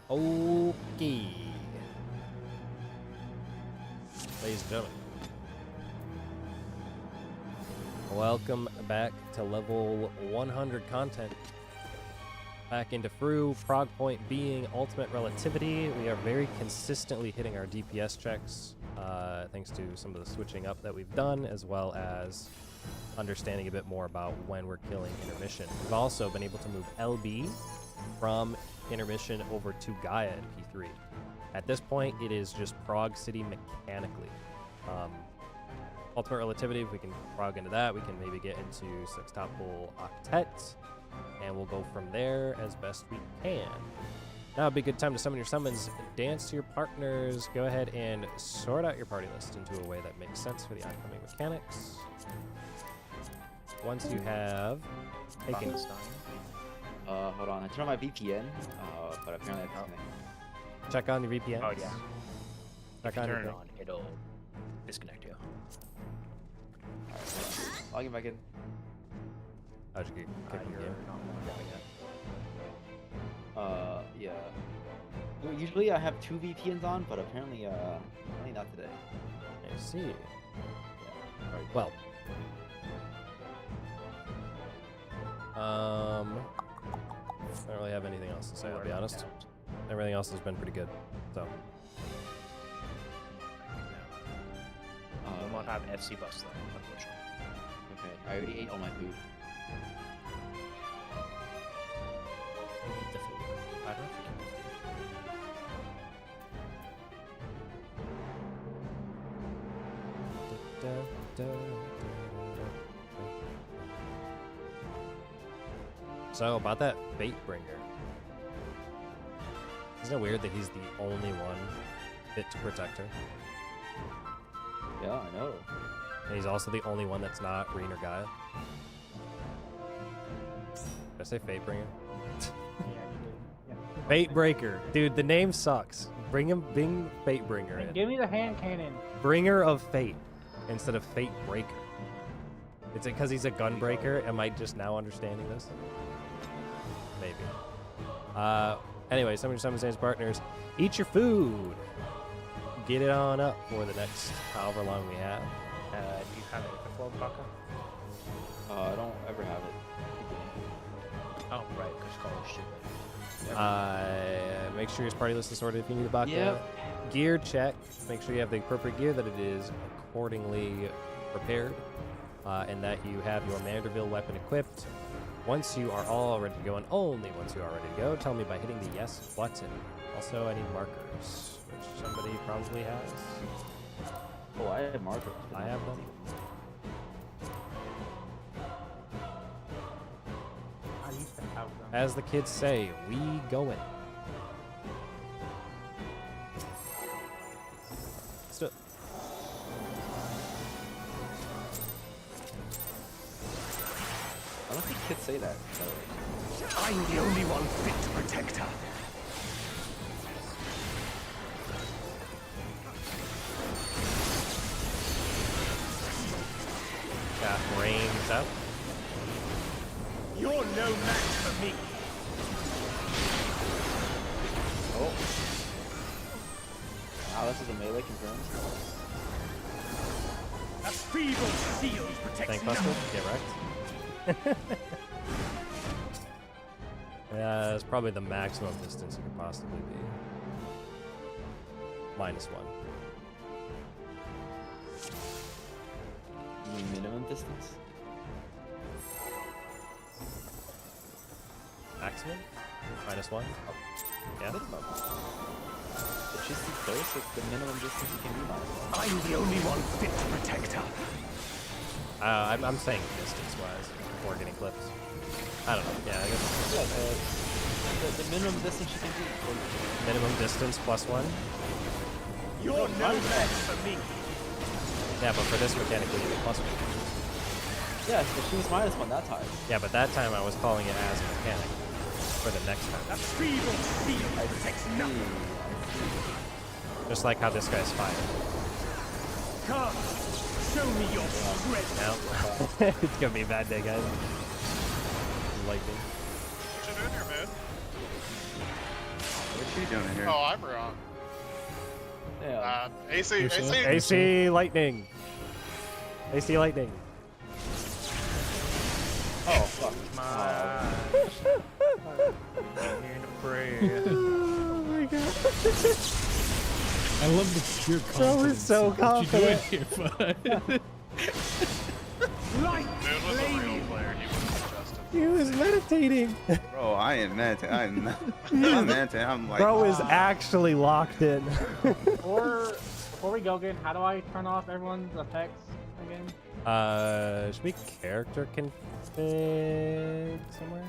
Okay. Ladies and gentlemen, welcome back to level 100 content. Back into FRU, prog point being ultimate relativity. We are very consistently hitting our DPS checks, thanks to some of the switching up that we've done, as well as understanding a bit more about when we're killing intermission. We've also been able to move LB from intermission over to Gaia in P3. At this point, it is just prog city mechanically. Ultimate relativity, if we can prog into that, we can maybe get into sextuple octet, and we'll go from there as best we can. Now would be a good time to summon your summons, dance to your partners, go ahead and sort out your party list into a way that makes sense for the oncoming mechanics. Once you have taken... Hold on, I turned on my VPN, but apparently I can't. Check on your VPN. Oh yeah. Check If on you your turn it on, it'll disconnect you. Alright, I'll get back in. How'd you get kicked in the You're game? not logged out yet. Yeah. Well, usually I have 2 VPNs on, but apparently not today. I see. Yeah. Alright. Well. I don't really have anything else to say, I'll be honest. Everything else has been pretty good, so. We won't have FC bus though, unfortunately. Okay, I already ate all my food. Eat the food. I don't think you So, about that Fate Bringer. Isn't it weird that he's the only one fit to protect her? Yeah, I know. And he's also the only one that's not Reen or Gaia. Did I say Fate Bringer? Fate Breaker. Dude, the name sucks. Bring Fate Bringer in. Give me the hand cannon. Bringer of Fate instead of Fate Breaker. Is it because he's a gun breaker? Am I just now understanding this? Maybe. Anyway, some of your summons and partners, eat your food. Get it on up for the next however long we have. Do you have it before, Baka? I don't ever have it. Oh, right, because college shit. Make sure your party list is sorted if you need a Baka. Yep. Gear check. Make sure you have the appropriate gear, that it is accordingly prepared, and that you have your Manderville weapon equipped. Once you are all ready to go, and only once you are ready to go, tell me by hitting the yes button. Also, I need markers, which somebody probably has. Oh, I have markers. I have them. I used to have them. As the kids say, we going. Still. I don't think kids say that. By the way. I'm the only one fit to protect her. Got brains out. You're no match for me. Oh. Wow, this is a melee confirmed. A feeble shield protects Thank no Buster. Get wrecked. Yeah, that's probably the maximum distance you could possibly be. -1. You mean minimum distance? Maximum? -1? Yeah. Minimum. It's just too close. It's the minimum distance you can be -1. I'm the only one fit to protect her. I'm saying distance-wise before getting clips. I don't know. Yeah, I guess. Yeah, the minimum distance you can be. Minimum distance +1. You're no match for me. Yeah, but for this mechanic, we need a +1. Yeah, so she was -1 that time. Yeah, but that time I was calling it as a mechanic. For the next time. A feeble shield protects nothing. Just like how this guy's fine. Come, show me your strength. Now, it's gonna be a bad day, guys. Lightning. What's it in here, man? Which you doing here? Oh, I'm wrong. Yeah. AC, Yourself? AC. AC Lightning. AC Lightning. Oh fuck. Oh my god. I love the pure Bro confidence. is so in what you're doing confident. here, bud. Moon was a real player. He was Justin. He was meditating. Bro, I ain't meditating. I'm not. I'm meditating. I'm like. Bro is actually locked in. Before we go again, how do I turn off everyone's effects again? Should be character config somewhere?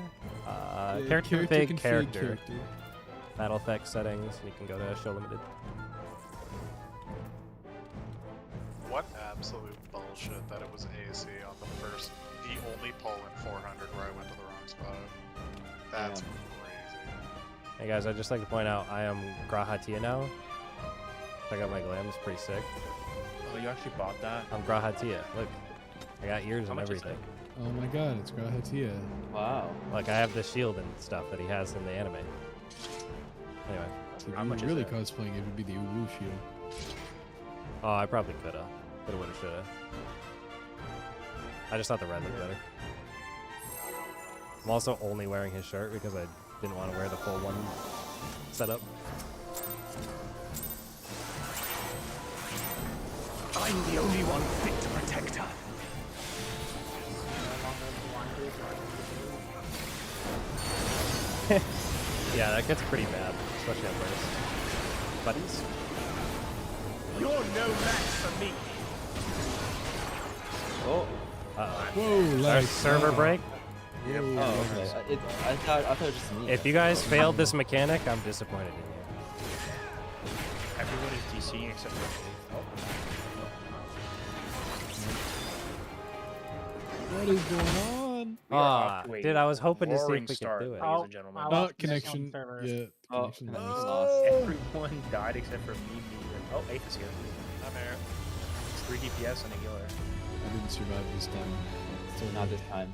Yeah, Character config, config, character. Battle effects settings, and you can go to show limited. What absolute bullshit that it was AC on the only pull in 400 where I went to the wrong spot. That's crazy. Hey guys, I'd just like to point out I am Grahatia now. Check out my glam, it's pretty sick. Oh, you actually bought that? I'm Grahatia. Look, I got ears How and much is everything. Oh my god, it's Grahatia. Wow. Like I have the shield and stuff that he has in the anime. Anyway. So if How you much were is really that? cosplaying, it would be the Uwu shield. Oh, I probably coulda. Coulda, woulda, shoulda. I just thought the red looked better. I'm also only wearing his shirt because I didn't want to wear the full one setup. I'm the only one fit to protect her. Yeah, that gets pretty bad, especially at first. Buddies? You're no match for me. Oh. Uh-oh. Whoa, Our like server break? Yep. Oh, okay. I thought it was just me. If you guys failed this mechanic, I'm disappointed in you. Everyone is DCing except for me. What is going on? We are Ah, off to a dude, I was hoping to see if roaring we could start, do it. ladies and gentlemen. Oh, Not connection connection. server. Yeah, Oh, connection. connection lost. lost. Everyone died except for me. Oh, Ape is here. I'm here. It's 3 DPS and a healer. I didn't survive this time. It's okay. Not this time.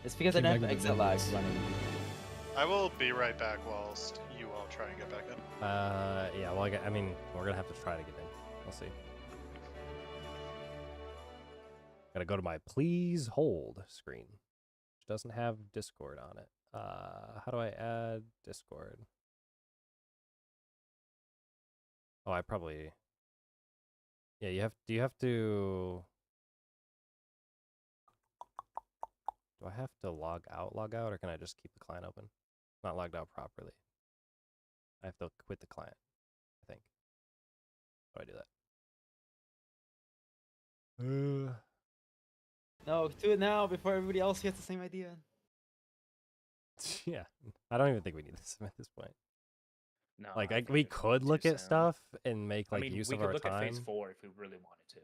It's because I Came didn't back have with exit lag the running. I will be right back whilst you all try and get back in. Yeah, well, I mean, we're gonna have to try to get in. We'll see. Gotta go to my please hold screen, which doesn't have Discord on it. How do I add Discord? Oh, I probably... Yeah, do you have to... Do I have to log out, or can I just keep the client open? Not logged out properly. I have to quit the client, I think. How do I do that? No, do it now before everybody else gets the same idea. Yeah, I don't even think we need this at this point. No, Like, I think we it's could too look at soon. stuff and make I like mean, use we of could our look at time. phase 4 if we really wanted to.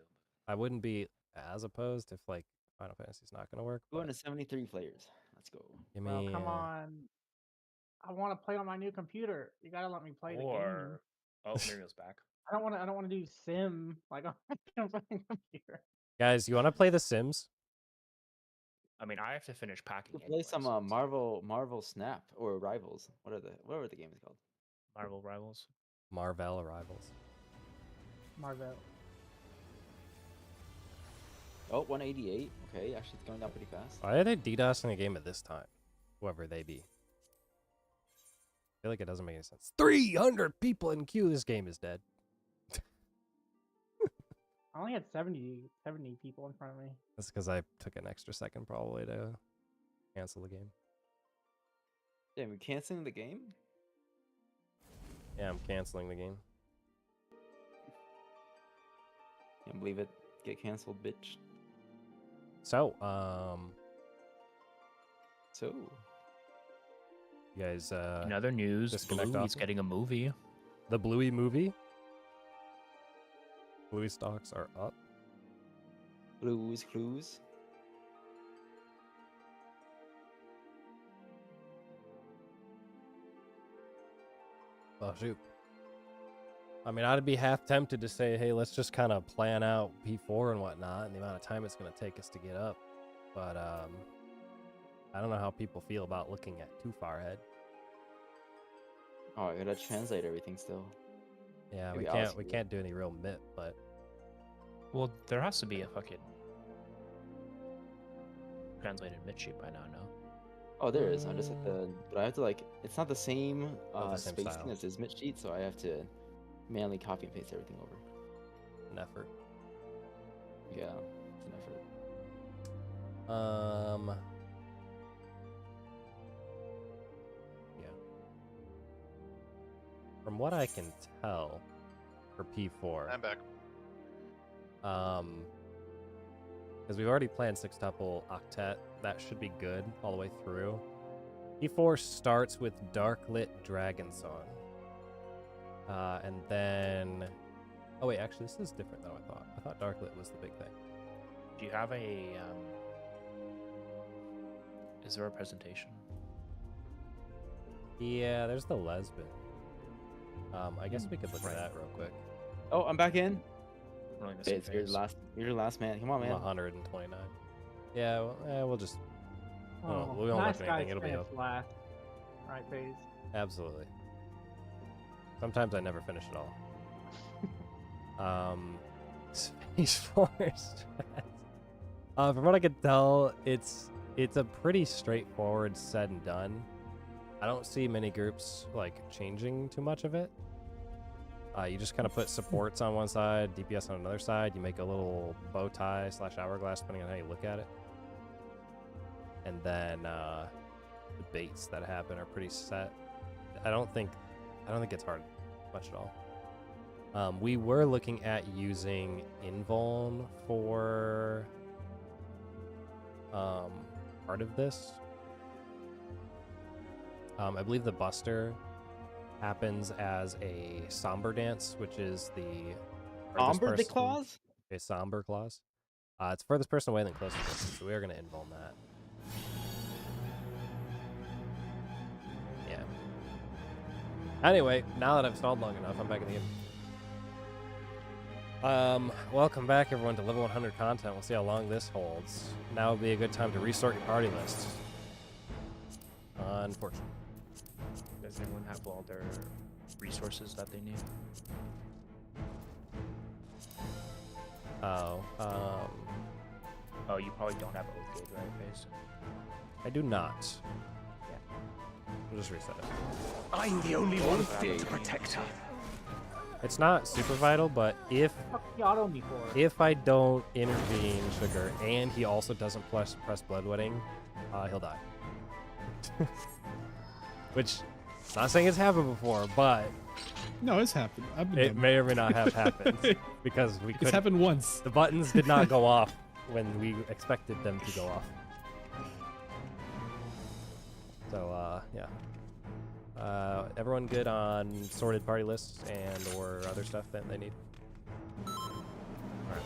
I wouldn't be as opposed if like Final Fantasy's not gonna work. We're going but to 73 players. Let's go. Give Well, me, come on. I want to play on my new computer. You gotta let me play the game. Or oh, Muriel's back. I don't want to do sim like on my computer. guys. You want to play The Sims? I mean, I have to finish packing. We'll play anyway, some so it's Marvel Snap or Rivals. Whatever the game is called. Marvel Rivals. Marvel Arrivals. Marvel. Oh, 188. Okay, actually it's going down pretty fast. Why are they DDoSing a game at this time? Whoever they be. I feel like it doesn't make any sense. 300 people in queue. This game is dead. I only had 70 people in front of me. That's because I took an extra second probably to cancel the game. Damn, we're canceling the game? Yeah, I'm canceling the game. Can't believe it. Get canceled, bitch. So, So, you guys, In other news, disconnect Bluey's off. getting a movie. The Bluey movie? Bluey stocks are up. Blues Clues. Oh, shoot. I mean, I'd be half tempted to say, hey, let's just kind of plan out P4 and whatnot and the amount of time it's going to take us to get up. But, I don't know how people feel about looking at too far ahead. Oh, I gotta translate everything still. Yeah, Maybe we I'll can't do any real MIP, but Well, there has to be a fucking translated mid sheet by now, no? Oh, there is. I'm just at the. But I have to like. It's not the same Not the same spacing style. as his mid sheet, so I have to manually copy and paste everything over. an effort. Yeah, it's an effort. Yeah. From what I can tell, for P4, I'm back. because we've already planned sextuple octet, that should be good all the way through. P4 starts with Darklit Dragon Song. And then... Oh wait, actually this is different though, I thought. I thought Darklit was the big thing. Do you have a is there a presentation? Yeah, there's the lesbian. I guess we could look at that real quick. Oh, I'm back in. Really missing Bates, you're the phase. last. You're the last man. Come on, man. 129. Yeah, well, we'll just... Oh, we won't nice look at anything, guys it'll be finish up. last. Right, phase. Absolutely. Sometimes I never finish it all. Space Force. From what I could tell, it's a pretty straightforward said and done. I don't see many groups like changing too much of it. You just kind of put supports on one side, DPS on another side. You make a little bow tie / hourglass, depending on how you look at it. And then the baits that happen are pretty set. I don't think it's hard much at all. We were looking at using invuln for part of this. I believe the Buster happens as a somber dance, which is the Amber the claws? A somber clause. It's furthest person away than closest person, so we are going to invuln that. Yeah. Anyway, now that I've stalled long enough, I'm back in the game. Welcome back, everyone, to level 100 content. We'll see how long this holds. Now would be a good time to resort your party list. Unfortunately. Does everyone have all their resources that they need? Oh, Oh, you probably don't have Oath Gauge, right, Face? I do not. Yeah. We'll just reset it. I'm the only one fit to protect her. It's not super vital, but if He auto me for it. if I don't intervene Sugar and he also doesn't press Bloodwetting, he'll die. Which, not saying it's happened before, but No, it's happened. I've been it dumb. may or may not have happened because we It's could. happened once. The buttons did not go off when we expected them to go off. So yeah. Everyone good on sorted party lists and or other stuff that they need? Alright.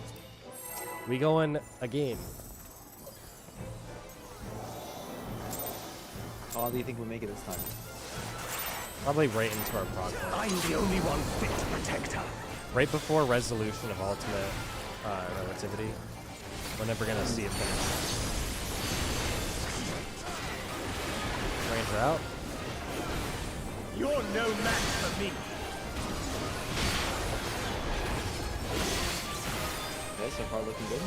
We going again. How long do you think we'll make it this time? Probably right into our progress. I'm the only one fit to protect her. Right before resolution of ultimate relativity. We're never gonna see it finish. Ranger out. You're no match for me. Okay, so far looking good.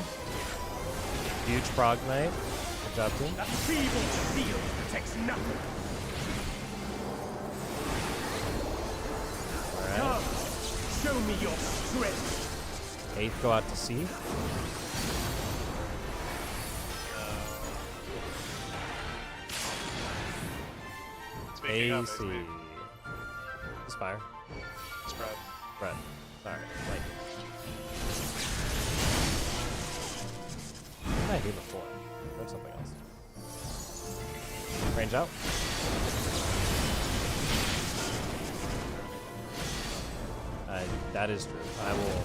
Huge prog knight. Good job, team. A feeble steel protects nothing. Alright. Come, show me your strength. 8th go out to sea. Speaking of AC. AC, Just fire. spread. Red. Sorry. Light. What did I do before? Or something else. Range out. That is true. I will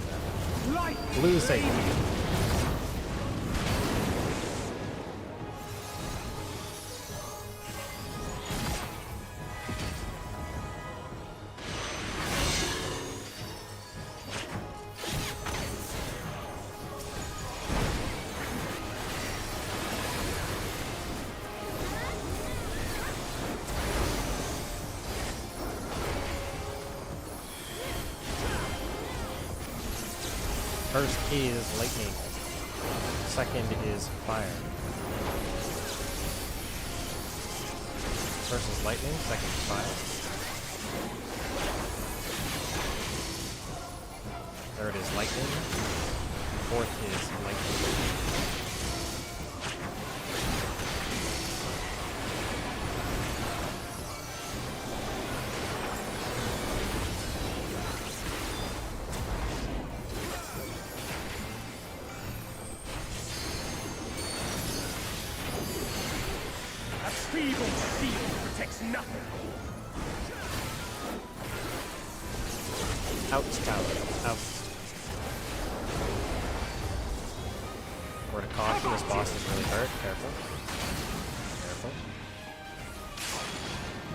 Light blue save. First is lightning. Second is fire. First is lightning, second is fire. Third is lightning. Fourth is lightning. A feeble field protects nothing. Out, tower. Out. Word of caution, this boss is really hurt. Careful. Careful.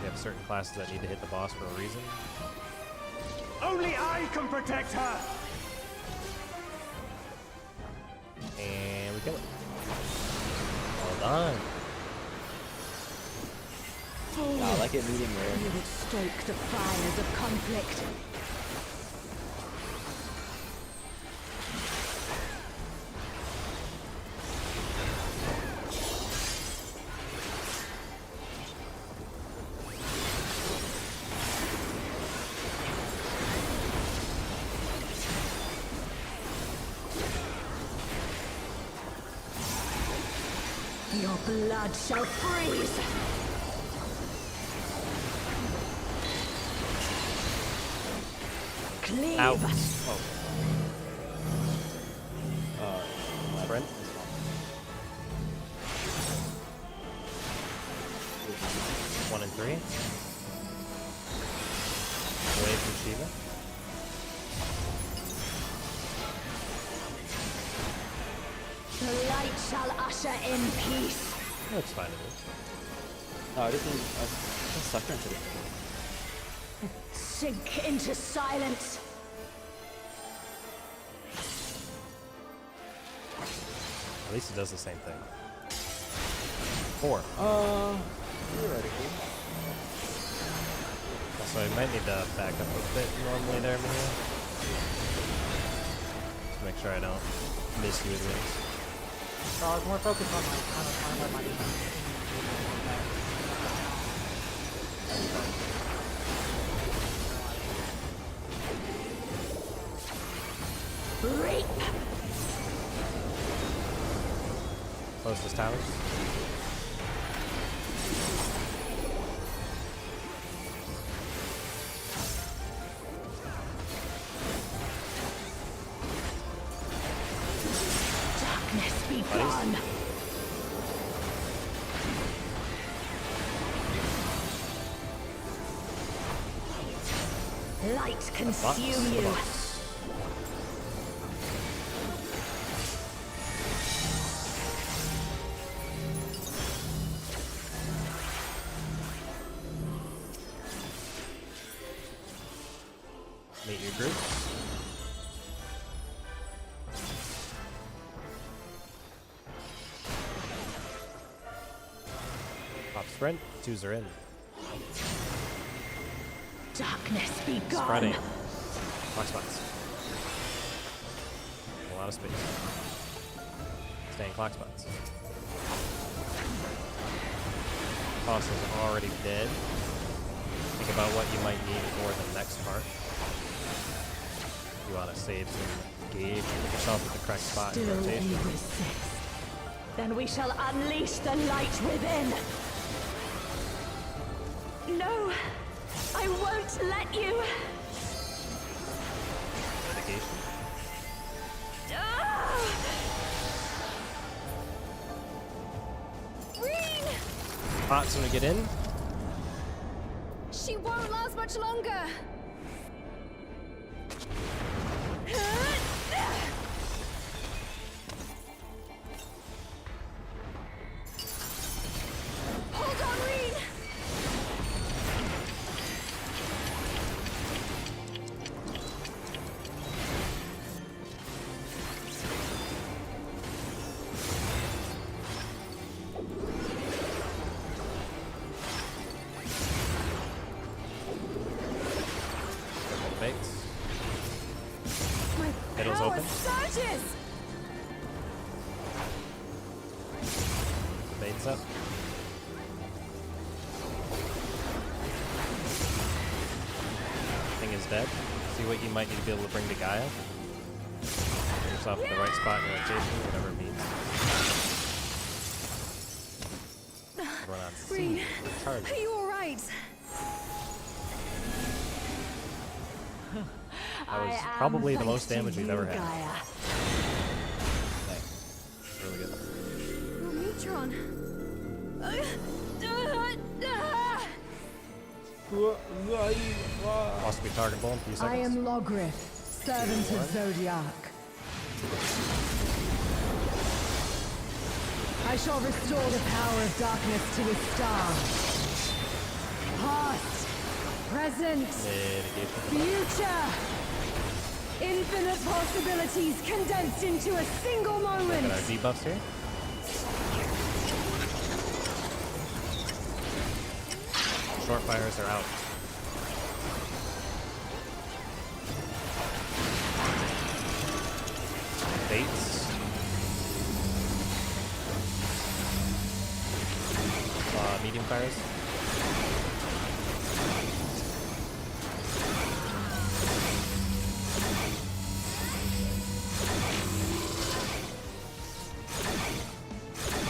We have certain classes that need to hit the boss for a reason. Only I can protect her. And we kill it. Well done. Yeah, I like it medium rare. You would stoke the fires of conflict. Your blood shall freeze! Cleave! Out. Oh. Brent? 1 and 3. Away from Shiva. The light shall usher in peace. That's fine, it is. No, I just need a sucker into this. Sink into silence. At least it does the same thing. 4. Theoretically. Also, I might need to back up a bit normally there, Mia. Just make sure I don't miss you with wings. So I was more focused on like kind of my Reap! Closest towers. Darkness be gone! Light consume you! Meet your group. Pop sprint. 2s are in. Darkness be gone! Spreading. Box spots. A lot of space. Stay in clock spots. Boss is already dead. Think about what you might need for the next part. You want to save some gauge and put yourself at the correct spot in Still rotation. they resist. Then we shall unleash the light within. No, I won't let you. Mitigation. Ah! Reen! Pot's gonna get in. She won't last much longer. Hold on, Reen! Baits. Middle's open. surges! Baits up. Thing is dead. See what you might need to be able to bring to Gaia. Put yourself in the right spot in your rotation, whatever it means. Run on Green, C. Charge. are you alright? That was probably the most damage we've ever had. Nice. Really good. Neutron. Lost to be targetable in 3 seconds. I am Logrith, servant of Zodiac. I shall restore the power of darkness to his star. Past, present, future. Infinite possibilities condensed into a single moment. Look at our debuffs here. Short fires are out. Baits. Medium fires.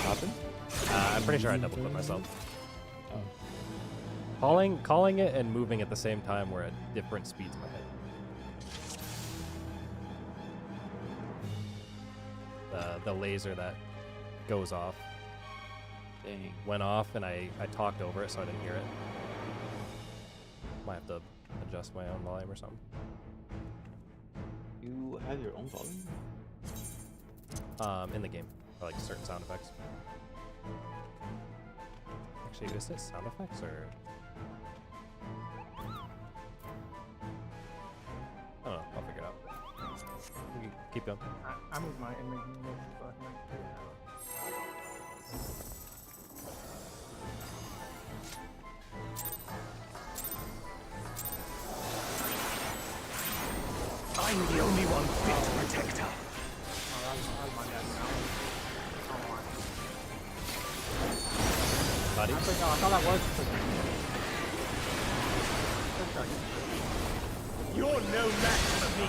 Nothing? I'm pretty sure I double clipped myself. Calling it and moving at the same time were at different speeds in my head. The laser that goes off Dang. went off, and I talked over it, so I didn't hear it. Might have to adjust my own volume or something. You have your own volume? In the game, for like certain sound effects. Actually, is it sound effects or? I don't know. I'll figure it out. You can keep going. I moved my image so I can figure it out. I'm the only one fit to protect her. Oh, that's my guess now. Buddy. I thought that was. You're no match for me.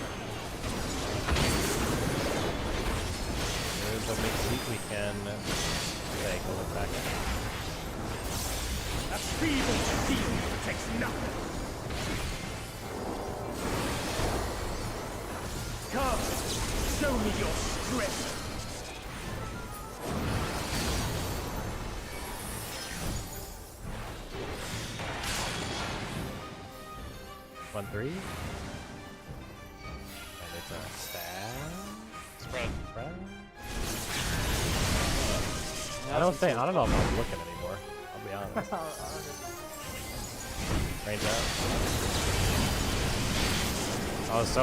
There's a big seat we can take a look back at. A feeble steel protects nothing. Come, show me your strength. 1-3. And it's a stab. Spread. I don't know if I'm looking anymore. I'll be honest. Range out. I was so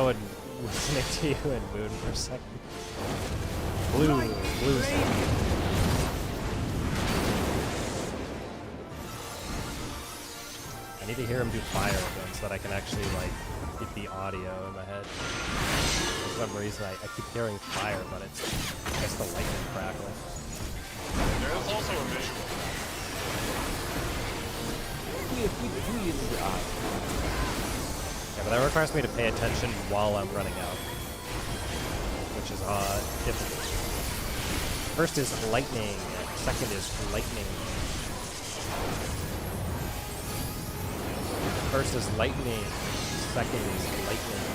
listening to you and Moon for a second. Blue. I need to hear him do fire again so that I can actually like get the audio in my head. For some reason I keep hearing fire, but it's just the lightning crackling. There is also a visual. Yeah, but that requires me to pay attention while I'm running out, which is difficult. First is lightning, second is lightning. First is lightning, second is lightning.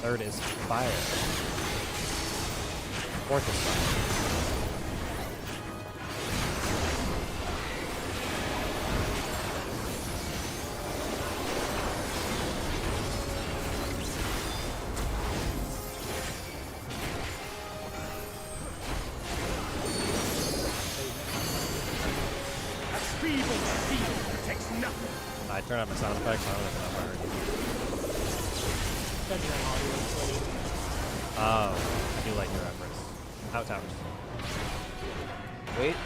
Third is fire. Fourth is fire. I turn on my sound effects, I don't even know if I heard you. Oh, I do like your reference. Out towers. Wait.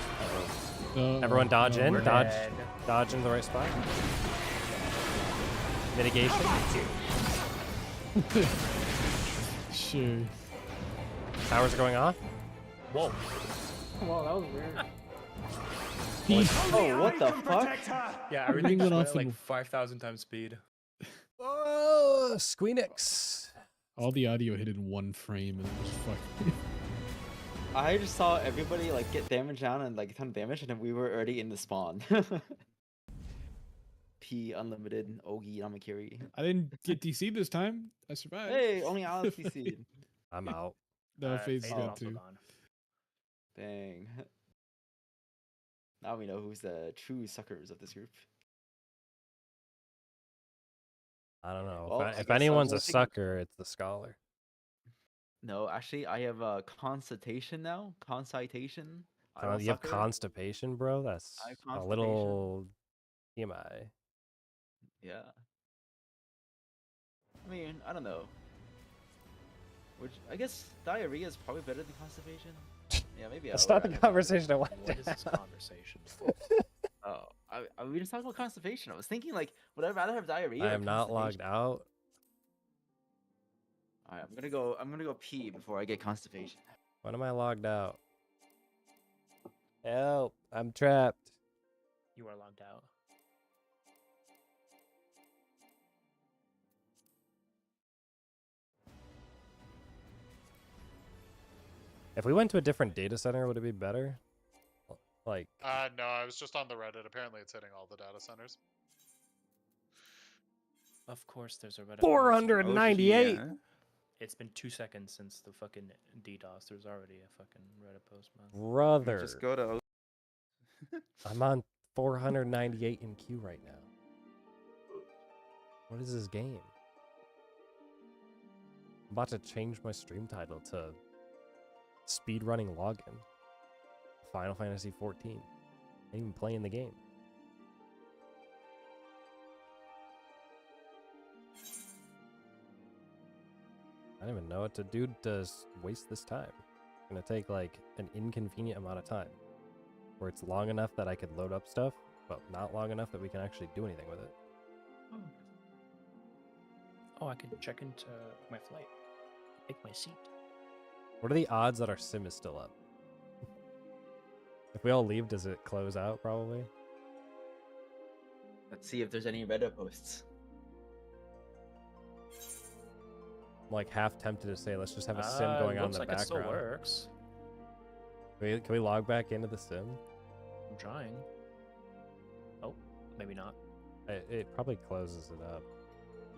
Everyone dodge in, We're dodge dead. in the right spot. Mitigation. Sure. Towers are going off. Whoa. Whoa, that was weird. Oh, what the fuck? Yeah, Everything everything went went off like in- 5,000 times speed. Oh, Squeenix. All the audio hit in one frame and it was fucking. I just saw everybody like get damage down and like a ton of damage, and then we were already in the spawn. P unlimited Ogi Namakiri. I didn't get DC this time. I survived. Hey, only Alex DC'd. I'm out. No, Fade's Fade's dead also too. gone. Dang. Now we know who's the true suckers of this group. I don't know. Well, I if guess I anyone's a was thinking- sucker, it's the scholar. No, actually, I have a consultation now. Concitation. I'm a You have sucker. constipation, bro. That's I have a constipation. little TMI. Yeah. I mean, I don't know. Which I guess diarrhea is probably better than constipation. Yeah, maybe. That's I'll not the write about it. conversation I wanted. What is this conversation? Oh, we just talked about constipation. I was thinking like, would I rather have diarrhea? I or am not logged constipation? out. All right, I'm gonna go pee before I get constipation. When am I logged out? Help! I'm trapped. You are logged out. If we went to a different data center, would it be better? Like, No, I was just on the Reddit. Apparently, it's hitting all the data centers. Of course, there's a Reddit. post. 498. Oh, It's been 2 seconds since the fucking DDoS. There's already a fucking Reddit post, man. Brother. Just go to. I'm on 498 in queue right now. What is this game? I'm about to change my stream title to Speedrunning Login. Final Fantasy XIV. Ain't even playing the game. I don't even know what to do to waste this time. It's gonna take like an inconvenient amount of time. Where it's long enough that I could load up stuff, but not long enough that we can actually do anything with it. Oh, I can check into my flight. Take my seat. What are the odds that our sim is still up? If we all leave, does it close out probably? Let's see if there's any Reddit posts. I'm like half tempted to say, let's just have a sim going on in looks the like it still background. works. Can we log back into the sim? I'm trying. Oh, maybe not. It probably closes it up.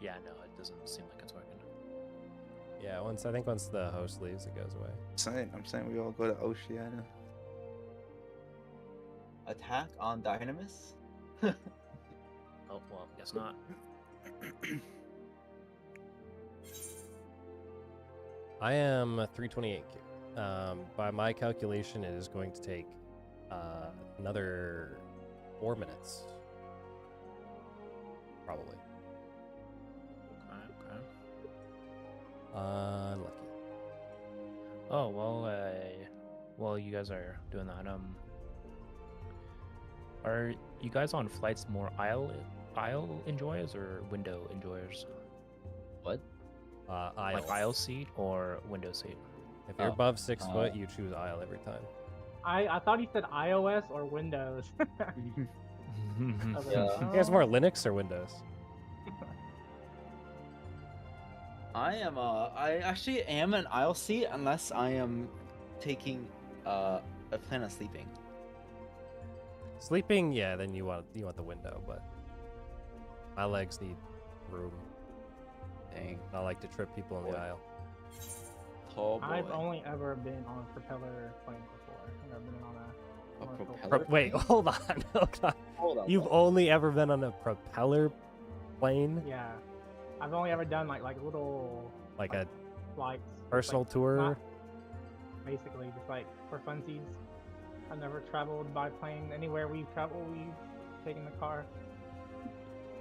Yeah, no, it doesn't seem like it's working. Yeah, I think once the host leaves, it goes away. I'm saying we all go to Oceania. Attack on Dynamis? Oh, well, guess not. I am 328. By my calculation, it is going to take another 4 minutes. Probably. Okay. Unlucky. Oh, well, while you guys are doing that, are you guys on flights more aisle enjoyers or window enjoyers? What? Aisle. Like aisle seat or window seat? If you're above 6 foot, you choose aisle every time. I thought he said iOS or Windows. I was like, Yeah. You guys more Linux or Windows? I actually am an aisle seat unless I am taking a plan on sleeping. Sleeping, yeah, then you want the window, but my legs need room. Dang. I like to trip people in the aisle. Tall boy. I've only ever been on a propeller plane before. I've never been on A commercial propeller? Wait, hold on, hold on. Hold on. You've only ever been on a propeller plane? Yeah, I've only ever done like little Like a flights. personal like, tour? not- basically, just like for funsies. I've never traveled by plane. Anywhere we've traveled, we've taken the car.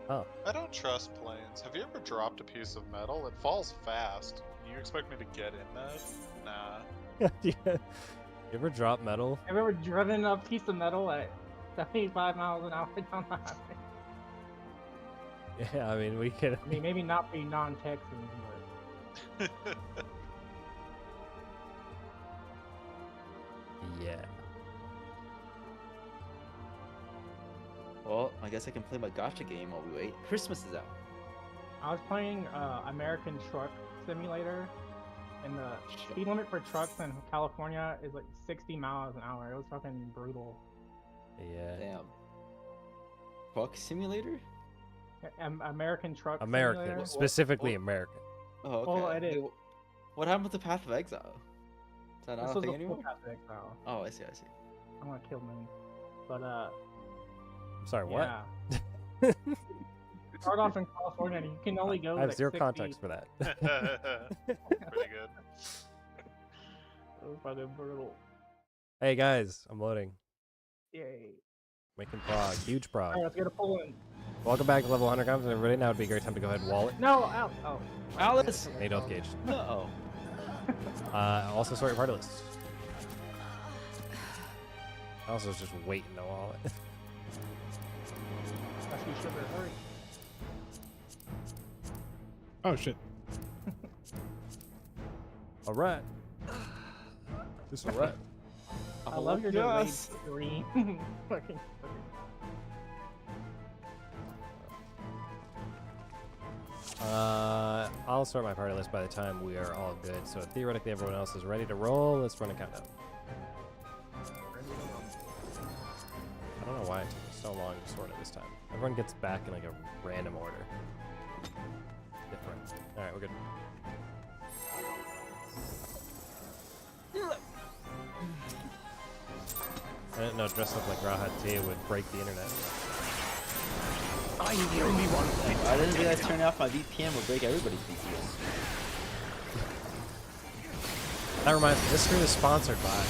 I don't trust planes. Have you ever dropped a piece of metal? It falls fast. You expect me to get in that? Nah. Yeah. You ever drop metal? Have you ever driven a piece of metal at 75 miles an hour down the highway? Yeah, I mean, we could. I mean, maybe not be non-Texans, but Yeah. Well, I guess I can play my gacha game while we wait. Christmas is out. I was playing American Truck Simulator, and the speed limit for trucks in California is like 60 miles an hour. It was fucking brutal. Yeah. Damn. Truck simulator? American Truck American, Simulator. specifically American. Oh, okay. Well, it is. Wait, what happened with the Path of Exile? Is that This not a was thing a full anymore? Path of Exile. Oh, I see. I'm gonna kill Moon. But Sorry, what? yeah. Start off in California, and you can only go. I have like, zero 60. context for that. Pretty good. It was fucking brutal. Hey guys, I'm loading. Yay! Making prog, huge prog. Alright, let's get a pull in. Welcome back to level 100 content, everybody. Now would be a great time to go ahead and wall it. No, out. Oh, Alice! Hey, don't engage. No. Also sort your party list. Also just waiting to wall it. That's you sugar. Hurry. Oh shit. Alright. This alright. I love your yes. green. Fucking. I'll start my party list by the time we are all good. So theoretically, everyone else is ready to roll. Let's run a countdown. I don't know why it took me so long to sort it this time. Everyone gets back in like a random order. Different. All right, we're good. I didn't know dressed up like Rahat Tia would break the internet. I'm the only one. I didn't realize turning off my VPN would break everybody's VPN. That reminds me, this stream is sponsored by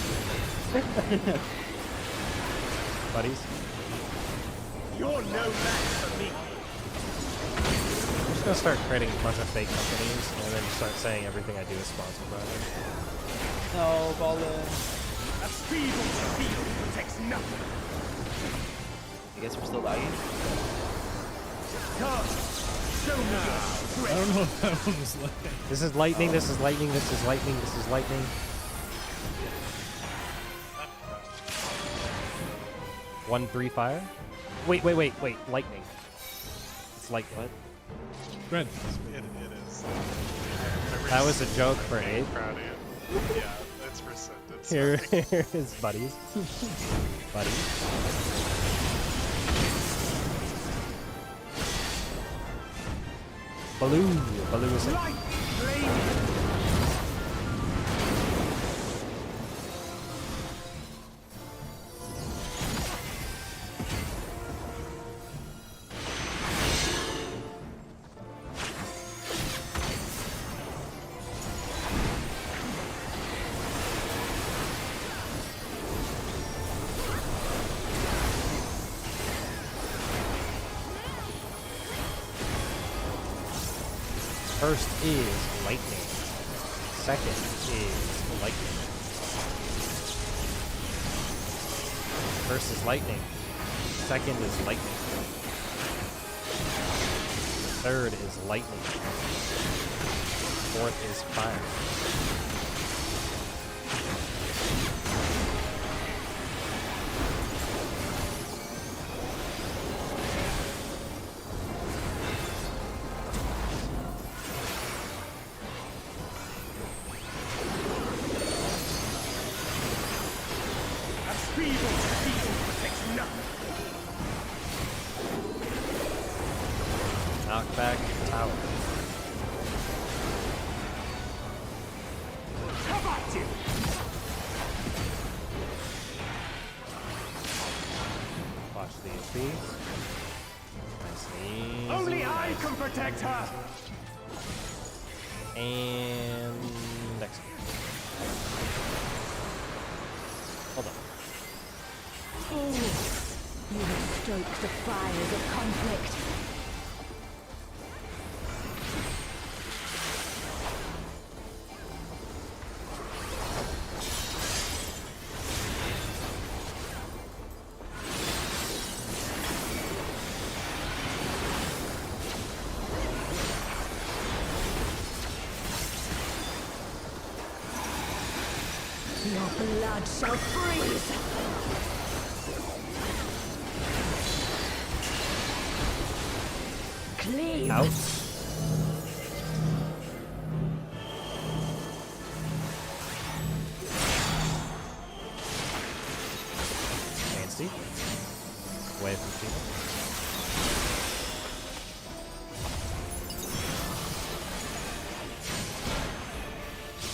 buddies. You're no match for me. I'm just gonna start creating a bunch of fake companies and then start saying everything I do is sponsored by them. No, Ballin. A feeble field protects nothing. I guess we're still lagging. Come, show me your I strength. don't know if that one was like. This is lightning, this is lightning, this is lightning, this is lightning. 1-3 fire? Wait, lightning. It's lightning. What? Red. It is. That was a joke for Abe. Proud of you. Yeah, it's rescinded. Here, Sorry. here is buddies. Buddies. Baloo is it. Light flame. First is lightning. Second is lightning. First is lightning. Second is lightning. Third is lightning. Fourth is fire. A feeble field protects nothing. Knock back tower. Come at you. Watch these be. Nice and easy. Only I nice. can protect her. And next. Hold on. You have stoked the fires of conflict. blood shall freeze. Cleave. Out. Fancy. Away from people.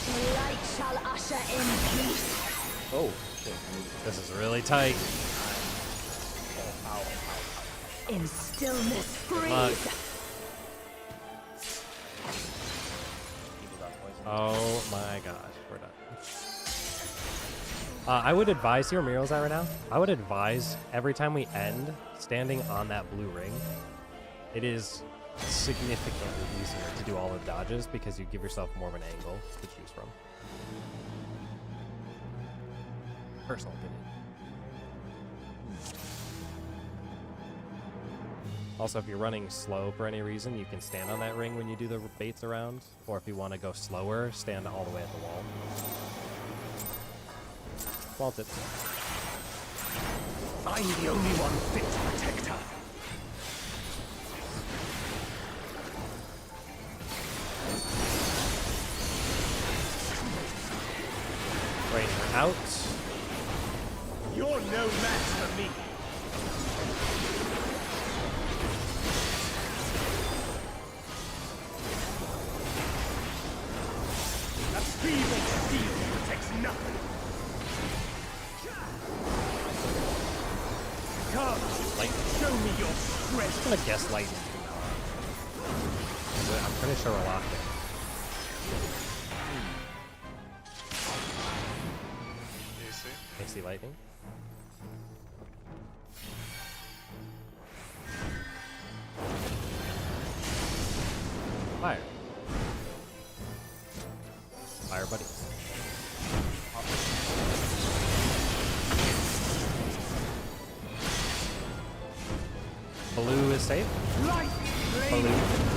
The light shall usher in peace. Oh, shit. This is really tight. In stillness luck. freeze. Oh my gosh, we're done. I would advise, see where Muriel's at right now? I would advise every time we end, standing on that blue ring. It is significantly easier to do all the dodges because you give yourself more of an angle to choose from. Personal opinion. Also, if you're running slow for any reason, you can stand on that ring when you do the baits around. Or if you want to go slower, stand all the way at the wall. Wall tips. I'm the only one fit to protect her. Ranger out. You're no match for me. A feeble steel protects nothing. Come, show me your strength. I'm gonna guess lightning from now on. I'm pretty sure we're locked in. AC. AC lightning. Fire. Fire buddies. Blue is safe. Light Blue. flame.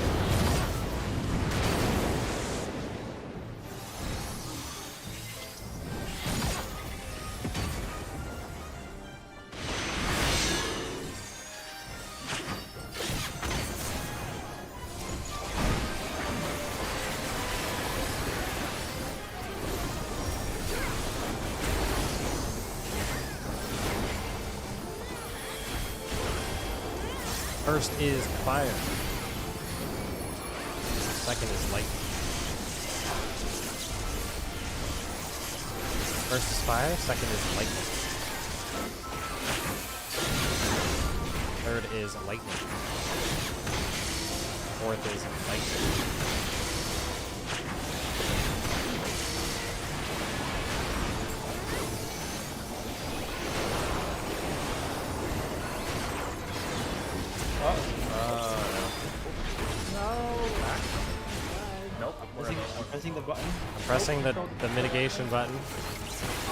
First is fire. Second is lightning. First is fire, second is lightning. Third is lightning. Fourth is lightning. Pressing the button. Pressing the mitigation button.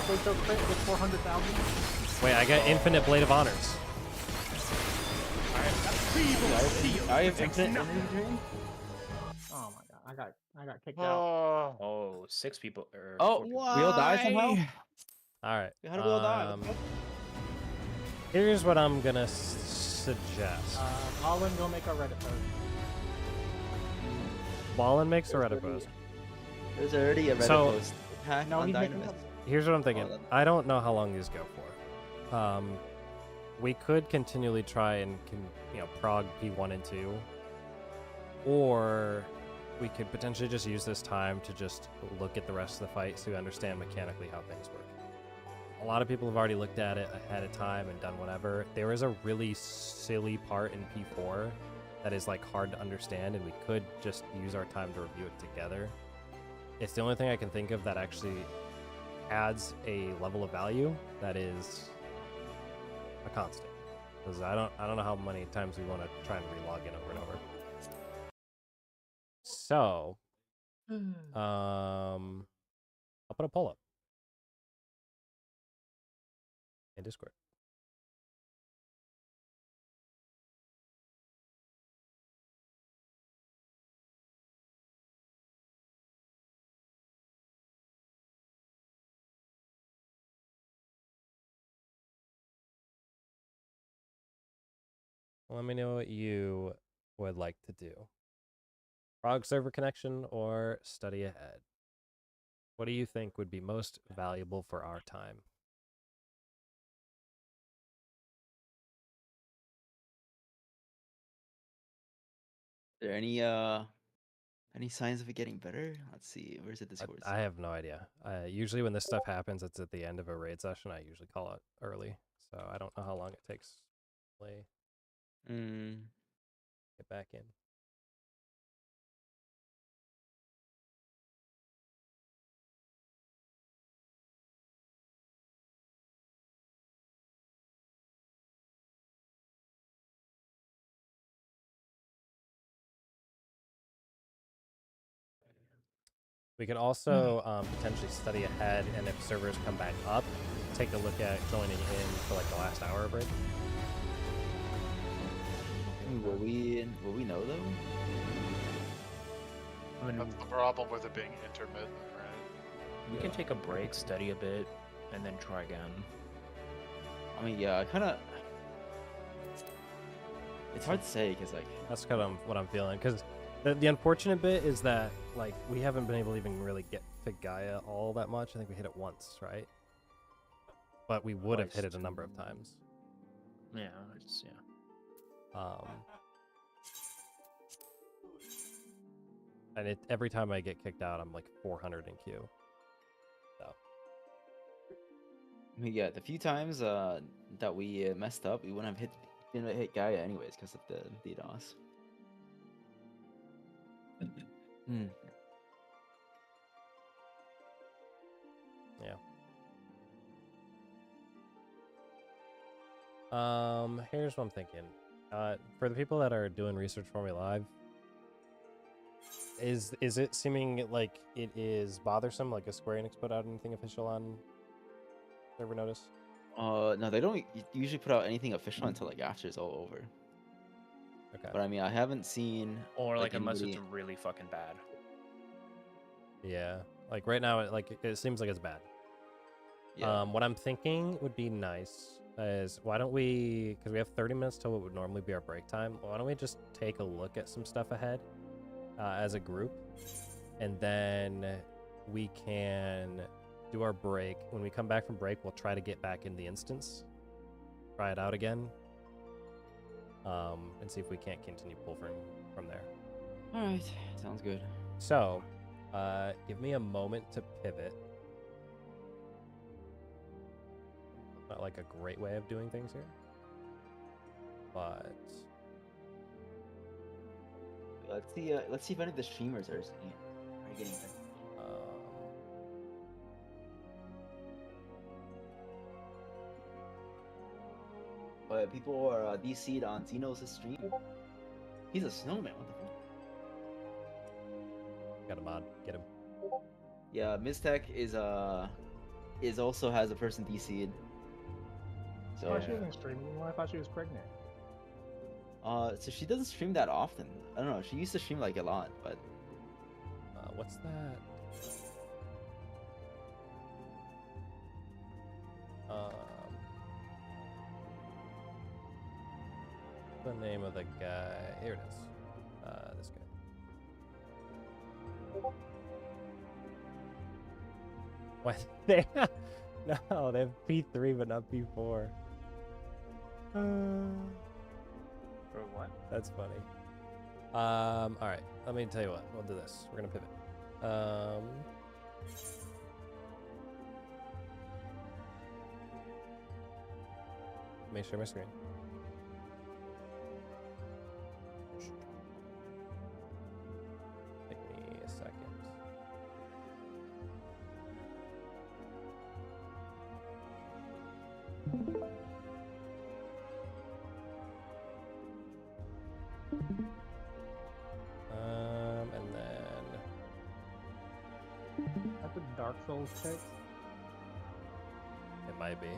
Wait, so crit with 400,000? Wait, I got infinite blade of honors. I have infinite energy drain. Oh my god, I got kicked out. Oh, 6 people. Oh, 4 people. we all die somehow. All right. How do we all die? Here's what I'm gonna suggest. Colin, go make a Reddit post. Ballin makes a Reddit post. There's already a Reddit So- post. Hack No, on he's making Dynamis. Here's what I'm thinking. then. I don't know how long these go for. We could continually try and prog P1 and 2, or we could potentially just use this time to just look at the rest of the fight so we understand mechanically how things work. A lot of people have already looked at it ahead of time and done whatever. There is a really silly part in P4 that is like hard to understand, and we could just use our time to review it together. It's the only thing I can think of that actually adds a level of value that is a constant. Because I don't know how many times we want to try and relog in over and over. So, I'll put a poll up in Discord. Let me know what you would like to do. Prog server connection or study ahead? What do you think would be most valuable for our time? Are there any signs of it getting better? Let's see. Where's the Discord? I have no idea. Usually when this stuff happens, it's at the end of a raid session. I usually call it early, so I don't know how long it takes to play. Get back in. We could also potentially study ahead, and if servers come back up, take a look at joining in for like the last hour break. Will we know though? I mean, That's the problem with it being intermittent, right? we can take a break, study a bit, and then try again. I mean, yeah, I kind of. It's hard to say because like. That's kind of what I'm feeling. Because the unfortunate bit is that like we haven't been able to even really get to Gaia all that much. I think we hit it once, right? But we would have hit it a number of times. Yeah, it's And every time I get kicked out, I'm like 400 in queue. So. I mean, yeah, the few times that we messed up, we wouldn't have hit Gaia anyways because of the DDoS. Yeah. Here's what I'm thinking. For the people that are doing research for me live, is it seeming like it is bothersome, like a Square Enix put out anything official on server notice? No, they don't usually put out anything official until like after it's all over. Okay. But I mean, I haven't seen. or like unless anybody... it's really fucking bad. Yeah, like right now, it seems like it's bad. Yeah. What I'm thinking would be nice is why don't we, because we have 30 minutes till what would normally be our break time, why don't we just take a look at some stuff ahead as a group, and then we can do our break. When we come back from break, we'll try to get back in the instance, try it out again, and see if we can't continue pull from there. All right, sounds good. So, give me a moment to pivot. Not like a great way of doing things here, but let's see if any of the streamers are getting it. But people are DC'd on Xenos' stream. He's a snowman. What the fuck? Got a mod. Get him. Yeah, Miztech is also has a person DC'd. I thought she wasn't streaming anymore. I thought she was pregnant. So she doesn't stream that often. I don't know. She used to stream like a lot, but. What's that? The name of the guy. Here it is. This guy. What? They no, they have P3 but not P4. For what? That's funny. All right. Let me tell you what. We'll do this. We're gonna pivot. Let me share my screen. Take me a second. And then That's a Dark Souls text. it might be.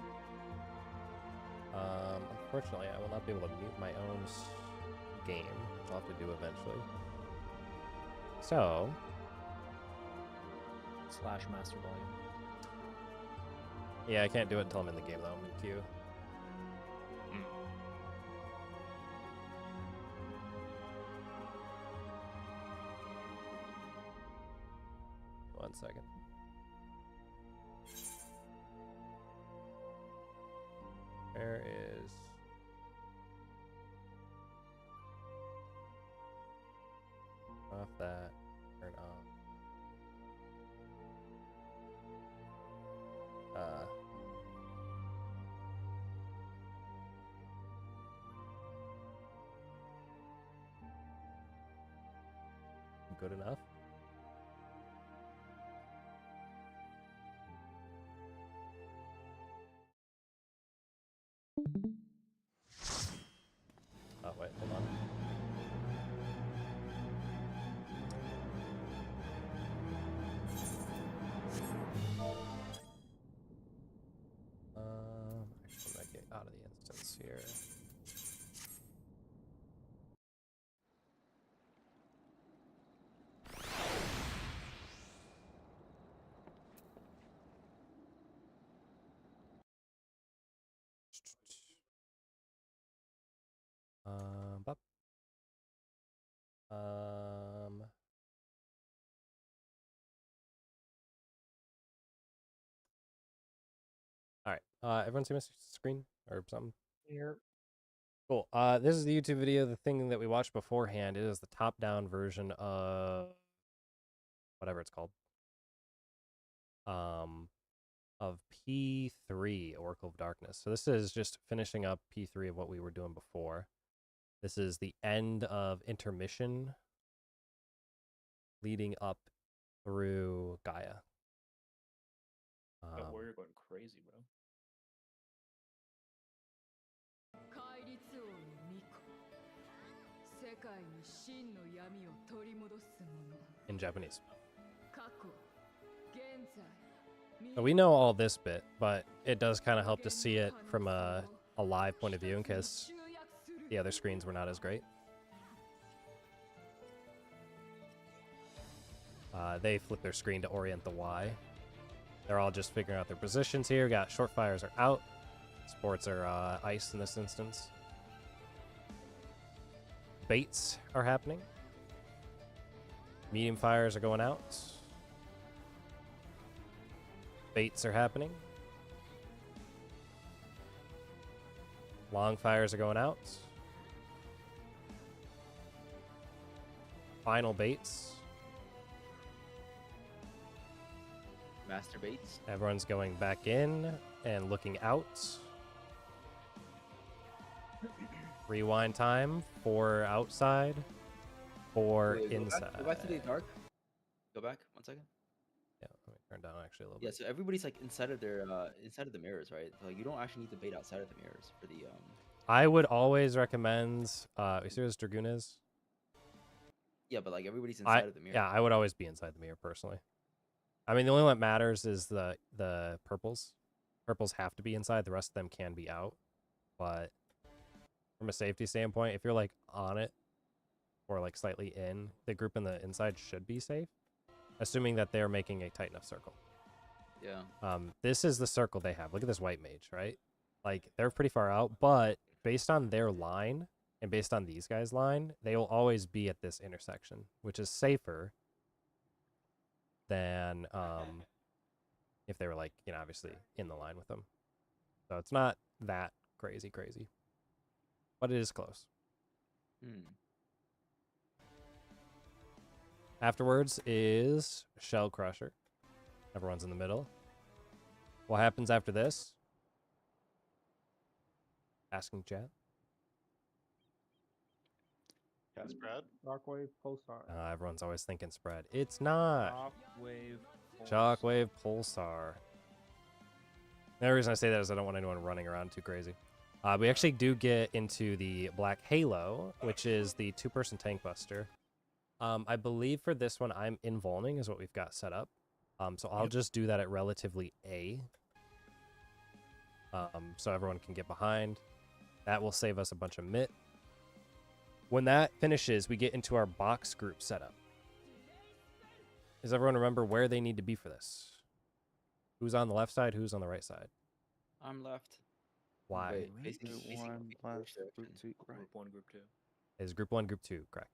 Unfortunately, I will not be able to mute my own game, which I'll have to do eventually. So, / master volume. yeah, I can't do it until I'm in the game though. I'm in queue. 1 second. Where is... Off that. Turn on. Good enough. Oh, wait, hold on. Actually, I'm gonna get out of the instance here. Bup. All right. Everyone see my screen or something? Here. Cool. This is the YouTube video. The thing that we watched beforehand is the top-down version of whatever it's called. Of P3, Oracle of Darkness. So this is just finishing up P3 of what we were doing before. This is the end of intermission leading up through Gaia. That warrior going crazy, bro. In Japanese. So we know all this bit, but it does kind of help to see it from a live point of view in case the other screens were not as great. They flip their screen to orient the Y. They're all just figuring out their positions here. Got short fires are out. Sports are ice in this instance. Baits are happening. Medium fires are going out. Baits are happening. Long fires are going out. Final baits. Masturbates. Everyone's going back in and looking out. Rewind time for outside, for Wait, inside. Go back to the dark. Go back 1 second. Yeah, let me turn down actually a little Yeah, bit. so everybody's like inside of their inside of the mirrors, right? So, like you don't actually need to bait outside of the mirrors for the I would always recommend. You see what this Dragoon is? Yeah, but like everybody's inside of the mirror. Yeah, I would always be inside the mirror personally. I mean, the only one that matters is the purples. Purples have to be inside. The rest of them can be out. But from a safety standpoint, if you're like on it or like slightly in, the group in the inside should be safe, assuming that they're making a tight enough circle. Yeah. This is the circle they have. Look at this white mage, right? Like they're pretty far out, but based on their line and based on these guys' line, they will always be at this intersection, which is safer than if they were like, you know, obviously in the line with them. So it's not that crazy, but it is close. Afterwards is Shell Crusher. Everyone's in the middle. What happens after this? Asking chat. Spread. Darkwave Pulsar. Everyone's always thinking spread. It's not. Shockwave. Shockwave Pulsar. The only reason I say that is I don't want anyone running around too crazy. We actually do get into the Black Halo, which is the 2-person tank buster. I believe for this one, I'm invulning is what we've got set up. So I'll just do that at relatively A. So everyone can get behind. That will save us a bunch of mit. When that finishes, we get into our box group setup. Does everyone remember where they need to be for this? Who's on the left side? Who's on the right side? I'm left. Why? Wait, Group facing 1 the plus direction. Group 2, right? Group 1, Group 2. Is group 1, group 2 correct?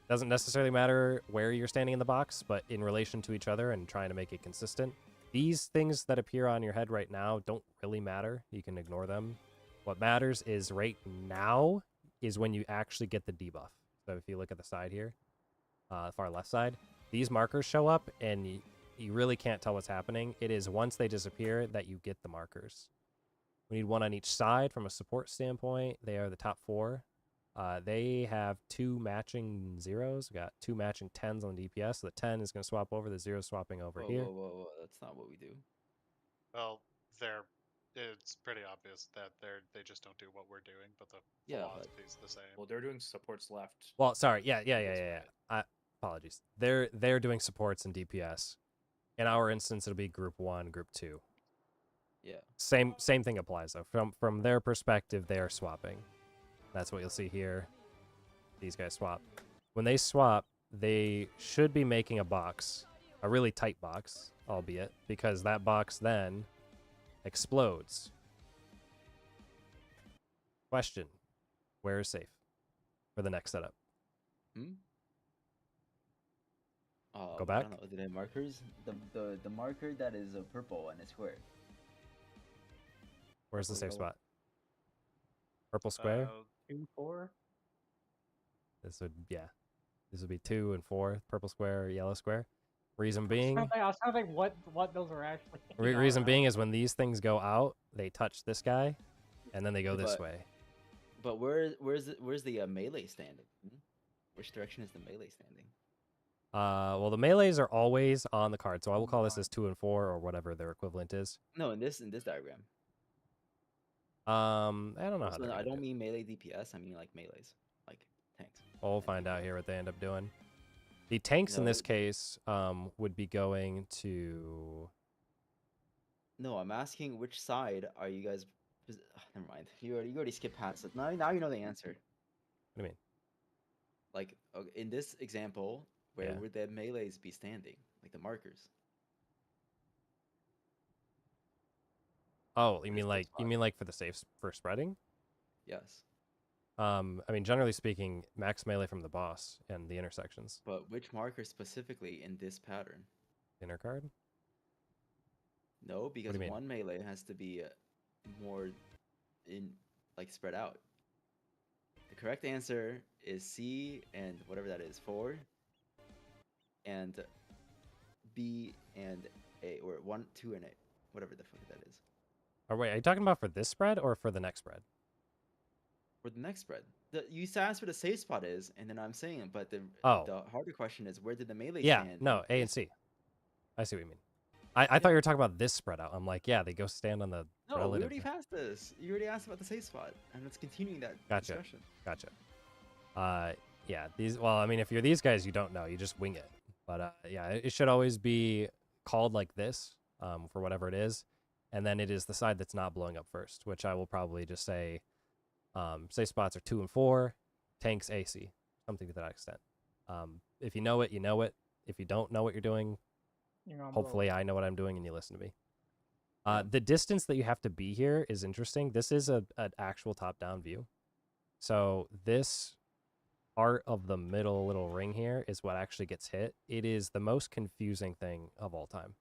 Doesn't necessarily matter where you're standing in the box, but in relation to each other and trying to make it consistent. These things that appear on your head right now don't really matter. You can ignore them. What matters is right now is when you actually get the debuff. So if you look at the side here, far left side, these markers show up and you really can't tell what's happening. It is once they disappear that you get the markers. We need one on each side from a support standpoint. They are the top 4. They have 2 matching 0s. We got 2 matching 10s on the DPS. So the 10 is going to swap over, the 0 swapping over here. Whoa. That's not what we do. Well, it's pretty obvious that they just don't do what we're doing, but the philosophy is the same. Well, they're doing supports left. Well, sorry. Yeah. Apologies. They're doing supports in DPS. In our instance, it'll be group 1, group 2. Yeah. Same thing applies though. From their perspective, they are swapping. That's what you'll see here. These guys swap. When they swap, they should be making a box, a really tight box, albeit, because that box then explodes. Question: where is safe for the next setup? Go back. I don't know. Do they have markers? The marker that is a purple and a square. Where's the safe spot? Purple square. 2, 4. This would be 2 and 4. Purple square, yellow square. Reason being, I was trying to think what those are actually. reason being is when these things go out, they touch this guy, and then they go this way. But where's the melee standing? Which direction is the melee standing? Well, the melees are always on the card, so I will call this as 2 and 4 or whatever their equivalent is. No, in this diagram. I don't know how. I don't mean melee DPS. I mean like melees, like tanks. We'll find out here what they end up doing. The tanks in this case would be going to. No, I'm asking which side are you guys? Never mind. You already skipped past it. Now you know the answer. What do you mean? Like in this example, where would the melees be standing? Like the markers. Oh, you mean like for the safe for spreading? Yes. I mean, generally speaking, max melee from the boss and the intersections. But which marker specifically in this pattern? Inner card? No, because one melee has to be more spread out. The correct answer is C and whatever that is, 4, and B and A, or 1, 2, and 8, whatever the fuck that is. Oh wait, are you talking about for this spread or for the next spread? For the next spread. You asked where the safe spot is, and then I'm saying, but the harder question is, where did the melee stand? No, A and C. I see what you mean. I thought you were talking about this spread out. I'm like, yeah, they go stand on the No, relative. we already passed this. You already asked about the safe spot, and it's continuing that discussion. Gotcha. Yeah, well, I mean, if you're these guys, you don't know. You just wing it. But yeah, it should always be called like this for whatever it is. And then it is the side that's not blowing up first, which I will probably just say safe spots are 2 and 4, tanks AC, something to that extent. If you know it, you know it. If you don't know what you're doing, hopefully I know what I'm doing and you listen to me. The distance that you have to be here is interesting. This is an actual top-down view. So this part of the middle little ring here is what actually gets hit. It is the most confusing thing of all time.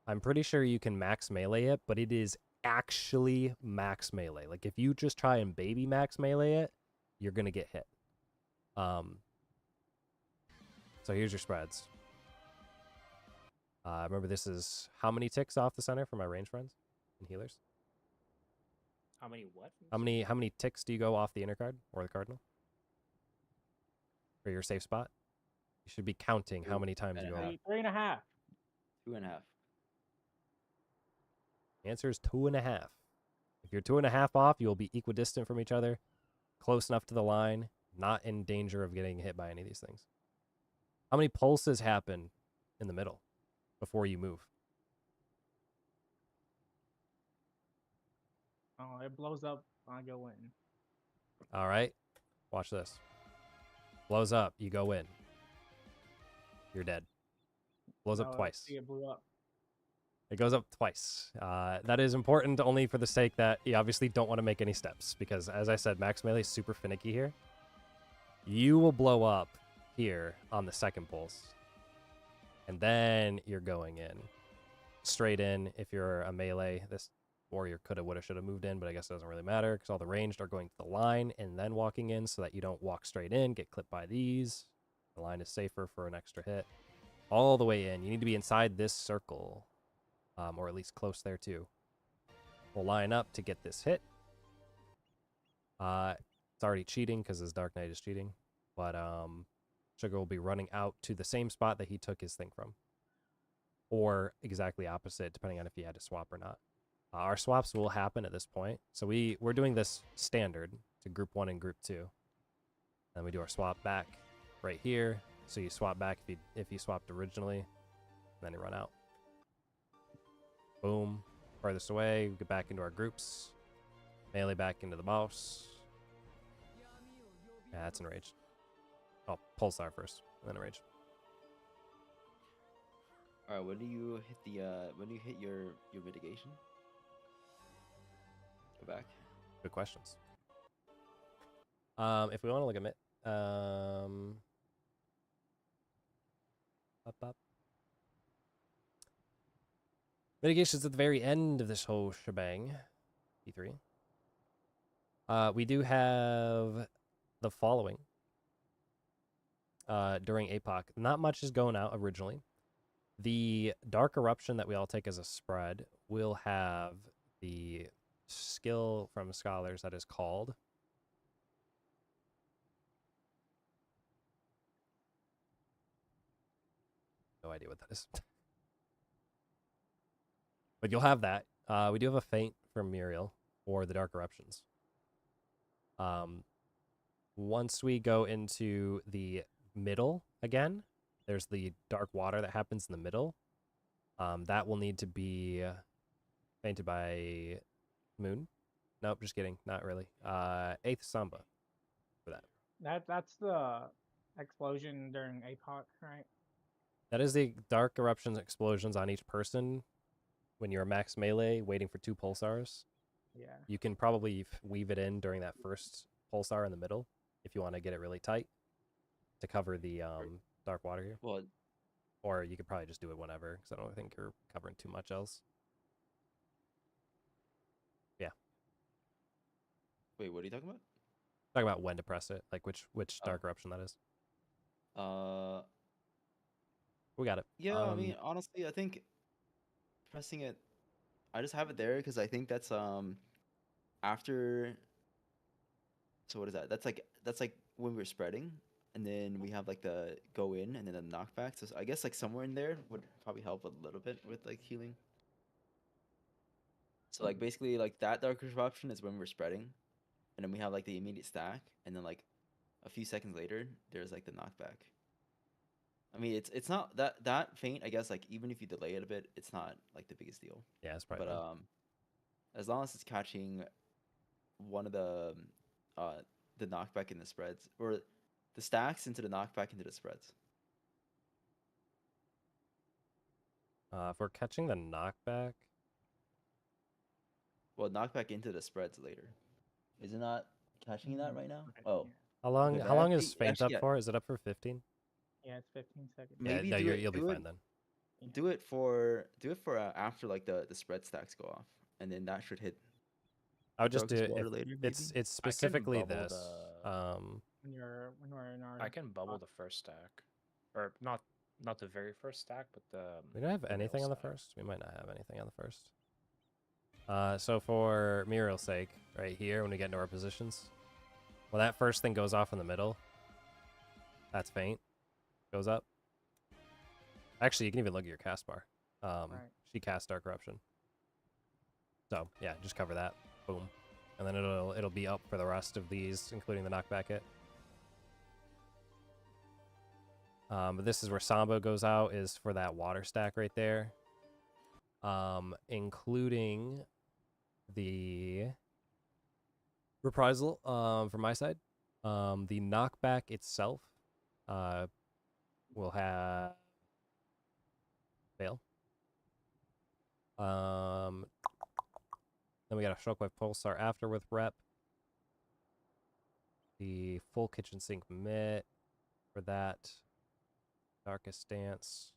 I'm pretty sure you can max melee it, but it is actually max melee. Like, if you just try and baby max melee it, you're going to get hit. So here's your spreads. Remember, this is how many ticks off the center for my range friends and healers? How many what? How many ticks do you go off the inner card or the cardinal? For your safe spot? You should be counting how many times you go off. 3.5. 2.5. The answer is 2.5. If you're 2.5 off, you'll be equidistant from each other, close enough to the line, not in danger of getting hit by any of these things. How many pulses happen in the middle before you move? Oh, it blows up. I go in. All right. Watch this. Blows up. You go in. You're dead. Blows up twice. It blew up. It goes up twice. That is important only for the sake that you obviously don't want to make any steps, because as I said, max melee is super finicky here. You will blow up here on the second pulse. And then you're going in. Straight in. If you're a melee, this warrior coulda, woulda, shoulda moved in, but I guess it doesn't really matter because all the ranged are going to the line and then walking in so that you don't walk straight in, get clipped by these. The line is safer for an extra hit. All the way in. You need to be inside this circle, or at least close there too. We'll line up to get this hit. It's already cheating because his Dark Knight is cheating, but Sugar will be running out to the same spot that he took his thing from, or exactly opposite, depending on if he had to swap or not. Our swaps will happen at this point, so we're doing this standard to group 1 and group 2. Then we do our swap back right here. So you swap back if you swapped originally, then you run out. Boom. Farthest away, we get back into our groups. Melee back into the boss. Yeah, that's enraged. Oh, Pulsar first, and then enraged. Alright, when do you hit the when do you hit your mitigation? Go back. Good questions. If we want to look at mitigations at the very end of this whole shebang. P3. We do have the following. During APOC, not much is going out originally. The Dark Eruption that we all take as a spread will have the skill from Scholars that is called no idea what that is. But you'll have that. We do have a feint from Muriel for the Dark Eruptions. Once we go into the middle again, there's the dark water that happens in the middle. That will need to be feinted by Moon. Nope, just kidding. Not really. 8th Samba for that. That's the explosion during APOC, right? That is the Dark Eruptions explosions on each person when you're max melee waiting for 2 pulsars. Yeah. You can probably weave it in during that first pulsar in the middle if you want to get it really tight to cover the dark water here. Well, or you could probably just do it whenever because I don't think you're covering too much else. Yeah. Wait, what are you talking about? Talk about when to press it, like which Dark Eruption that is. We got it. Yeah, I mean, honestly, I think pressing it, I just have it there because I think that's after. So what is that? That's like when we're spreading, and then we have like the go in and then the knockback. So I guess like somewhere in there would probably help a little bit with like healing. So like basically like that Dark Eruption is when we're spreading, and then we have like the immediate stack, and then like a few seconds later there's like the knockback. I mean, it's not that faint. I guess like even if you delay it a bit, it's not like the biggest deal. Yeah, it's probably. But as long as it's catching one of the knockback in the spreads, or the stacks into the knockback into the spreads. If we're catching the knockback, well, knockback into the spreads later. Is it not catching that right now? Okay, Oh, how long? How long is feint up yeah. for? Is it up for 15? Yeah, it's 15 seconds. Maybe yeah, no, you'll be do fine then. Do it for after like the spread stacks go off, and then that should hit. I would just do it. Water later, It's maybe? specifically bubble this. When we're in our I can bubble the first stack, or not the very first stack, but the. We don't have the anything middle on the stack. first. We might not have anything on the first. So for Muriel's sake, right here, when we get into our positions, well, that first thing goes off in the middle. That's faint. Goes up. Actually, you can even look at your cast bar. Right. She cast Dark Eruption. So yeah, just cover that. Boom, and then it'll be up for the rest of these, including the knockback hit. But this is where Samba goes out, is for that water stack right there, including the reprisal from my side. The knockback itself will have fail. Then we got a Shockwave Pulsar after with rep. The full kitchen sink mitt for that. Darkest Stance.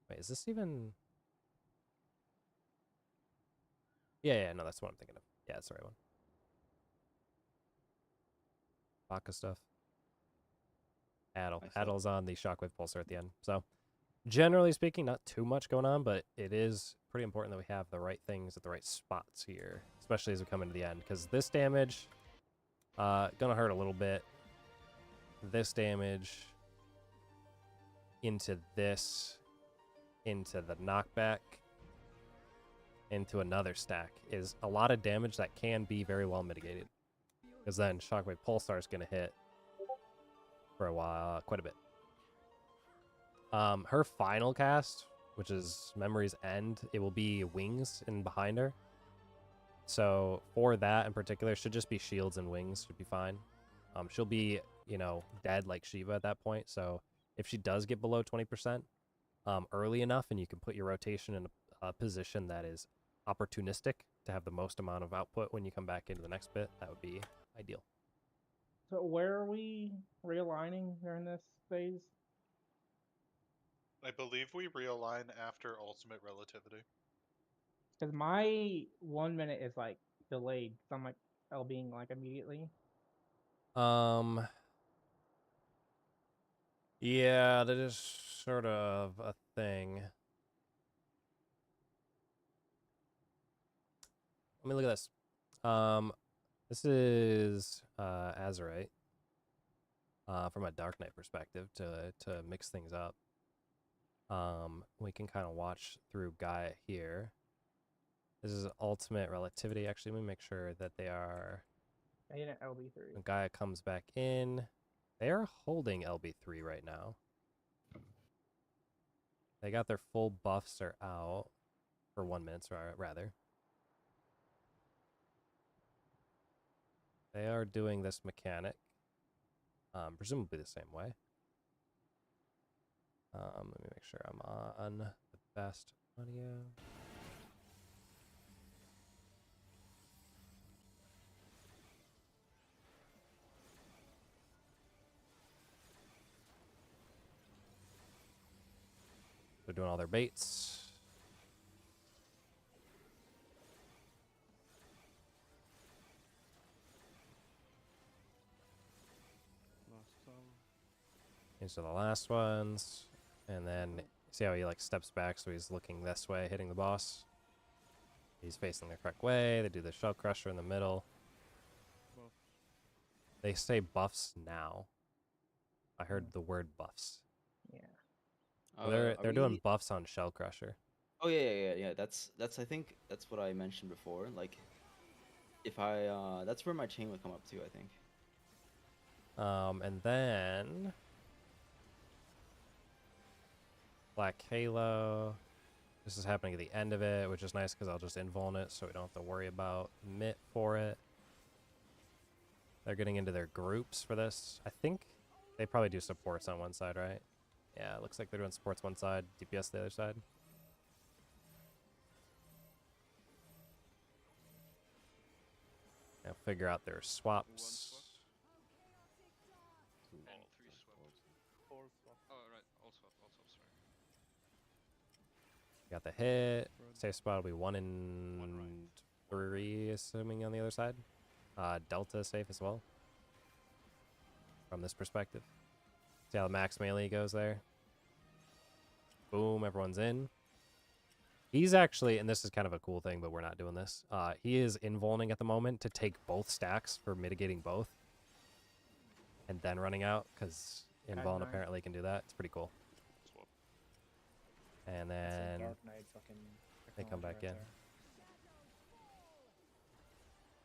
Wait, is this even... Yeah, no, that's what I'm thinking of. Yeah, that's the right one. Baka stuff. Addle's on the Shockwave Pulsar at the end. So, generally speaking, not too much going on, but it is pretty important that we have the right things at the right spots here, especially as we come into the end, because this damage, gonna hurt a little bit. This damage into this, into the knockback, into another stack is a lot of damage that can be very well mitigated, because then Shockwave Pulsar is gonna hit for a while, quite a bit. Her final cast, which is Memory's End, it will be wings in behind her. So for that in particular, should just be shields and wings, should be fine. She'll be, you know, dead like Shiva at that point. So if she does get below 20% early enough, and you can put your rotation in a position that is opportunistic to have the most amount of output when you come back into the next bit, that would be ideal. So where are we realigning during this phase? I believe we realign after Ultimate Relativity. Because my 1 minute is like delayed. So I'm like LBing like immediately. Yeah, that is sort of a thing. Let me look at this. This is Azurite. From a Dark Knight perspective to mix things up. We can kind of watch through Gaia here. This is Ultimate Relativity. Actually, let me make sure that they are... I need an LB3. When Gaia comes back in, they are holding LB3 right now. They got their full buffs are out for 1 minute, rather. They are doing this mechanic, presumably the same way. Let me make sure I'm on the best audio. They're doing all their baits. These are the last ones. And then see how he like steps back, so he's looking this way, hitting the boss. He's facing the correct way. They do the shell crusher in the middle. They say buffs now. I heard the word buffs. Yeah. So they're doing buffs on shell crusher. Oh yeah. That's I think that's what I mentioned before. Like, if I that's where my chain would come up to, I think. And then Black Halo. This is happening at the end of it, which is nice because I'll just invuln it, so we don't have to worry about Mitt for it. They're getting into their groups for this. I think they probably do supports on one side, right? Yeah, it looks like they're doing supports one side, DPS the other side. Now figure out their swaps. Got the hit. Safe spot will be 1 in 3, assuming on the other side. Delta safe as well. From this perspective. See how the max melee goes there? Boom, everyone's in. He's actually, and this is kind of a cool thing, but we're not doing this. He is invulning at the moment to take both stacks for mitigating both. And then running out, because invuln apparently can do that. It's pretty cool. And then they come back in.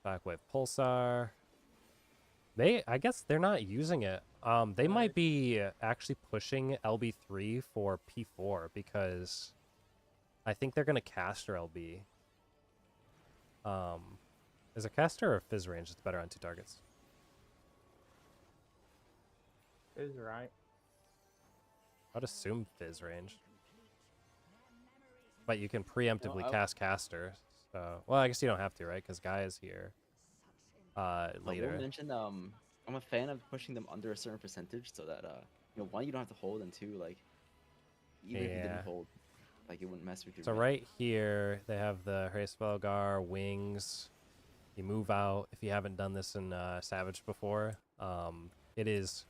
Shockwave Pulsar. I guess they're not using it. They might be actually pushing LB3 for P4 because I think they're gonna caster LB. Is a caster or fizz range that's better on 2 targets? Fizz, right? I'd assume fizz range. But you can preemptively cast caster. So, well, I guess you don't have to, right? Because Guy is here later. Will mentioned I'm a fan of pushing them under a certain percentage so that you know, one, you don't have to hold, and two, like even if you Yeah. didn't hold, like it wouldn't mess with your. So read. right here, they have the Hraesvelgar wings. You move out. If you haven't done this in Savage before, it is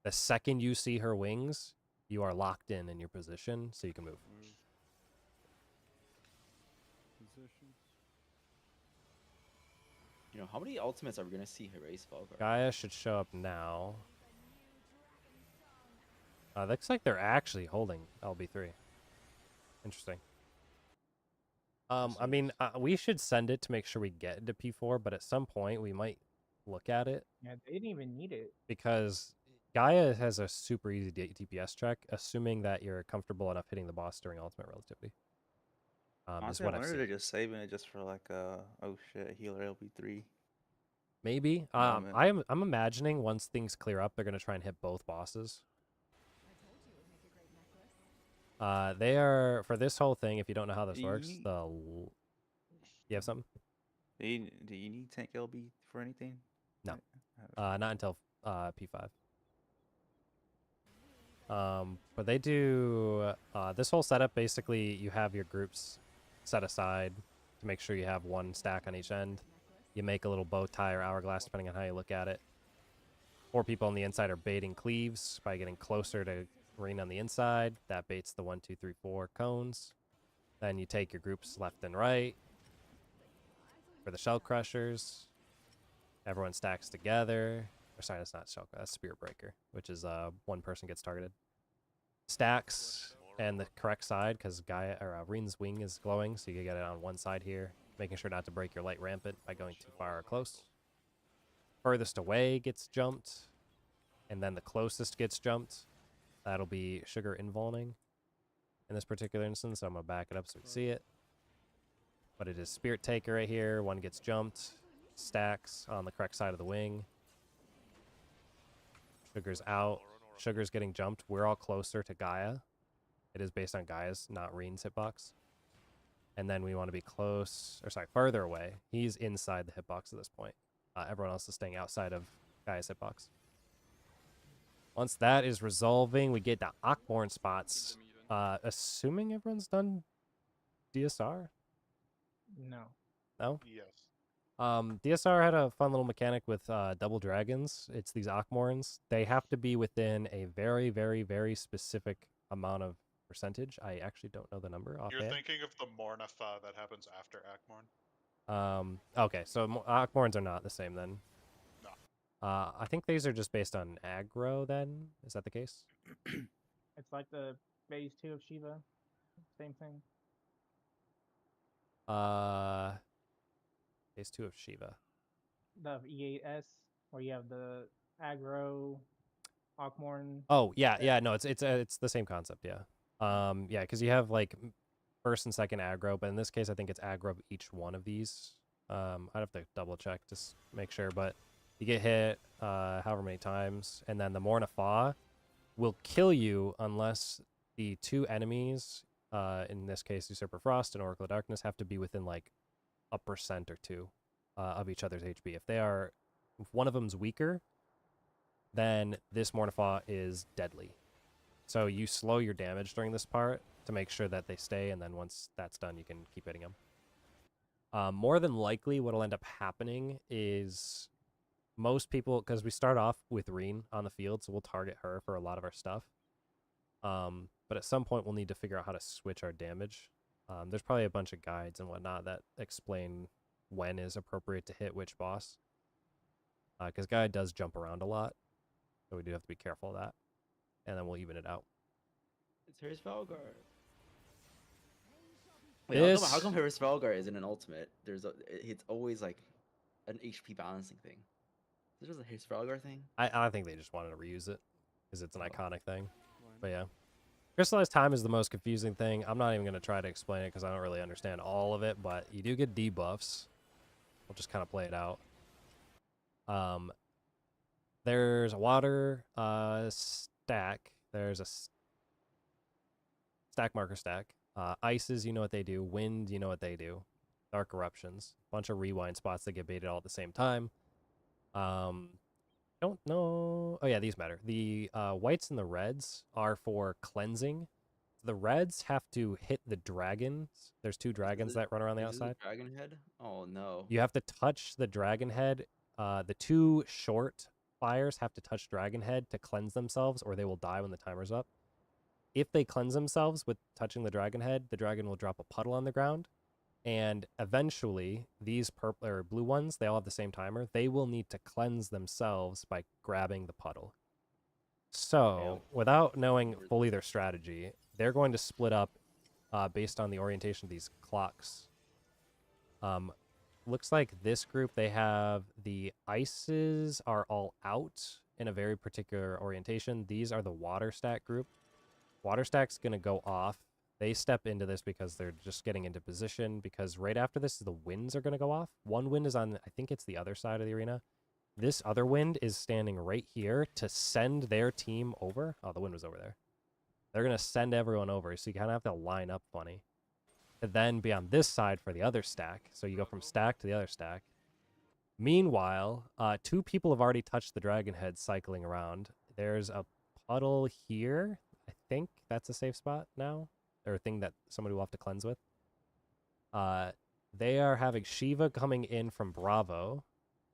the second you see her wings, you are locked in your position, so you can move. You know, how many ultimates are we gonna see Hraesvelgar? Gaia should show up now. Looks like they're actually holding LB3. Interesting. I mean, we should send it to make sure we get into P4, but at some point we might look at it. Yeah, they didn't even need it. Because Gaia has a super easy DPS check, assuming that you're comfortable enough hitting the boss during ultimate relativity. Is Honestly, what I I've wonder if seen. they're just saving it just for like oh shit, healer LB3. Maybe. Moment. I'm imagining once things clear up, they're gonna try and hit both bosses. They are for this whole thing. If you don't know how this works, you have something? Do you need tank LB for anything? No. Not until P5. But they do this whole setup. Basically, you have your groups set aside to make sure you have one stack on each end. You make a little bow tie or hourglass, depending on how you look at it. 4 people on the inside are baiting cleaves by getting closer to Reen on the inside. That baits the 1, 2, 3, 4 cones. Then you take your groups left and right for the shell crushers. Everyone stacks together. Or sorry, that's not shell. That's Spirit Breaker, which is one person gets targeted. Stacks and the correct side, because Gaia or Reen's wing is glowing, so you get it on one side here. Making sure not to break your light rampant by going too far or close. Furthest away gets jumped, and then the closest gets jumped. That'll be Sugar Invulning in this particular instance. So I'm gonna back it up so we see it. But it is Spirit Taker right here. One gets jumped. Stacks on the correct side of the wing. Sugar's out. Sugar's getting jumped. We're all closer to Gaia. It is based on Gaia's, not Reen's hitbox. And then we want to be close, or sorry, further away. He's inside the hitbox at this point. Everyone else is staying outside of Gaia's hitbox. Once that is resolving, we get the Akborn spots. Assuming everyone's done DSR? No. No? Yes. DSR had a fun little mechanic with double dragons. It's these Akmorns. They have to be within a very, very, very specific amount of percentage. I actually don't know the number offhand. You're thinking of the Mornafa that happens after Akmorn? Okay, so Akmorns are not the same then. No. I think these are just based on aggro then. Is that the case? It's like the phase 2 of Shiva. Same thing. Phase 2 of Shiva. The E8S, where you have the aggro, Akmorn. Oh, yeah, no, it's the same concept, yeah. Yeah, because you have like first and second aggro, but in this case I think it's aggro of each one of these. I'd have to double check to make sure, but you get hit however many times, and then the Mornafa will kill you unless the 2 enemies, in this case Usurper Frost and Oracle of Darkness, have to be within like 1% or 2 of each other's HP. If one of them's weaker, then this Mornafa is deadly. So you slow your damage during this part to make sure that they stay, and then once that's done, you can keep hitting them. More than likely, what will end up happening is most people, because we start off with Reen on the field, so we'll target her for a lot of our stuff. But at some point, we'll need to figure out how to switch our damage. There's probably a bunch of guides and whatnot that explain when is appropriate to hit which boss. Because Gaia does jump around a lot, so we do have to be careful of that. And then we'll even it out. It's Hraesvelgar. Wait, how come Hraesvelgar isn't an ultimate? It's always like an HP balancing thing. Is this a Hraesvelgar thing? I think they just wanted to reuse it because it's an iconic thing. But yeah. Crystallized Time is the most confusing thing. I'm not even going to try to explain it because I don't really understand all of it, but you do get debuffs. We'll just kind of play it out. There's a water stack. There's a stack marker stack. Ices, you know what they do. Wind, you know what they do. Dark Eruptions. Bunch of rewind spots that get baited all at the same time. Don't know. Oh yeah, these matter. The whites and the reds are for cleansing. The reds have to hit the dragons. There's 2 dragons that run around the Is this outside. a dragon head? Oh no. You have to touch the dragon head. The 2 short fires have to touch dragon head to cleanse themselves, or they will die when the timer's up. If they cleanse themselves with touching the dragon head, the dragon will drop a puddle on the ground. And eventually, these purple or blue ones, they all have the same timer. They will need to cleanse themselves by grabbing the puddle. So, without knowing fully their strategy, they're going to split up based on the orientation of these clocks. Looks like this group, they have the ices are all out in a very particular orientation. These are the water stack group. Water stack's going to go off. They step into this because they're just getting into position, because right after this, the winds are going to go off. One wind is on, I think it's the other side of the arena. This other wind is standing right here to send their team over. Oh, the wind was over there. They're going to send everyone over, so you kind of have to line up funny. And then be on this side for the other stack. So you go from stack to the other stack. Meanwhile, 2 people have already touched the dragon head cycling around. There's a puddle here. I think that's a safe spot now, or a thing that somebody will have to cleanse with. They are having Shiva coming in from Bravo.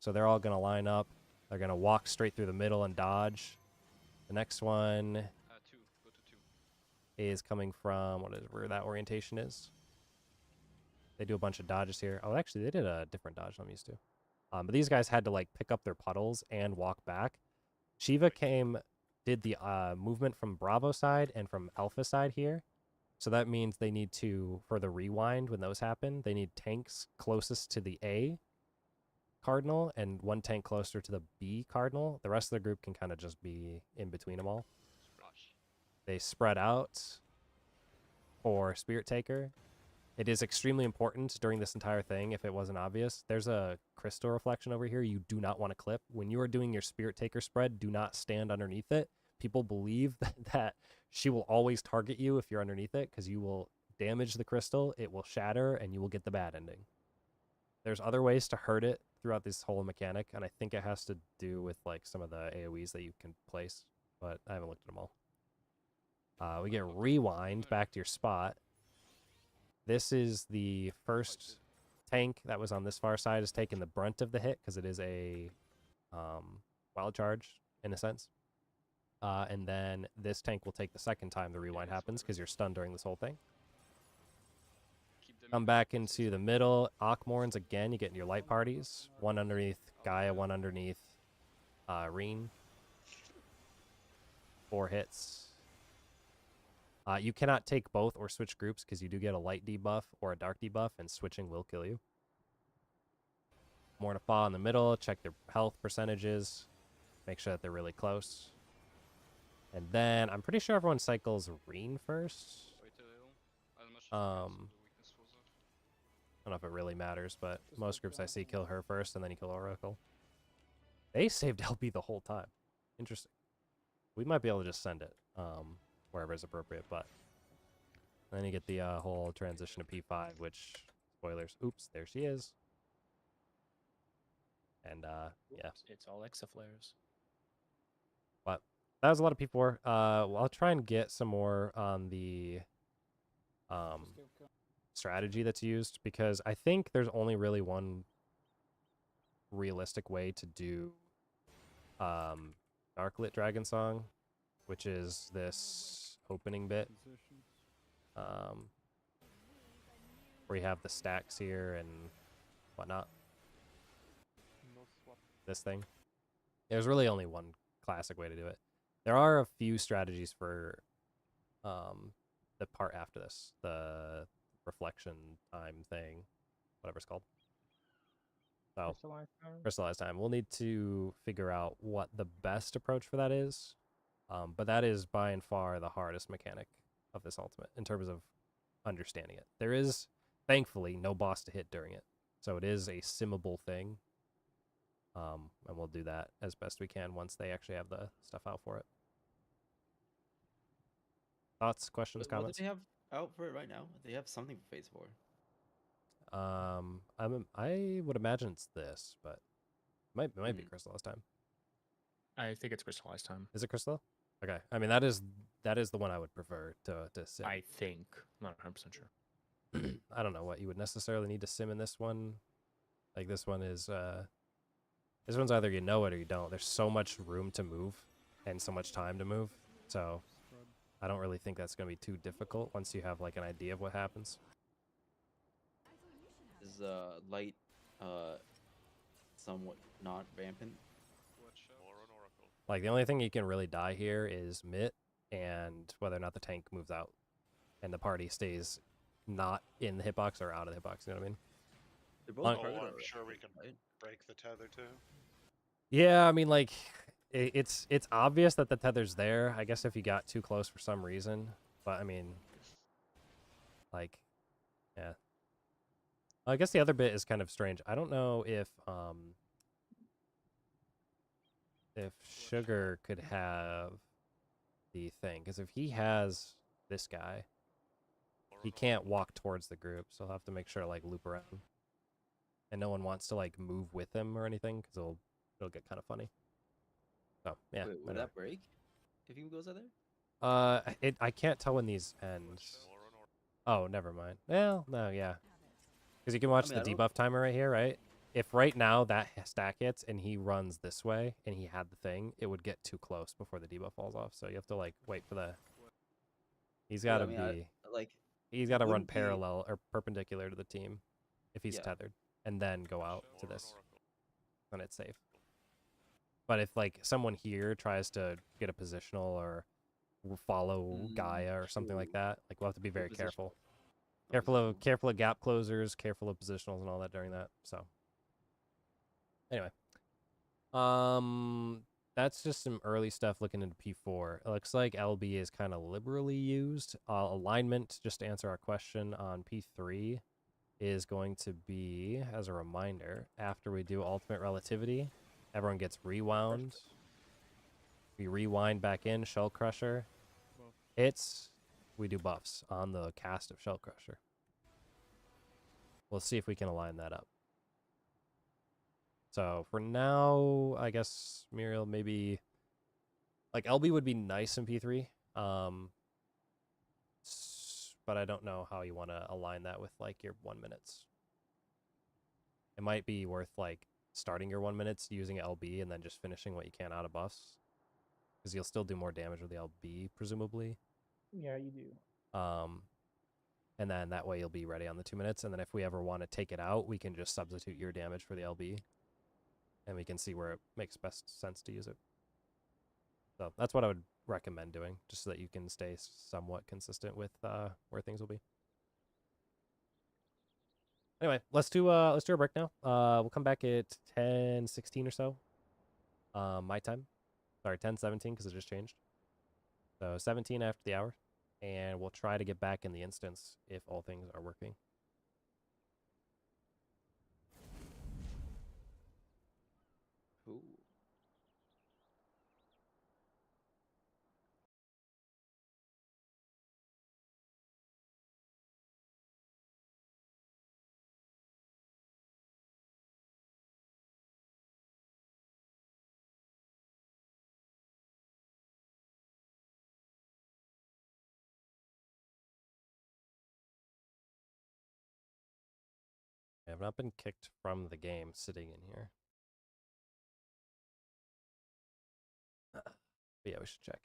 So they're all going to line up. They're going to walk straight through the middle and dodge. The next one 2. Go to 2. is coming from where that orientation is. They do a bunch of dodges here. Oh, actually, they did a different dodge than I'm used to. But these guys had to like pick up their puddles and walk back. Shiva did the movement from Bravo side and from Alpha side here. So that means they need to, for the rewind, when those happen, they need tanks closest to the A cardinal and 1 tank closer to the B cardinal. The rest of the group can kind of just be in between them all. They spread out for Spirit Taker. It is extremely important during this entire thing, if it wasn't obvious. There's a crystal reflection over here you do not want to clip. When you are doing your Spirit Taker spread, do not stand underneath it. People believe that she will always target you if you're underneath it, because you will damage the crystal, it will shatter, and you will get the bad ending. There's other ways to hurt it throughout this whole mechanic, and I think it has to do with like some of the AoEs that you can place, but I haven't looked at them all. We get rewind back to your spot. This is the first tank that was on this far side is taking the brunt of the hit because it is a wild charge in a sense. And then this tank will take the second time the rewind happens because you're stunned during this whole thing. Come back into the middle. Akmorns again, you get in your light parties. 1 underneath Gaia, 1 underneath Reen. 4 hits. You cannot take both or switch groups because you do get a light debuff or a dark debuff, and switching will kill you. Mortifa in the middle. Check their health percentages. Make sure that they're really close. And then I'm pretty sure everyone cycles Reen first. I don't know if it really matters, but most groups I see kill her first, and then you kill Oracle. They saved LB the whole time. Interesting. We might be able to just send it wherever is appropriate, but then you get the whole transition to P5, which, spoilers, oops, there she is. And, yeah. It's all exaflares. But that was a lot of P4. Well, I'll try and get some more on the strategy that's used, because I think there's only really one realistic way to do Darklit Dragon Song, which is this opening bit where you have the stacks here and whatnot. This thing. There's really only one classic way to do it. There are a few strategies for the part after this, the reflection time thing, whatever it's called. So, crystallized time. We'll need to figure out what the best approach for that is. But that is by and far the hardest mechanic of this ultimate in terms of understanding it. There is, thankfully, no boss to hit during it. So it is a simmable thing. And we'll do that as best we can once they actually have the stuff out for it. Thoughts, questions, comments? What do they have out for it right now? They have something for Phase 4. I would imagine it's this, but it might be crystallized time. I think it's crystallized time. Is it crystal? Okay. I mean, that is the one I would prefer to sim. I think. I'm not 100% sure. I don't know what you would necessarily need to sim in this one. Like this one is this one's either you know it or you don't. There's so much room to move and so much time to move. So I don't really think that's going to be too difficult once you have like an idea of what happens. Is light somewhat not rampant? Like the only thing you can really die here is Mitt and whether or not the tank moves out and the party stays not in the hitbox or out of the hitbox. You know what I mean? They're both I'm sure we can break the tether too. Yeah, I mean, like, it's obvious that the tether's there. I guess if you got too close for some reason, but I mean, like, yeah. I guess the other bit is kind of strange. I don't know if Sugar could have the thing, because if he has this guy, he can't walk towards the group, so he'll have to make sure to like loop around, and no one wants to like move with him or anything, because it'll get kind of funny. So yeah. Wait, will that break if he goes out there? I can't tell when these end. Oh, never mind. Well, no, yeah, because you can watch the debuff timer right here, right? If right now that stack hits and he runs this way and he had the thing, it would get too close before the debuff falls off. So you have to like wait for the. He's got to he's got to run parallel or perpendicular to the team if he's tethered, and then go out to this, then it's safe. But if like someone here tries to get a positional or follow Gaia or something like that, like we'll have to be very careful. Careful of gap closers, careful of positionals and all that during that. So anyway, that's just some early stuff looking into P4. It looks like LB is kind of liberally used. Alignment, just to answer our question on P3, is going to be, as a reminder, after we do Ultimate Relativity, everyone gets rewound. We rewind back in Shell Crusher. We do buffs on the cast of Shell Crusher. We'll see if we can align that up. So for now, I guess Muriel maybe like LB would be nice in P3. But I don't know how you want to align that with like your 1 minutes. It might be worth like starting your 1 minutes using LB and then just finishing what you can out of buffs, because you'll still do more damage with the LB presumably. Yeah, you do. And then that way you'll be ready on the 2 minutes, and then if we ever want to take it out, we can just substitute your damage for the LB, and we can see where it makes best sense to use it. So that's what I would recommend doing, just so that you can stay somewhat consistent with where things will be. Anyway, let's do a break now. We'll come back at 10:16 or so. My time. Sorry, 10:17 because it just changed. So 17 after the hour, and we'll try to get back in the instance if all things are working. Cool. I have not been kicked from the game sitting in here. But yeah, we should check.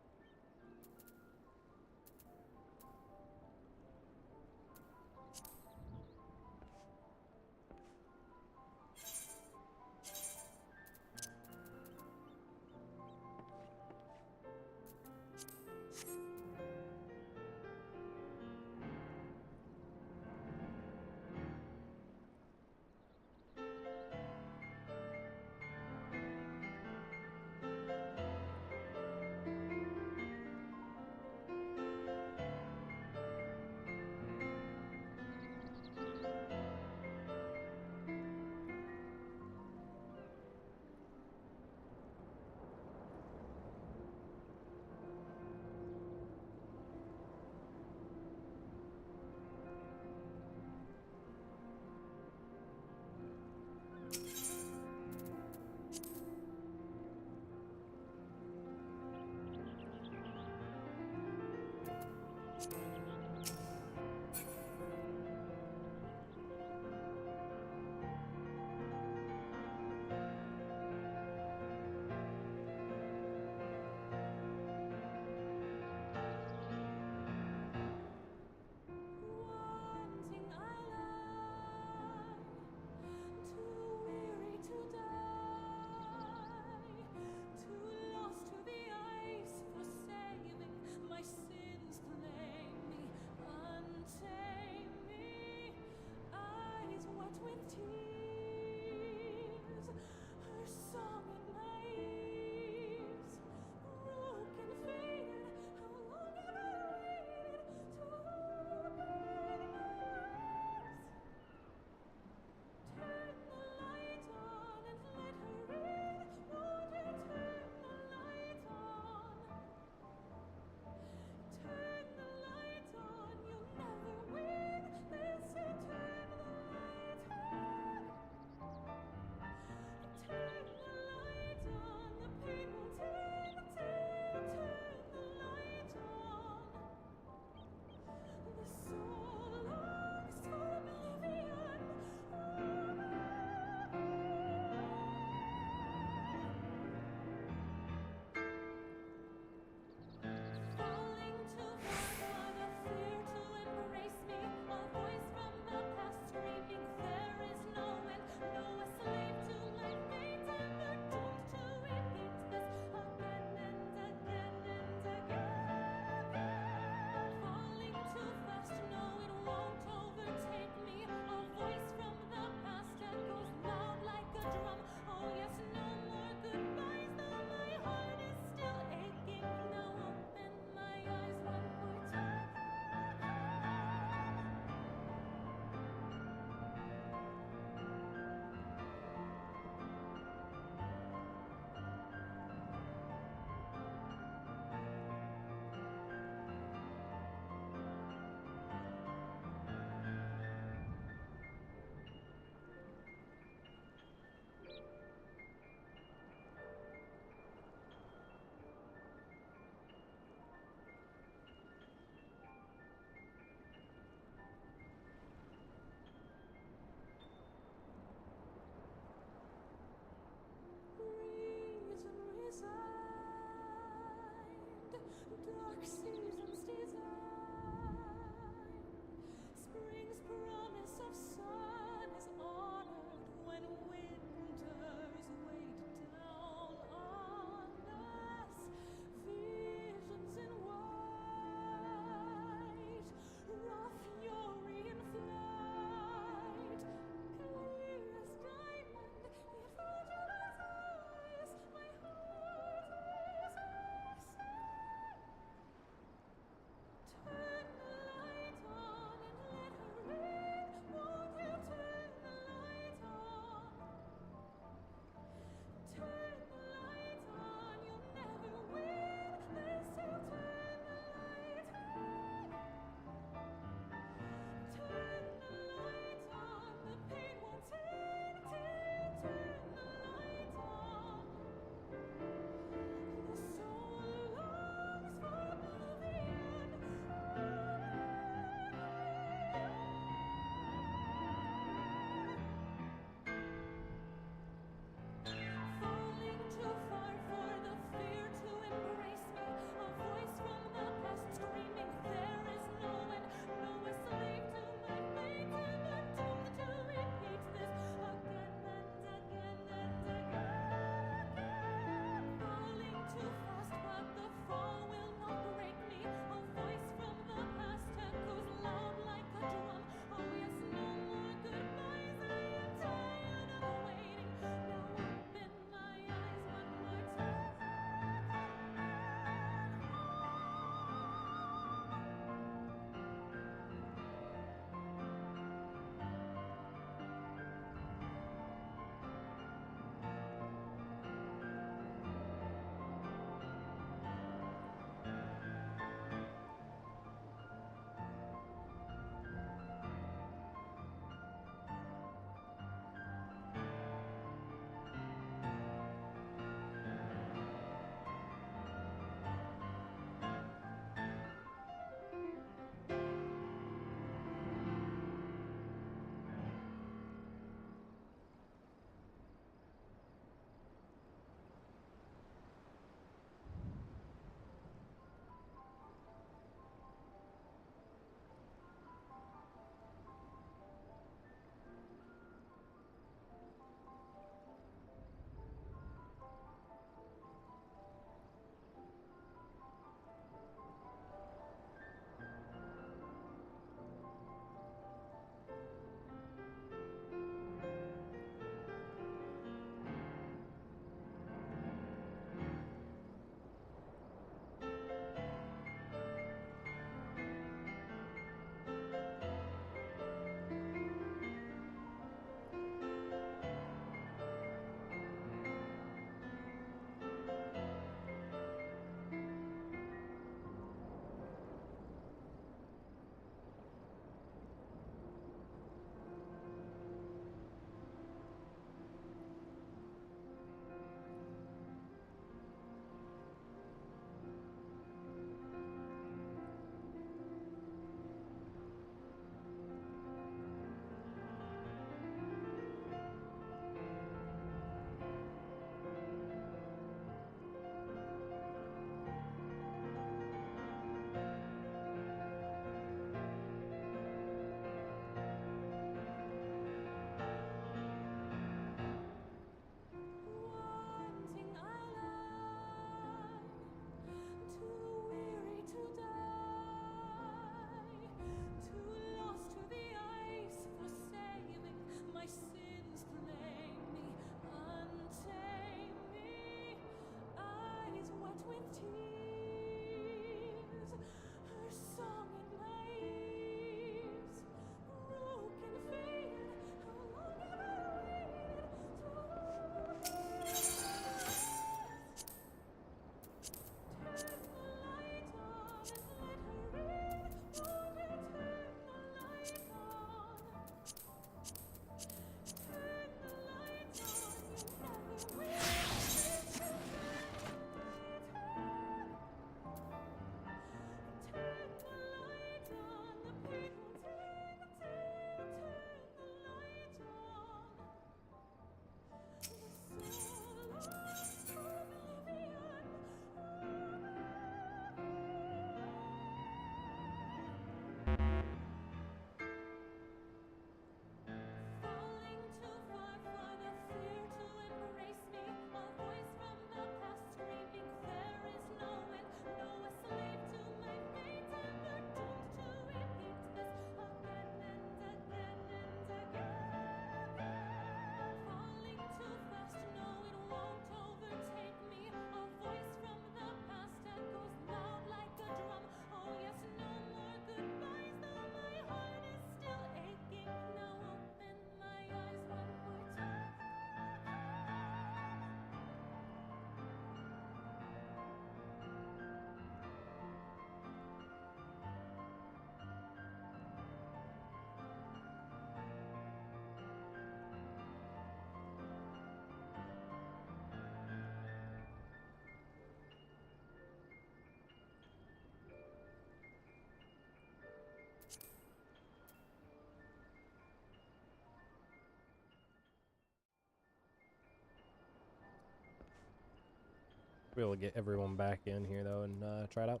We'll get everyone back in here though and try it out.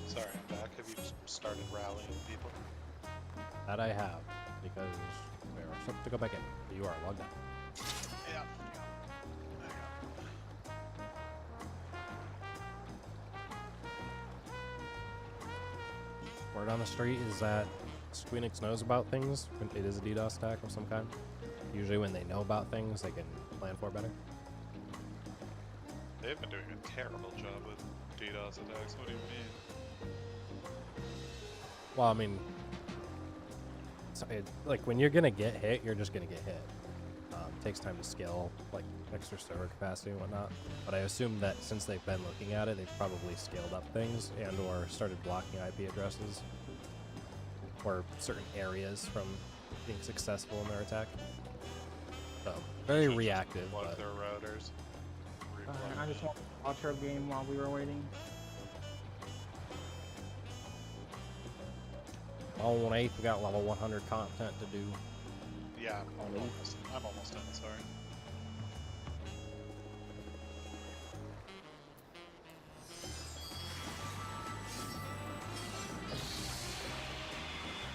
Sorry, I'm back. Have you started rallying people? That I have, because we are supposed to go back in. You are logged out. Yeah. Word on the street is that Squeenix knows about things when it is a DDoS attack of some kind. Usually when they know about things, they can plan for better. They've been doing a terrible job with DDoS attacks. What do you mean? Well, I mean, like when you're gonna get hit, you're just gonna get hit. Takes time to scale, like extra server capacity and whatnot. But I assume that since they've been looking at it, they've probably scaled up things and or started blocking IP addresses or certain areas from being successful in their attack. So very reactive. Block But their routers. I just want to watch our game while we were waiting. on 1/8, we got level 100 content to do. Yeah, I'm almost done, sorry.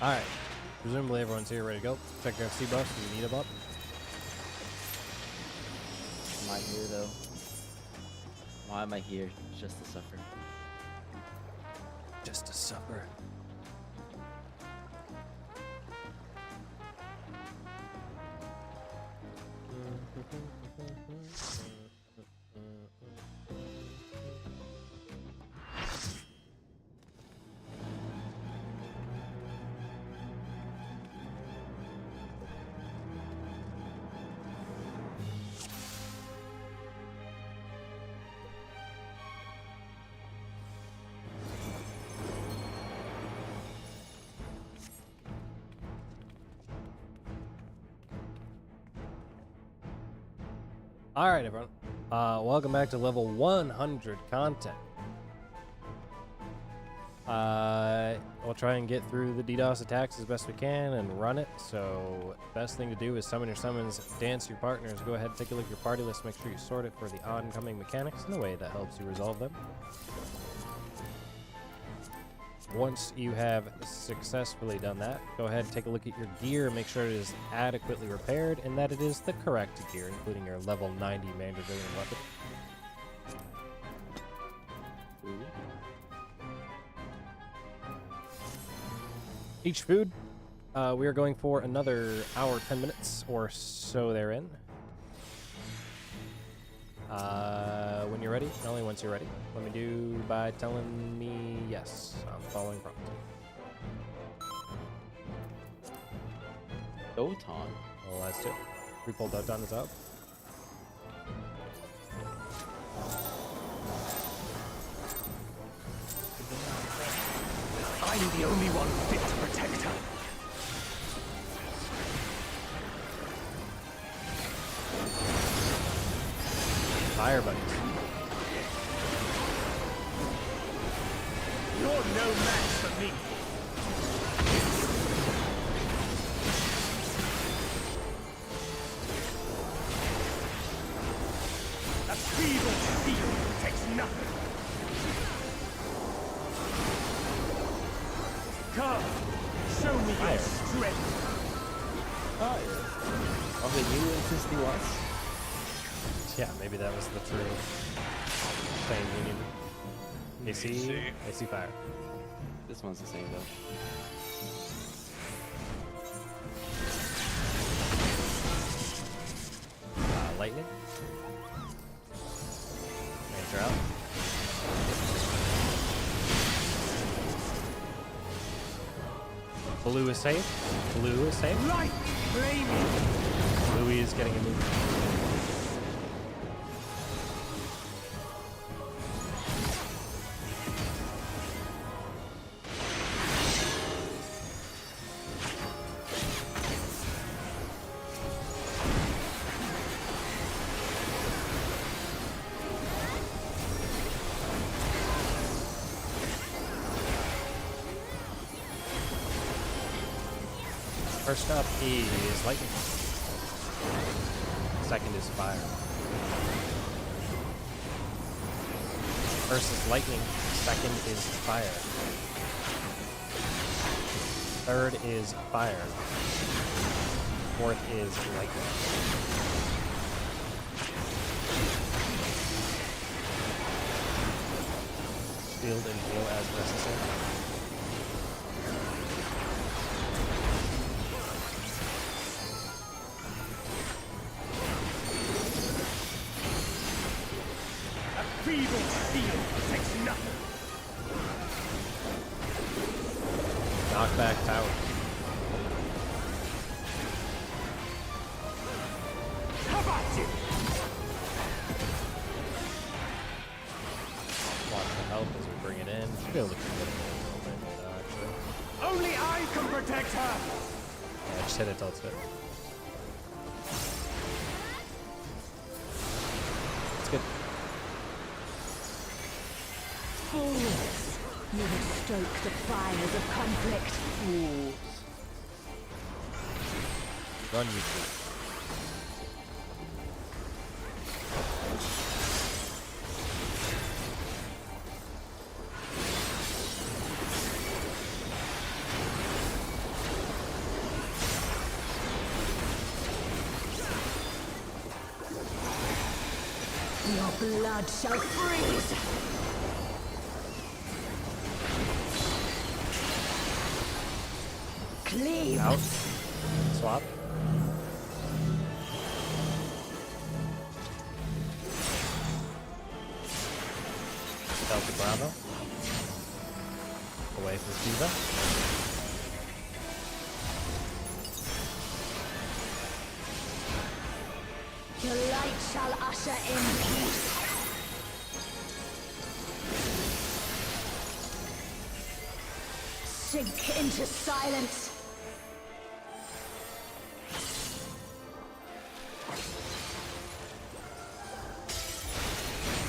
Alright. Presumably everyone's here ready to go. Check your FC buffs. Do you need a buff? Am I here though? Why am I here? Just to suffer. Just to suffer. Alright, everyone. Welcome back to level 100 content. We'll try and get through the DDoS attacks as best we can and run it. So, best thing to do is summon your summons, dance your partners. Go ahead and take a look at your party list. Make sure you sort it for the oncoming mechanics in a way that helps you resolve them. Once you have successfully done that, go ahead and take a look at your gear, make sure it is adequately repaired, and that it is the correct gear, including your level 90 Mandragonian weapon. Each food, we are going for another hour, 10 minutes or so therein. When you're ready, only once you're ready. Let me do by telling me yes. I'm following prompt. Doton. Well, that's it. Repull Doton is up. I'm the only one fit to protect her. Fire buddies. You're no match for me. A feeble steel takes nothing. Come, show me your strength. Fire. Okay, you insist you was? Yeah, maybe that was the true thing we needed. AC fire. This one's the same though. Lightning. Answer out. Blue is safe. Blue is safe. Light flaming. Louis is getting a move. First up is lightning. Second is fire. First is lightning. Second is fire. Third is fire. Fourth is lightning. Shield and heal as necessary. Feeble steel takes nothing. Knockback tower. How about you? Watch the health as we bring it in. Should be able to keep it a little bit, actually. Only I can protect her. Yeah, just hit it till it's hit. It's good. Fools! You would stoke the fires of conflict. Fools. Run, you two. Your blood shall freeze! Cleave! Out. Swap. Delta Bravo. Away from Shiva. Your light shall usher in peace. Sink into silence.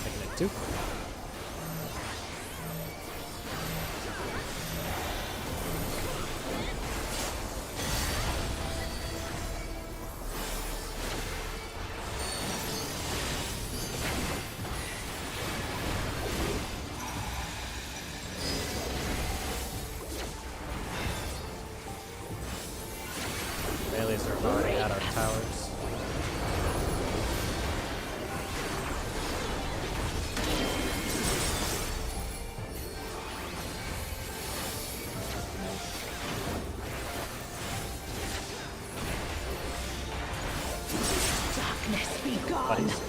Taking it 2. Darkness be gone. Buddies.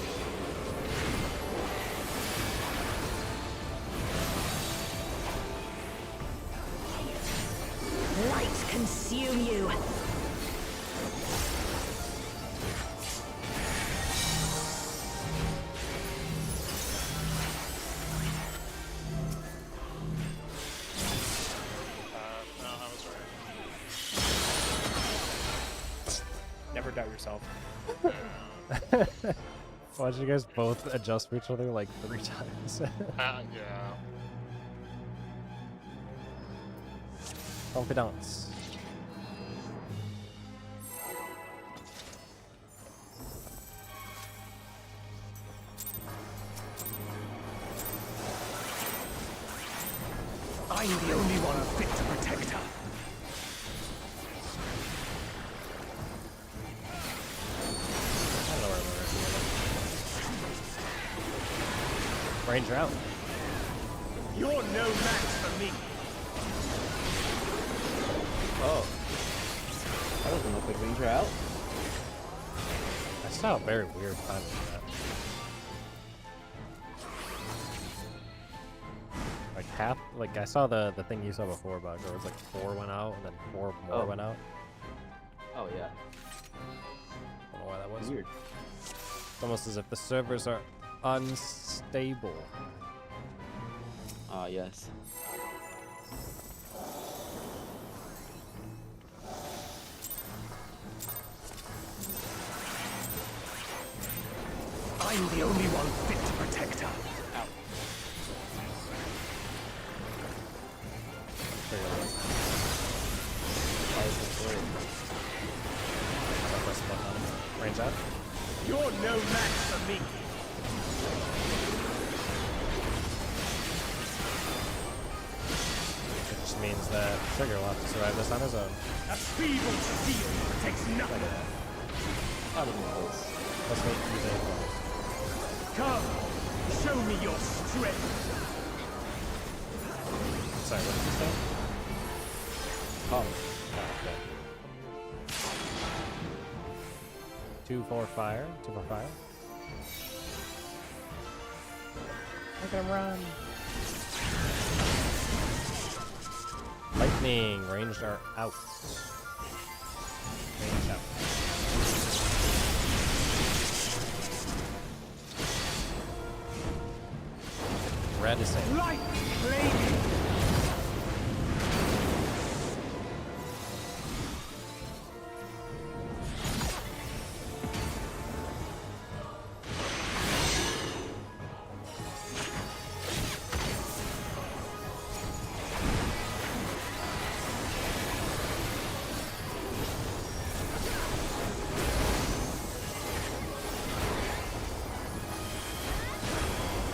Light consume you. No, I was right. Never doubt yourself. Why'd you guys both adjust for each other like 3 times? Yeah. Confidence. I'm the only one fit to protect her. I don't know where we're Ranger out. You're no match for me. Oh. That doesn't look like Ranger out. I saw a very weird timing for that. Like half, like I saw the thing you saw before about it was like 4 went out and then 4 more went out. Oh yeah. I don't know why that was. Weird. It's almost as if the servers are unstable. Ah yes. I'm the only one fit to protect her. Ow. Why is this weird? Press the button on him. Range out. You're no match for me. It just means that Trigger will have to survive this on his own. A feeble steel protects Look nothing. at that. Not even close. Let's make these a close. Come, show me your strength. Sorry, what did you say? Come. Oh, okay. 2 for fire. 2 for fire. Look at him run. Lightning. Ranged are out. Ranged out. Red is safe. Light flaming.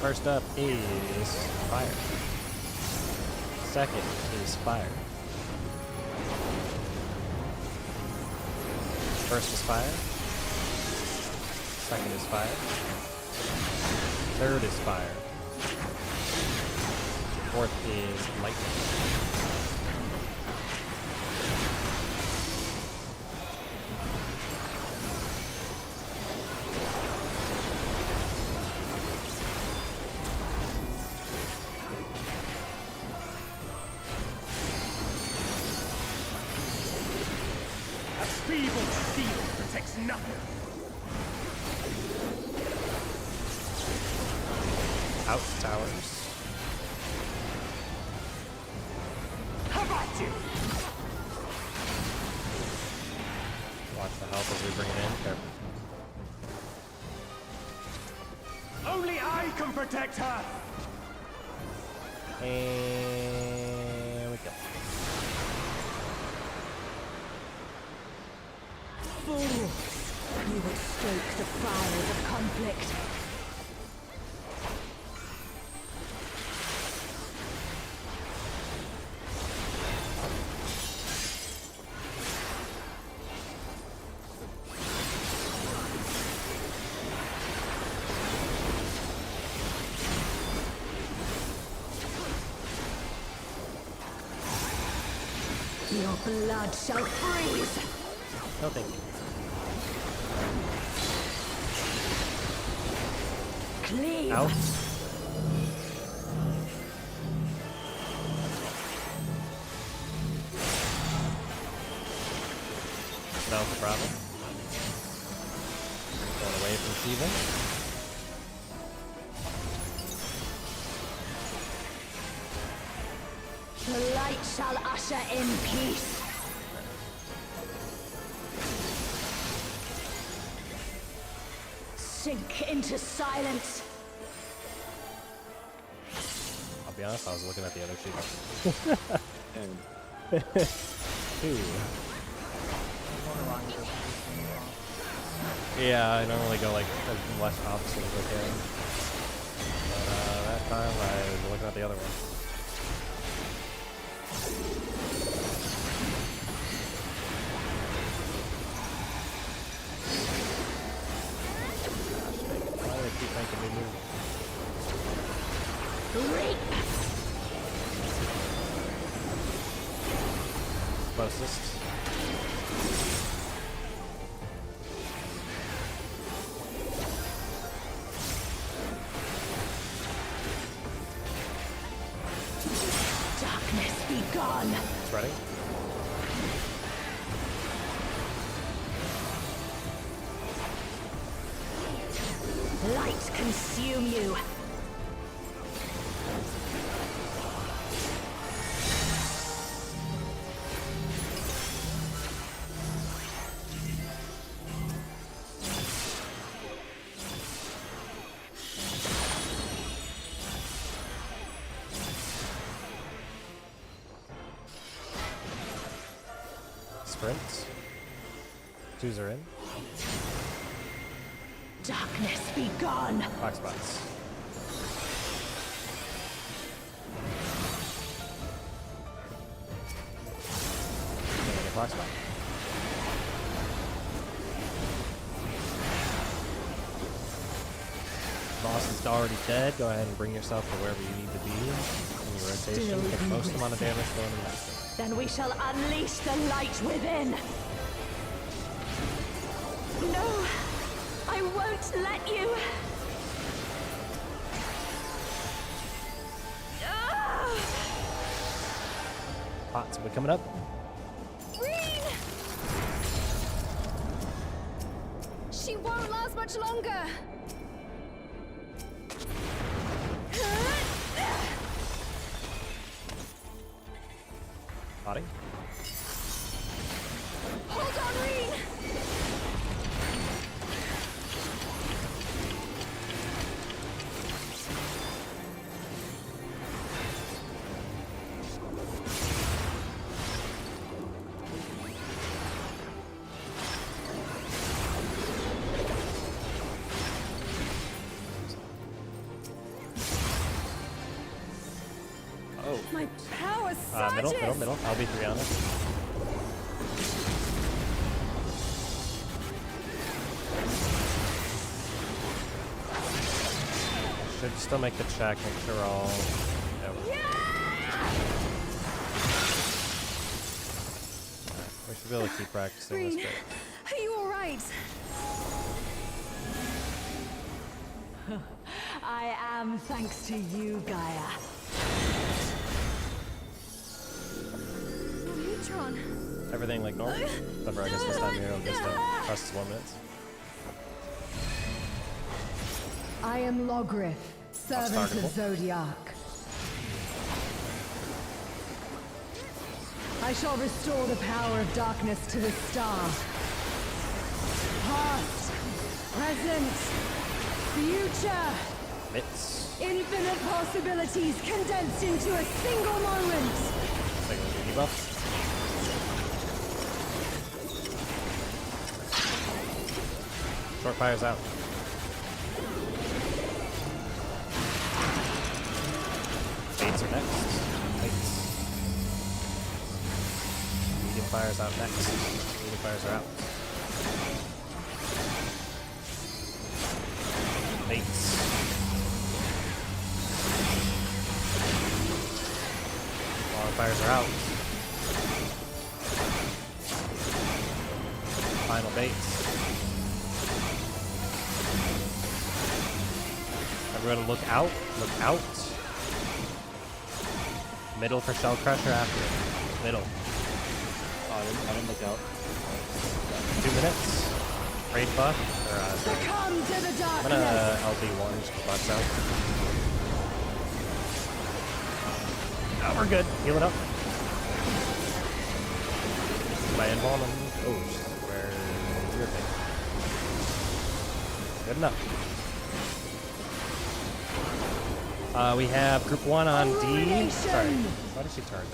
First up is fire. Second is fire. First is fire. Second is fire. Third is fire. Fourth is lightning. Feeble steel protects nothing. Out towers. How about you? Watch the health as we bring it in. Careful. Only I can protect her. And we go. Fools! You would stoke the fires of conflict. Your blood shall freeze! No thank you. cleave. Out. That was the problem. Going away from Steven. The light shall usher in peace. Sink into silence. I'll be honest, I was looking at the other sheet. Two. Yeah, I normally go like as much opposite as I can. But that time I was looking at the other one. Why do they keep making me move? Closest. Darkness be gone. It's ready. Light consume you. Sprints. Twos are in. Darkness be gone. Box spots. Box spot. Boss is already dead. Go ahead and bring yourself to wherever you need to be. In your rotation, get the most amount of damage going in last. Then we shall unleash the light within. No, I won't let you. Pots will be coming up. Green! She won't last much longer. Body. Hold on, Reen! Oh. My power surges! Middle. I'll be 3 on it. Should still make the check, make sure all... Yeah. We should be able to keep practicing this bit. Are you alright? I am thanks to you, Gaia. Neutron. Everything like normal. Except for I guess this time Miro gets to press 1 minute. I am Logrith, servant of Zodiac. I shall restore the power of darkness to the star. Past, present, future. Bits. Infinite possibilities condensed into a single moment. Single debuff. Short fire's out. Baits are next. Baits. Medium fire's out next. Medium fires are out. Baits. Long fires are out. Final baits. Everyone look out. Look out. Middle for Shell Crusher after it. Middle. Oh, I didn't look out. 2 minutes. Raid buff. Succumb to the I'm darkness. gonna LB1 just to box out. Oh, we're good. Heal it up. Am I involved in? Oh, where's your thing? Good enough. We have group 1 on D. Sorry, why did she turn?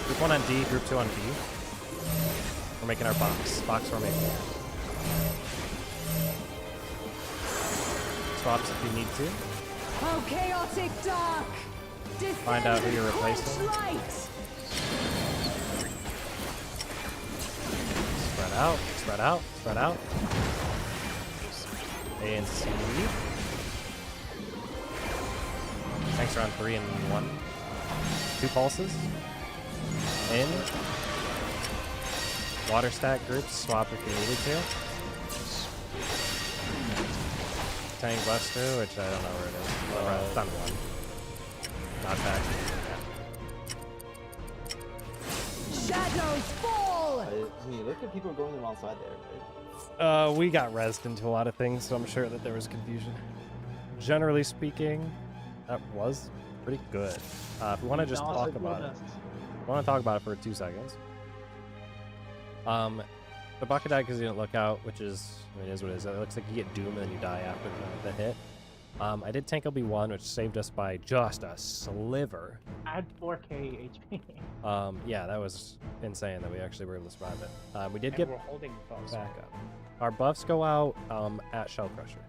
Group 1 on D, group 2 on B. We're making our box. Box formation. Swaps if you need to. Oh, chaotic dark. Find out who you're replacing. Light. Spread out, spread out, spread out. A and C. Tanks are on 3 and 1. 2 pulses. In. Water stack groups, swap if you needed to. Tank Buster, which I don't know where it is. It's on 1. Not back. Shadows fall. I mean, look at people going the wrong side there, right? We got rezzed into a lot of things, so I'm sure that there was confusion. Generally speaking, that was pretty good. If we want to just talk about it, I want to talk about it for 2 seconds. The bucket died because he didn't look out, which is, I mean, it is what it is. It looks like you get Doom and then you die after the hit. I did tank LB1, which saved us by just a sliver. I had 4k HP. Yeah, that was insane that we actually were able to survive it. We did And get we're holding buffs. back up. Our buffs go out at Shell Crusher.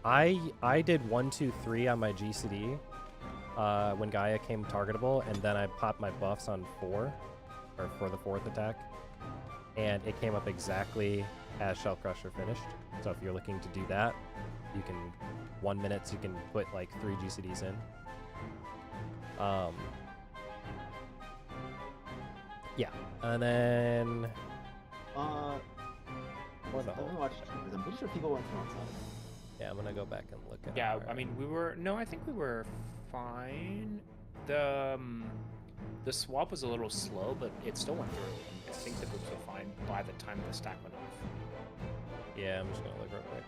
I did 1, 2, 3 on my GCD when Gaia came targetable, and then I popped my buffs on 4, or for the 4th attack, and it came up exactly as Shell Crusher finished. So if you're looking to do that, you can 1 minute, so you can put like 3 GCDs in. Yeah, and then What the whole? I'm pretty sure people went to one side. Yeah, I'm gonna go back and look at. Yeah, I mean, I think we were fine. The swap was a little slow, but it still went through. And I think the groups were fine by the time the stack went off. Yeah, I'm just gonna look real quick.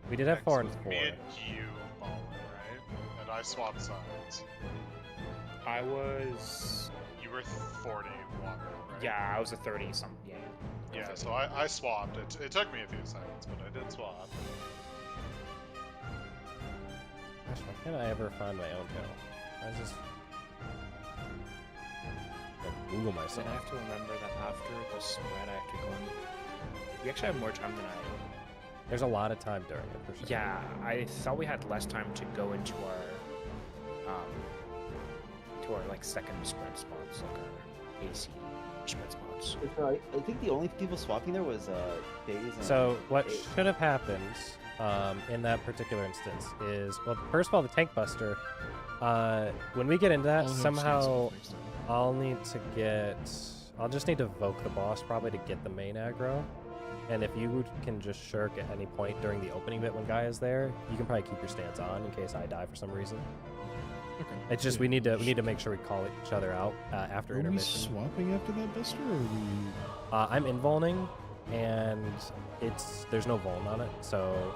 We did have 4 and 4. Me and you, Ballin, right? And I swapped sides. I was. You were 40 water, right? Yeah, I was a 30 something. Yeah. Yeah, so I swapped. It took me a few seconds, but I did swap. Gosh, why can't I ever find my own channel? I just Google myself. I have to remember that after the spread, I have to go on. We actually have more time than There's a lot of time during it, for sure. Yeah, I thought we had less time to go into our like second spread spots, like our AC spread spots. I think the only people swapping there was FaZe and So what should have happened in that particular instance is, well, first of all, the Tank Buster. When we get into that, somehow I'll just need to evoke the boss probably to get the main aggro. And if you can just shirk at any point during the opening bit when Gaia's there, you can probably keep your stance on in case I die for some reason. Okay. It's just we need to make sure we call each other out after Are we intermission. swapping after that, Buster, or are we... I'm invulning, and there's no vuln on it, so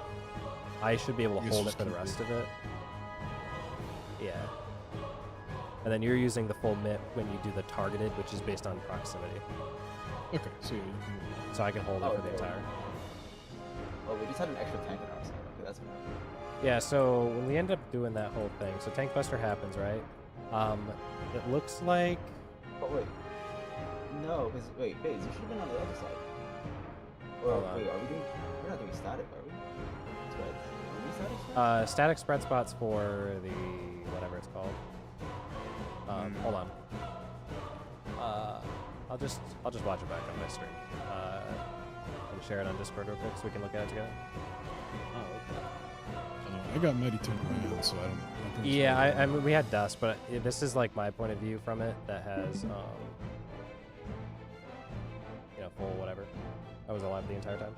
I should be able to hold it for the rest of it. Yeah. And then you're using the full MIP when you do the targeted, which is based on proximity. Okay, so So I can hold it for the entire. Oh, we just had an extra tank in our side. Okay, that's fine. Yeah, so when we end up doing that whole thing, so Tank Buster happens, right? It looks like... But wait. No, because, wait, FaZe, you should have been on the other side. Or, Hold on. wait, we're not doing static, are we? Spreads. Are we static spreads? Static spread spots for the... whatever it's called. Hold on. I'll just watch it back on my stream. And share it on Discord real quick so we can look at it together. Oh, okay. I got Mighty Tongue in my hand, so I don't think Yeah, I mean, we had dust, but this is like my point of view from it that has, full whatever. I was alive the entire time.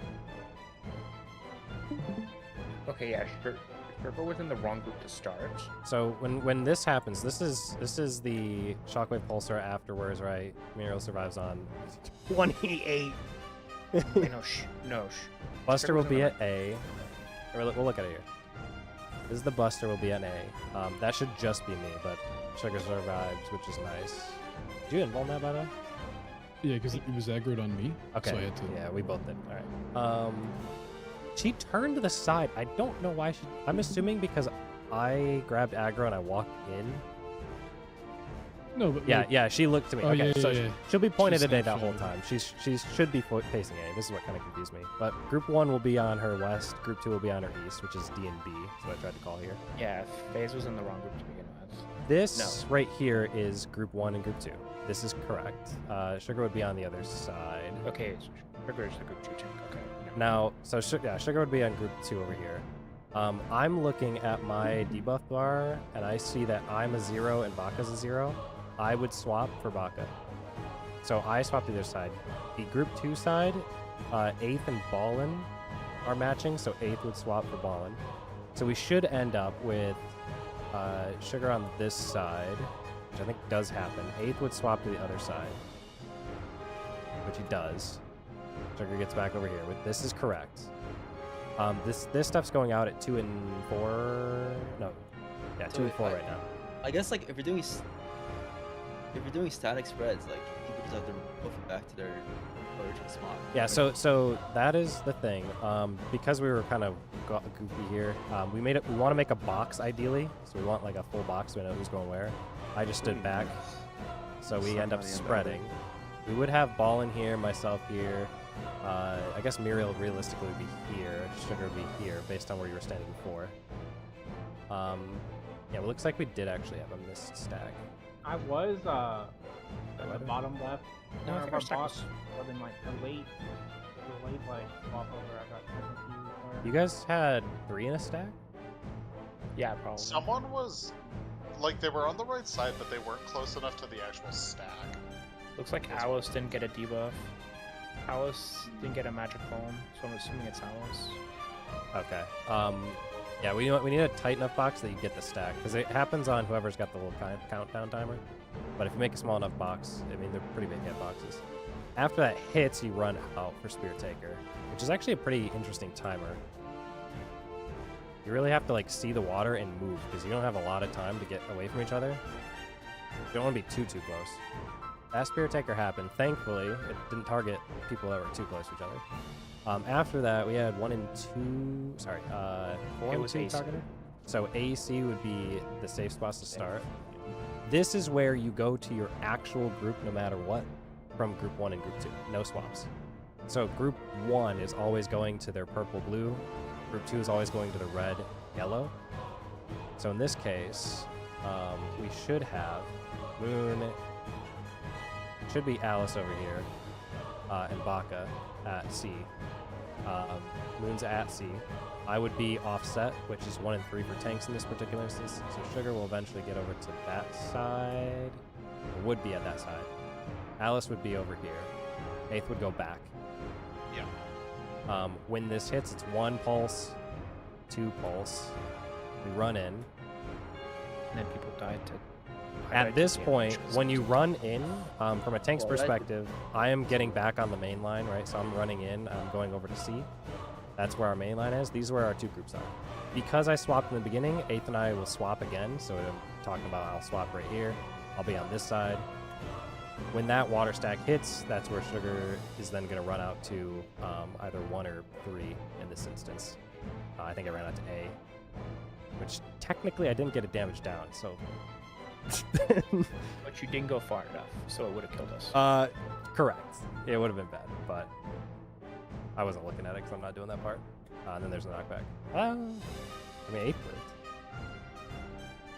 Okay, yeah, sure. Sugar was in the wrong group to start. So when this happens, this is the shockwave pulsar afterwards, right? Muriel survives on 28. No. Buster will be at A. We'll look at it here. This is the Buster will be at A. That should just be me, but Sugar survived, which is nice. Did you involve that, by the way? Yeah, because it was aggroed on me. Okay. So I had to... Yeah, we both did. All right. She turned to the side. I don't know why she... I'm assuming because I grabbed aggro and I walked in. No, but... Yeah, she looked to me. Oh, okay, yeah, so yeah. she'll be pointed She's at A that snapshot. whole time. She should be facing A. This is what kind of confused me. But Group 1 will be on her west. Group 2 will be on her east, which is D and B. That's what I tried to call here. Yeah, FaZe was in the wrong group to begin with. This right here is Group 1 and Group 2. This is correct. Sugar would be on the other side. Okay, Sugar is the group 2 tank. Okay. Now, so Sugar would be on Group 2 over here. I'm looking at my debuff bar, and I see that I'm a 0 and Baka's a 0. I would swap for Baka. So I swap to the other side. The Group 2 side, 8th and Ballin are matching, so 8th would swap for Ballin. So we should end up with Sugar on this side, which I think does happen. 8th would swap to the other side, which he does. Sugar gets back over here. This is correct. This stuff's going out at 2 and 4. No, yeah, 2 and 4 right now. I guess like if you're doing static spreads, like people just have to move it back to their original spot. Yeah, so that is the thing. Because we were kind of goofy here, we want to make a box ideally, so we want like a full box so we know who's going where. I just stood back, so we end up spreading. We would have Ball in here, myself here. I guess Muriel realistically would be here. Sugar would be here, based on where you were standing before. Yeah, well, it looks like we did actually have a missed stack. I was at the bottom left No, I corner think of our our stack box, was- but then like the late like swap over, I got confused. You guys had 3 in a stack? Yeah, probably. Someone was, like, they were on the right side, but they weren't close enough to the actual stack. Looks like Alice didn't get a debuff. Alice didn't get a magic bomb, so I'm assuming it's Alice. Okay. Yeah, we need a tight enough box that you get the stack, because it happens on whoever's got the little countdown timer. But if you make a small enough box, I mean, they're pretty big hit boxes. After that hits, you run out for Spirit Taker, which is actually a pretty interesting timer. You really have to like see the water and move, because you don't have a lot of time to get away from each other. You don't want to be too close. That Spirit Taker happened. Thankfully, it didn't target people that were too close to each other. After that, we had 1 and 2. Sorry, 4 It and was 2 AC. targeted. So AC would be the safe spots to start. This is where you go to your actual group no matter what from Group 1 and Group 2. No swaps. So Group 1 is always going to their purple-blue. Group 2 is always going to the red-yellow. So in this case, we should have Moon. Should be Alice over here, and Baka at C. Moon's at C. I would be offset, which is 1 and 3 for tanks in this particular instance. So Sugar will eventually get over to that side, or would be at that side. Alice would be over here. 8th would go back. Yeah. When this hits, it's 1 pulse, 2 pulse. We run in. And then people died to... At this damage point, 'cause when it you was- run in, from a tank's Well, that- perspective, I am getting back on the main line, right? So I'm running in, I'm going over to C. That's where our main line is. These are where our 2 groups are. Because I swapped in the beginning, 8th and I will swap again. So I'm talking about I'll swap right here. I'll be on this side. When that water stack hits, that's where Sugar is then going to run out to either 1 or 3 in this instance. I think I ran out to A, which technically I didn't get it damaged down, so... But you didn't go far enough, so it would have killed us. Correct. It would have been bad, but I wasn't looking at it because I'm not doing that part. And then there's a knockback. I mean, 8th lived.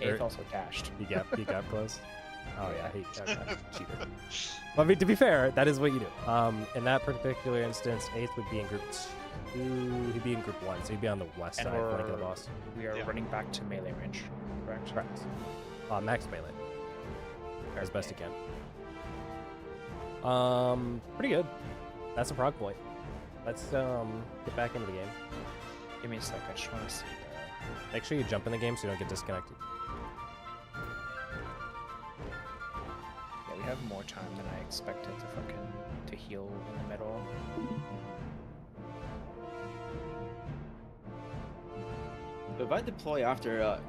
8th also dashed. He got close. Oh yeah, cheater. But I mean, to be fair, that is what you do. In that particular instance, 8th would be in Group 2. He'd be in Group 1, so he'd be on the west And side flanking the boss. we are Yeah. running back to melee range, correct? Correct. Max melee. As best you can. Pretty good. That's a prog point. Let's get back into the game. Give me a sec. I just want to see Make sure you jump in the game so you don't get disconnected. Yeah, we have more time than I expected to heal in the middle. So if I deploy after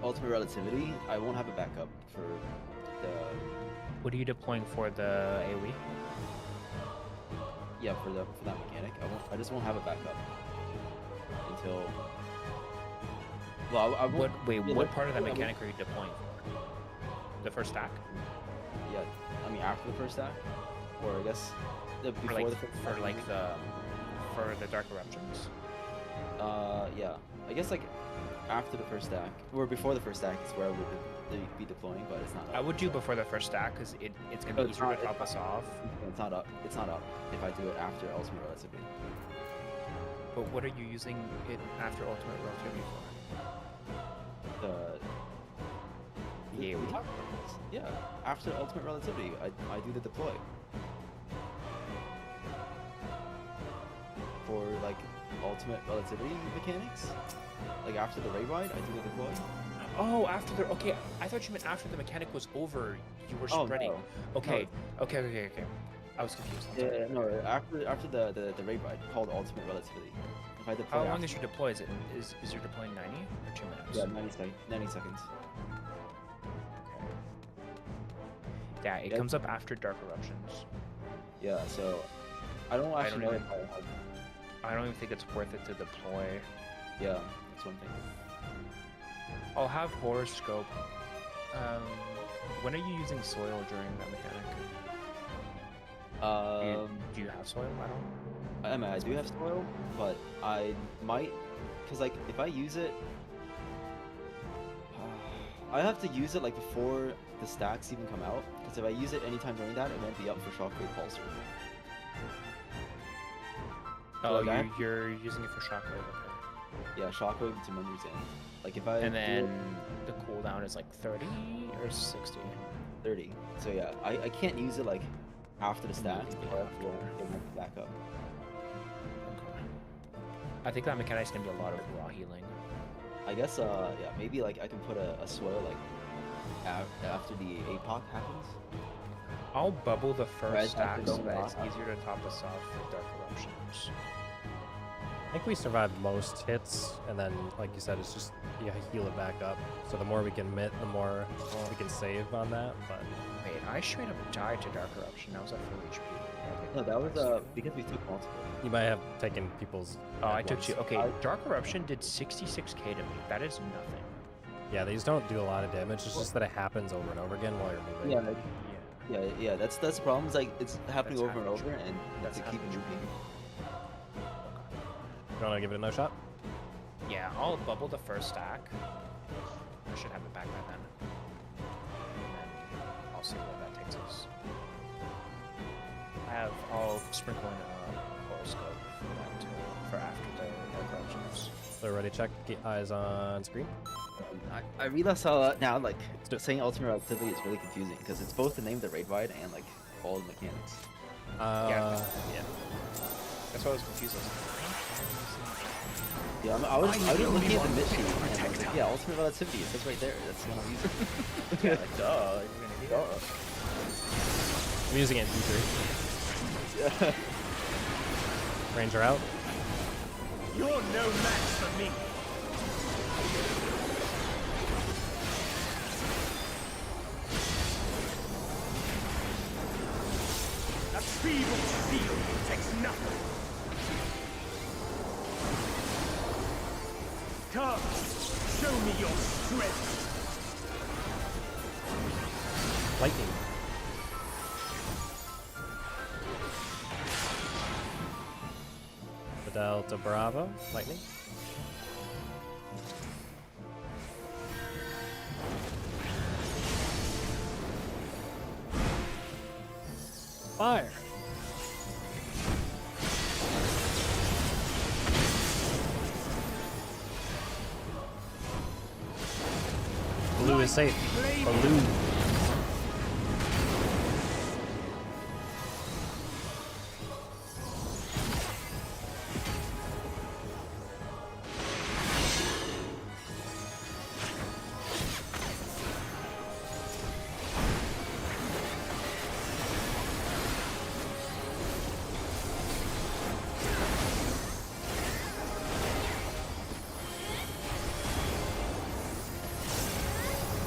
ultimate relativity, I won't have a backup for the. What are you deploying for, the AoE? Yeah, for that mechanic. I just won't have a backup until. Well, I won't. What part of that mechanic are you deploying for? The first stack? Yeah, I mean after the first stack, or I guess before the first stack. For the Dark Eruptions. Yeah, I guess like after the first stack or before the first stack is where I would be deploying, but it's not up. I would do before the first stack because it's gonna be easier to top us off. It's not up. It's not up if I do it after ultimate relativity. But what are you using it after ultimate relativity for? The AoE? Yeah, after ultimate relativity, I do the deploy. For like ultimate relativity mechanics, like after the raid ride, I do the deploy. Oh, after the okay. I thought you meant after the mechanic was over. You were spreading. No. Okay. No. Okay. I was confused. Yeah, no. After the raid ride called ultimate relativity. If I deploy. How long is your deploy? Is your deploying 90 or 2 minutes? Yeah, 90 seconds. Okay. Yeah, it comes up after Dark Eruptions. Yeah, so I don't actually know if I don't even think it's worth it to deploy. Yeah, that's one thing. I'll have horoscope. When are you using soil during that mechanic? Do you have soil? I mean, I do have soil, but I might, cause like if I use it, I have to use it like before the stacks even come out. Cause if I use it anytime during that, it won't be up for Shockwave Pulsar. Oh, like you're using it for Shockwave, okay. Yeah, Shockwave to Members End. Like if I and then the cooldown is like 30 or 60? 30. So yeah, I can't use it like after the stack, or after it back up. Okay. I think that mechanic's gonna be a lot of raw healing. I guess yeah, maybe like I can put a soil like after the APOC happens. I'll bubble the first stack so that it's easier to top us off with Dark Eruptions. I think we survived most hits, and then, like you said, it's just you heal it back up. So the more we can mitt, the more we can save on that. But wait, I straight up died to Dark Eruption. That was at full HP. No, that was because we took multiple. You might have taken people's. Oh, I took two. Okay, Dark Eruption did 66k to me. That is nothing. Yeah, these don't do a lot of damage. It's just that it happens over and over again while you're moving. Yeah. That's the problem. Is like it's happening over and over, and that's to keep moving. You want to give it another shot? Yeah, I'll bubble the first stack. I should have it back by then. And then I'll see where that takes us. I'll sprinkle in a horoscope for that too, for after the Dark Eruptions. So ready, check. Get eyes on screen. I realize how now like saying ultimate relativity is really confusing because it's both the name of the raid ride and like all the mechanics. Yeah. That's why I was confused. Yeah, I was looking at the mid sheet and I was like, yeah, ultimate relativity, it says right there, that's what I'm using. Yeah, like, duh, you're gonna do that. I'm using it in P3. Yeah. Ranger out. You're no match for me. A feeble steel takes nothing. Come, show me your strength. Lightning. The Delta Bravo. Lightning. Fire. Blue is safe. Blue.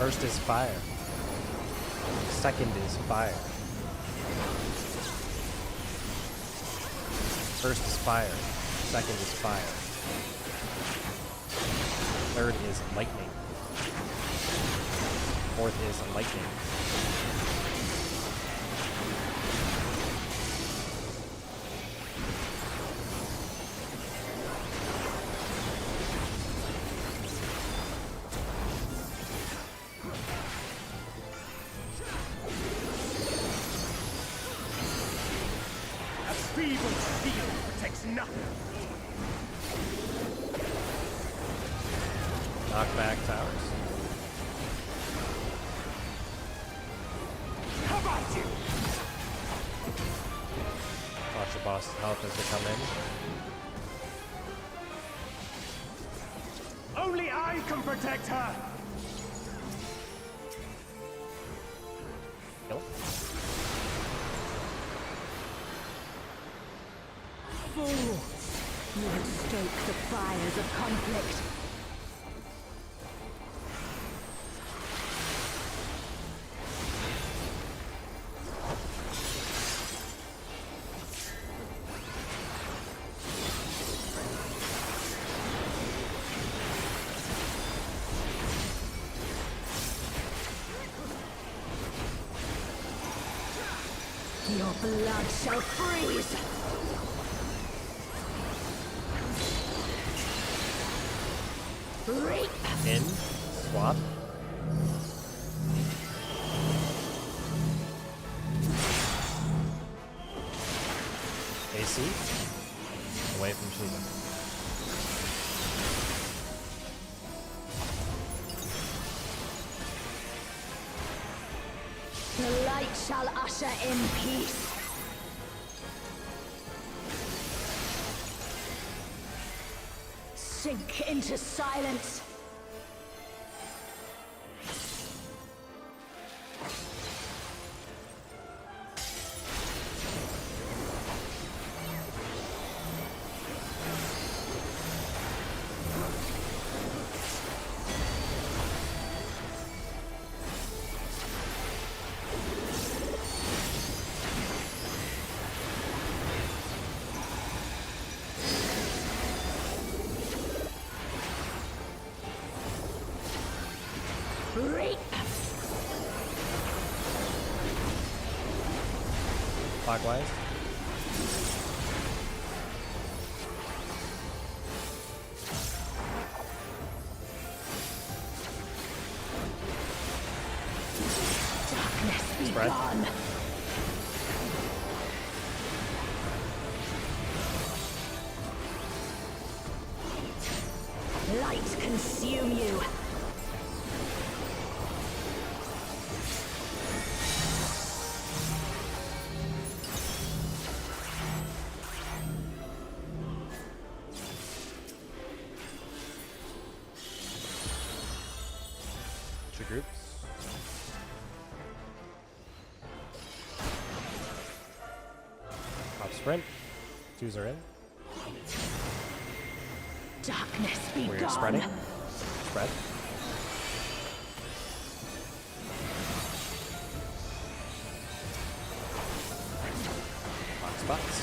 First is fire. Second is fire. First is fire. Second is fire. Third is lightning. Fourth is lightning. Feeble steel protects nothing. Knockback towers. How about you? Watch the boss's health as they come in. Only I can protect her. Kill. You would stoke the fires of conflict. Your blood shall freeze! In. Swap. AC. Away from Shiva. The light shall usher in peace. Sink into silence. Clockwise. Darkness be Spread. gone. Light consume you. Groups. Top sprint. Twos are in. Darkness be We're gone. spreading. Spread. Lock spots.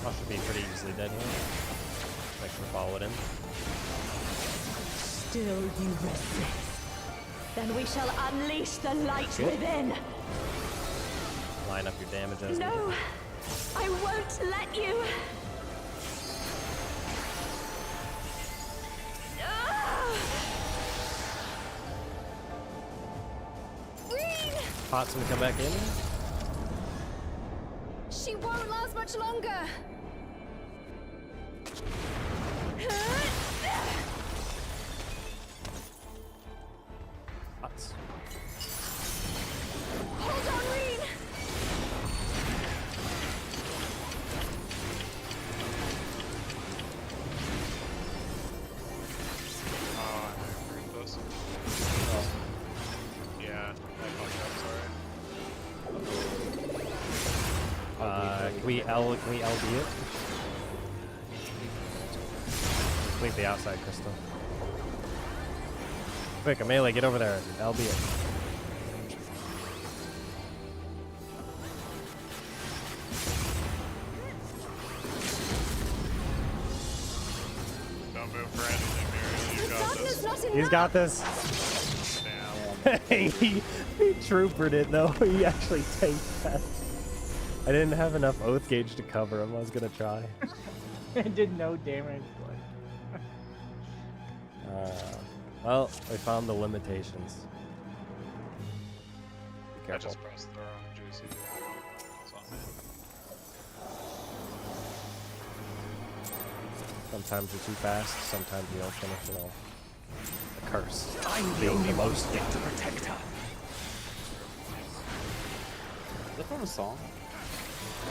I should be pretty easily dead here. Make sure to follow it in. Still you resist. Then we shall unleash the light Good. within. Line up your damage as No, needed. I won't let you. Pot's gonna come back in. She won't last much longer. Pots. Hold on, Reen. I agree with this. Oh. Yeah, I fucked Can we LD it? Complete the outside crystal. Quick, a melee, get over there. That'll be it. Don't move for anything, Muriel. You got this. He's got this. Damn. he troopered it though. He actually takes that. I didn't have enough oath gauge to cover him. I was gonna try. It did no damage. Well, we found the limitations. Be I careful. just pressed the wrong juicy. It's on me. Sometimes you're too fast. Sometimes you don't finish it all. The curse. I'm the Being only the one most fit to protect her. Is that from a song?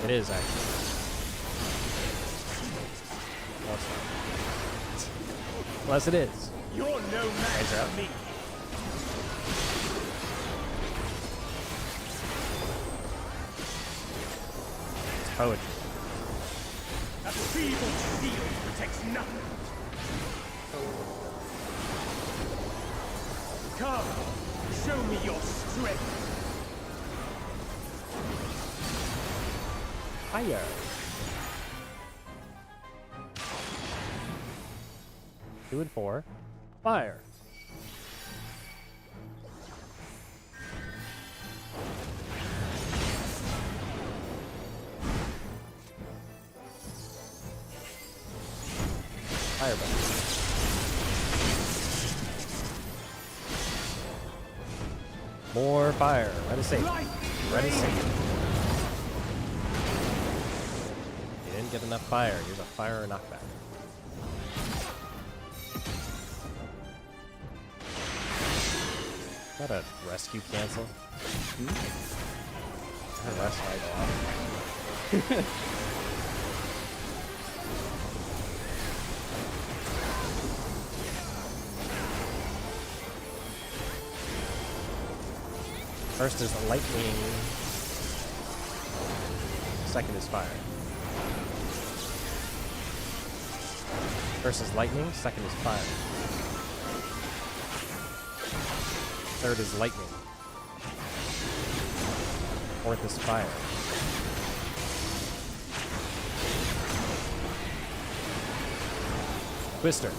It is actually. No, it's not. Unless it is. You're no match Ranger up. for me. It's poetry. A feeble shield protects nothing. Come, show me your strength. Fire. Two and four. Fire. Fireball. More fire. Ready, safe. Ready, safe. You didn't get enough fire. Here's a fire knockback. Is that a rescue cancel? A rescue. First is lightning. Second is fire. First is lightning. Second is fire. Third is lightning. Fourth is fire. Twister.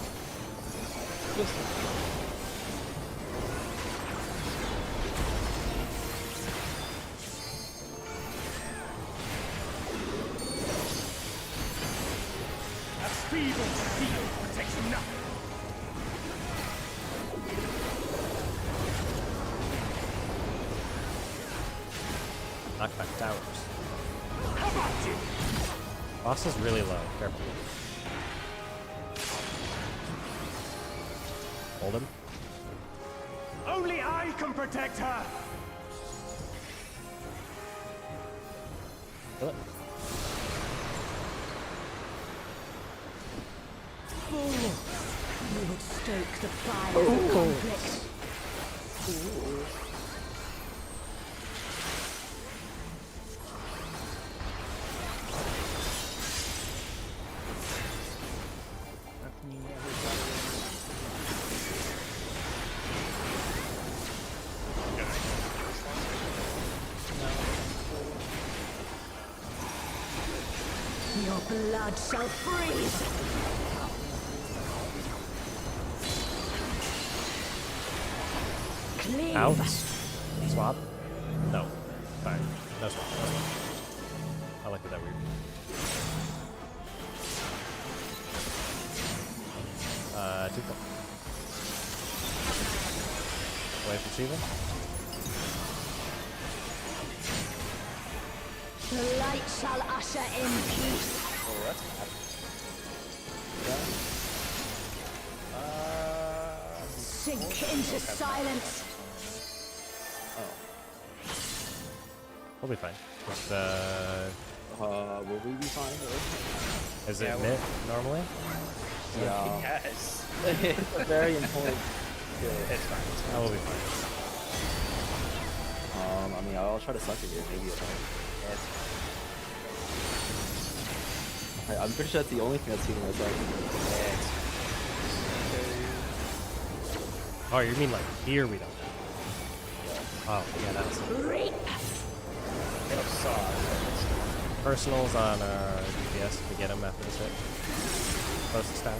A feeble shield protects nothing. Knockback towers. How about you? Boss is really low. Careful. Hold him. Only I can protect her. Kill it. You would stoke the fires of conflict. That's me, everybody. Your blood shall freeze. Cleave. Out. Swap. No. Fine. No swap. No swap. I like that weird. Two four. Away from Shiva. The light shall usher in peace. Oh, that's bad. Sink into silence. We'll be fine. Just, Will we be fine? is it mid normally? Yeah. Yes. It's a very important skill. It's fine. It's fine. Oh, we'll be fine. I mean, I'll try to suck it here. Maybe it'll help. I'm pretty sure that's the only thing that's healing us up. Oh, you mean like here we don't have? Oh, yeah, that's Reap. They don't saw us. personals on DPS to get them after this hit. Closest out.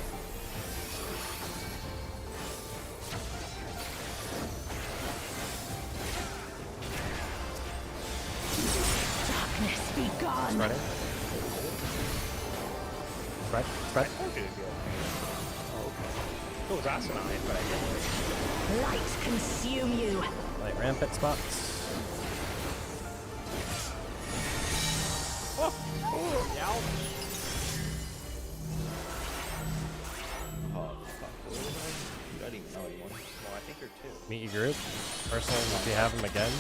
Darkness be gone. Spreading. Spread. Spread. It was asinine, but I didn't. Light consume you. Light rampant spots. Oh, fuck. I don't even know anymore. Well, I think you're 2. Meet your group. Personals if you have them again.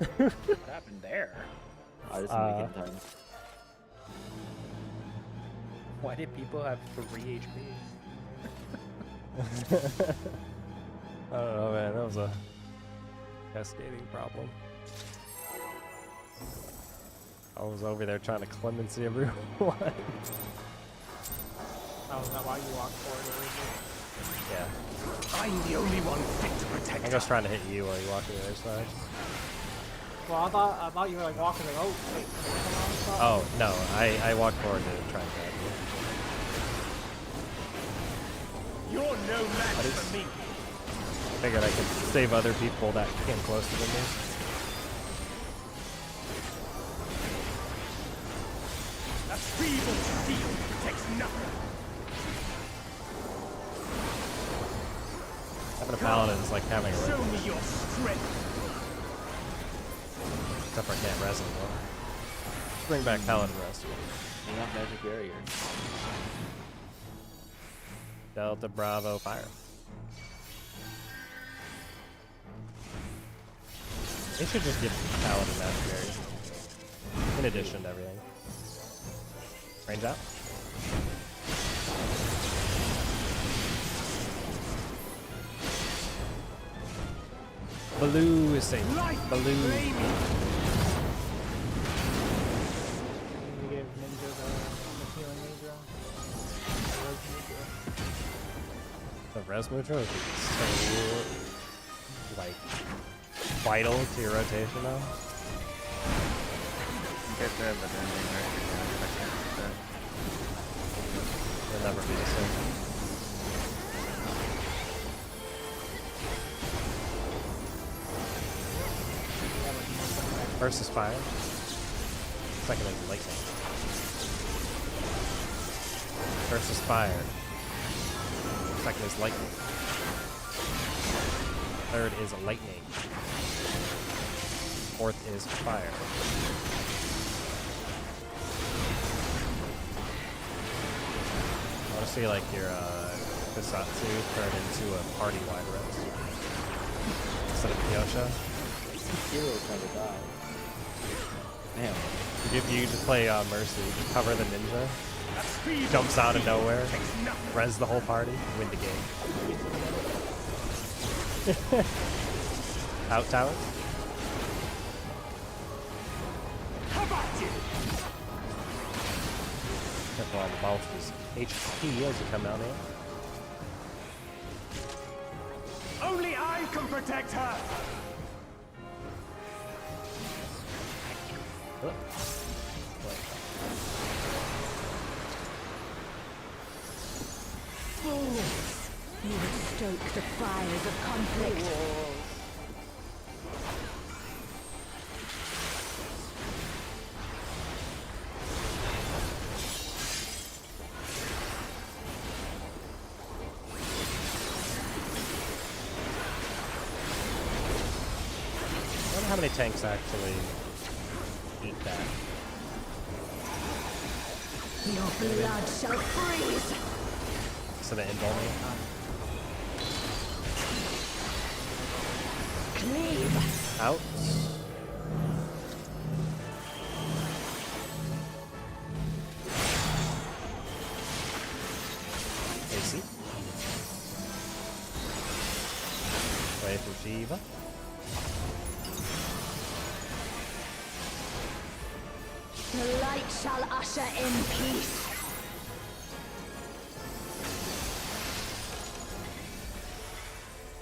What happened there? I just didn't make it in time. Why did people have 3 HP? I don't know, man. That was a cascading problem. I was over there trying to clemency everyone. Oh, is that why you walked forward? Yeah. I'm the only one fit to protect I was trying to hit you while you walked to the other side. Well, I thought you were like walking like, oh, wait. Oh, no. I walked forward to try and grab you. You're no match for me. Figured I could save other people that came closer than me. A feeble shield protects nothing. Having a paladin is like having a Show rifle. me your strength. Except for I can't res anymore. Bring back paladin res. Hang up magic barrier. Delta Bravo fire. They should just give paladin magic barrier. In addition to everything. Range out. Baloo is safe. Baloo. You gave Ninja the healing Nidra. The res mutra is so like vital to your rotation now. Get there, but then I can't do that. You'll never be the same. First is fire. Second is lightning. First is fire. Second is lightning. Third is lightning. Fourth is fire. I want to see like your Kusatsu turn into a party-wide rest. Instead of Kyosha. Hero kind of die. Damn. You just play Mercy, just cover the ninja, jumps out of nowhere, res the whole party, win the game. Out tower. Careful on the monster's HP as you come out here. Only I can protect her. Fools! You would stoke the fires of conflict. I wonder how many tanks actually eat that. Your blood shall freeze! So the end only. Cleave! Out. AC. Play for Shiva. The light shall usher in peace.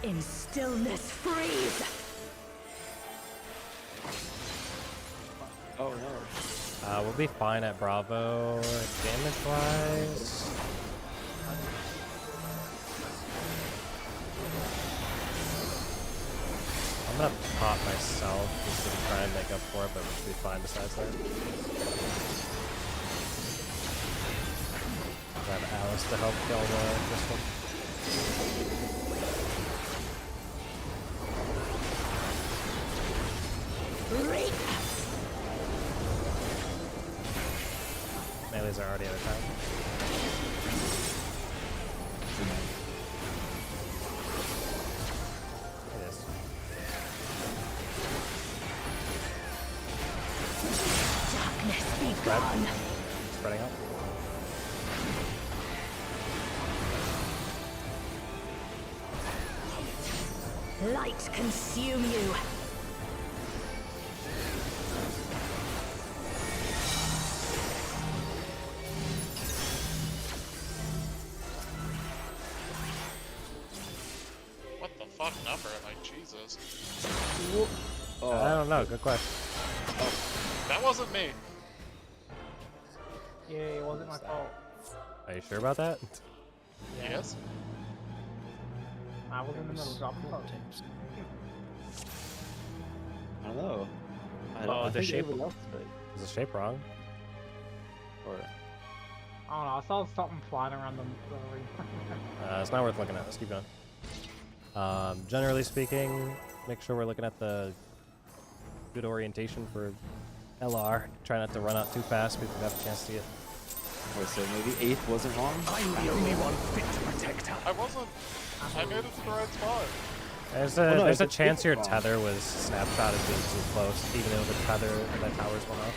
In stillness, freeze! Oh no. We'll be fine at Bravo damage-wise. I'm gonna pop myself just to try and make up for it, but we should be fine besides that. Grab Alice to help kill this one. Melees are already out of time. It is. Darkness be gone! Spreading out. Light consume you! What the fuck number am I? Jesus. Oh, I don't know. Good question. That wasn't me. Yeah, it wasn't my fault. Are you sure about that? Yes? I was in the middle of dropping post. I don't know. Oh, I the think shape- everyone else did. Is the shape wrong? Or I don't know, I saw something flying around the ring. It's not worth looking at. Let's keep going. Generally speaking, make sure we're looking at the good orientation for LR. Try not to run out too fast. We have a chance to see it. wait, so maybe 8th wasn't wrong? I'm the only one fit to protect her. I wasn't. I made it to the right spot. There's Oh, no, there's a it's chance your wrong. tether was snapshotted being too close, even though the tether of the towers went off.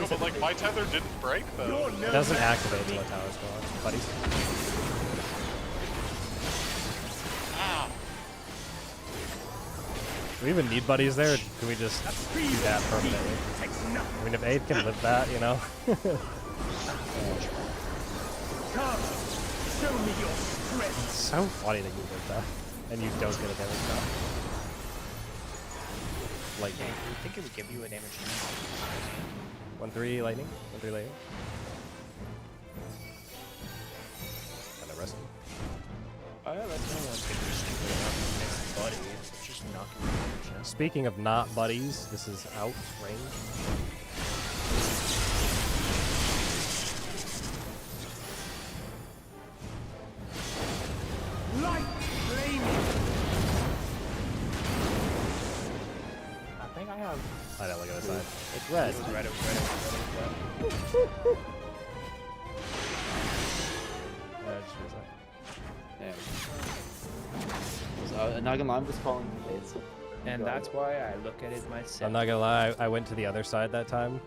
No, but like my tether didn't break though. You're no It doesn't match activate for until me. the towers go off, buddies. Ah. Do we even need buddies there, or can we just do that permanently? Takes nothing. I mean, if 8 can live that, you know? Come, show me your strength. It's so funny that you live that, and you don't get a damage shot. Lightning. You think it would give you a damage? 1-3 lightning. 1-3 lightning. And the rest. Oh yeah, that's no one's gonna be stupid enough to miss buddy. It's just not gonna be damage. Speaking of not buddies, this is out range. Light flaming. I think I have. I don't look at the side. It's red. It was red, it was red, it was red, it was Just for a sec. Damn. Not gonna lie, I'm just calling it. And that's why I look at it myself. I'm not gonna lie, I went to the other side that time,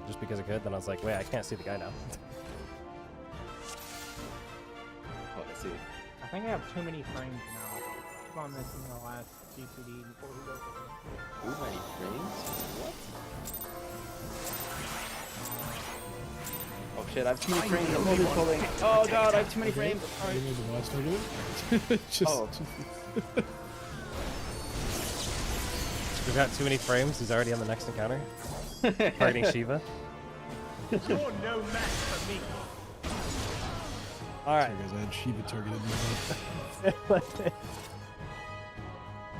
just because I could. Then I was like, wait, I can't see the guy now. Oh, I see. I think I have too many frames now. Keep on missing the last GCD before we go. Too many frames? What? Oh shit, I have too many frames. I'm only pulling. Oh god, I have too many frames. Alright. You know the last argument? Just, Oh. We've got too many frames. He's already on the next encounter. Targeting Shiva. You're no match for me. Alright. Sorry guys, I had Shiva targeted me.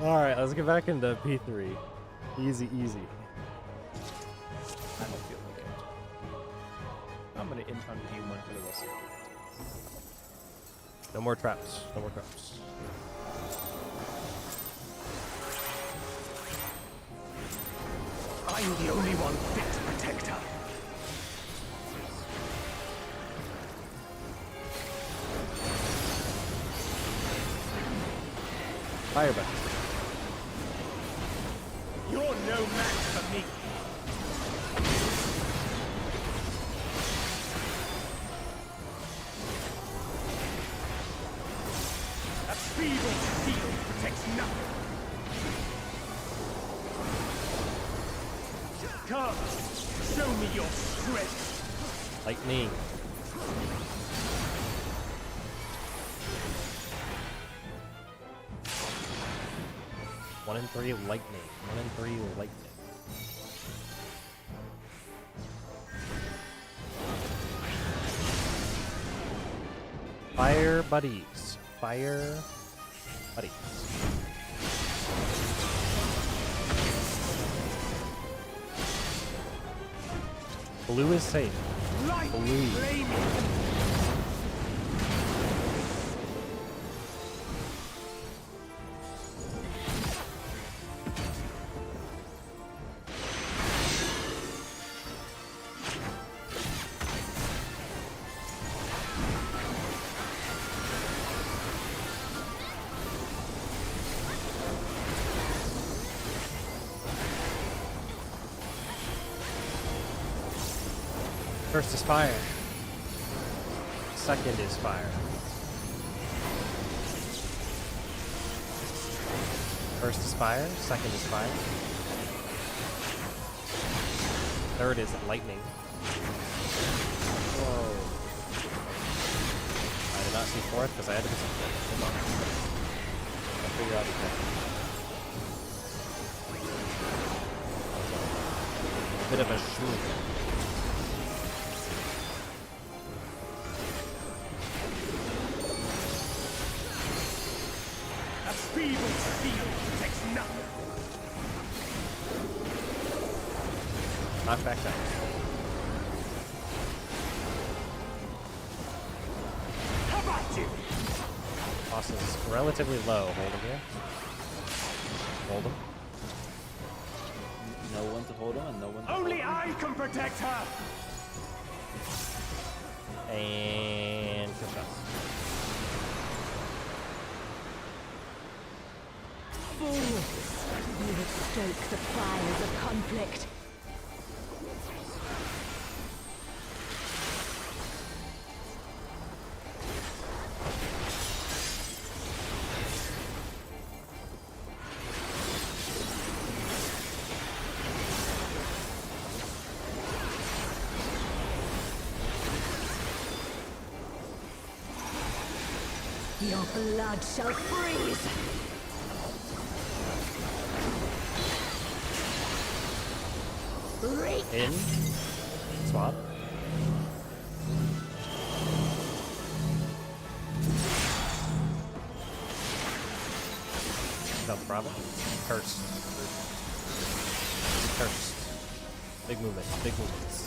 Alright, let's get back into P3. Easy, easy. I don't feel like it. I'm gonna in-hunt P1 for the rest of it. No more traps. No more traps. I'm the only one fit to protect her. Fire back. You're no match for me. A feeble shield protects nothing. Come, show me your strength. Lightning. 1 and 3 lightning. 1 and 3 lightning. Fire buddies. Fire buddies. Blue is safe. Blue. First is fire. Second is fire. First is fire. Second is fire. Third is lightning. Whoa. I did not see fourth because I had to be something. Come on. I'll figure out exactly. A bit of a shmoo. Feeble steel takes nothing. Knockback time. How about you? Boss is relatively low. Hold him here. Hold him. No one to hold him and no one to Only hold him. I can protect her. And kill shot. Fools! You would stoke the fires of conflict. Your blood shall freeze! In. Swap. South Bravo. Cursed. Cursed. Big movement. Big movements.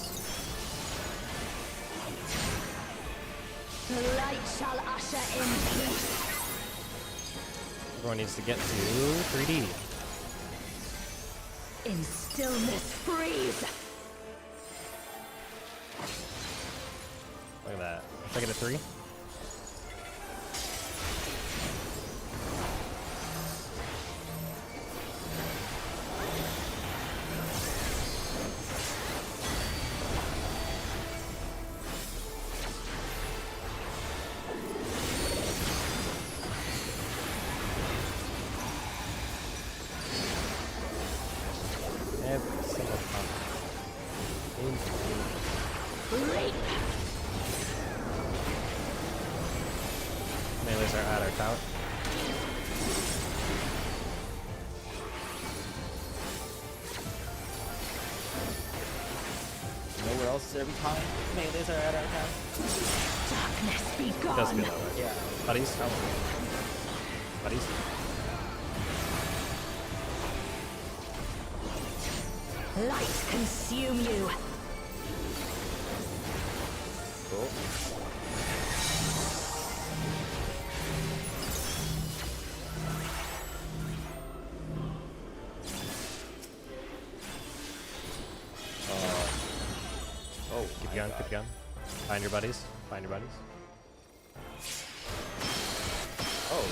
The light shall usher in peace. Everyone needs to get to 3D. In stillness, freeze! Look at that. If I get a 3. Every single time. Reap! Melees are at our tower. Nowhere else every time. Melees are at our tower. Darkness be It does gone! feel that way. Yeah. Buddies? Buddies? Light consume you! Cool. Oh, Keep going, keep going. Find your buddies. Find your buddies. Oh.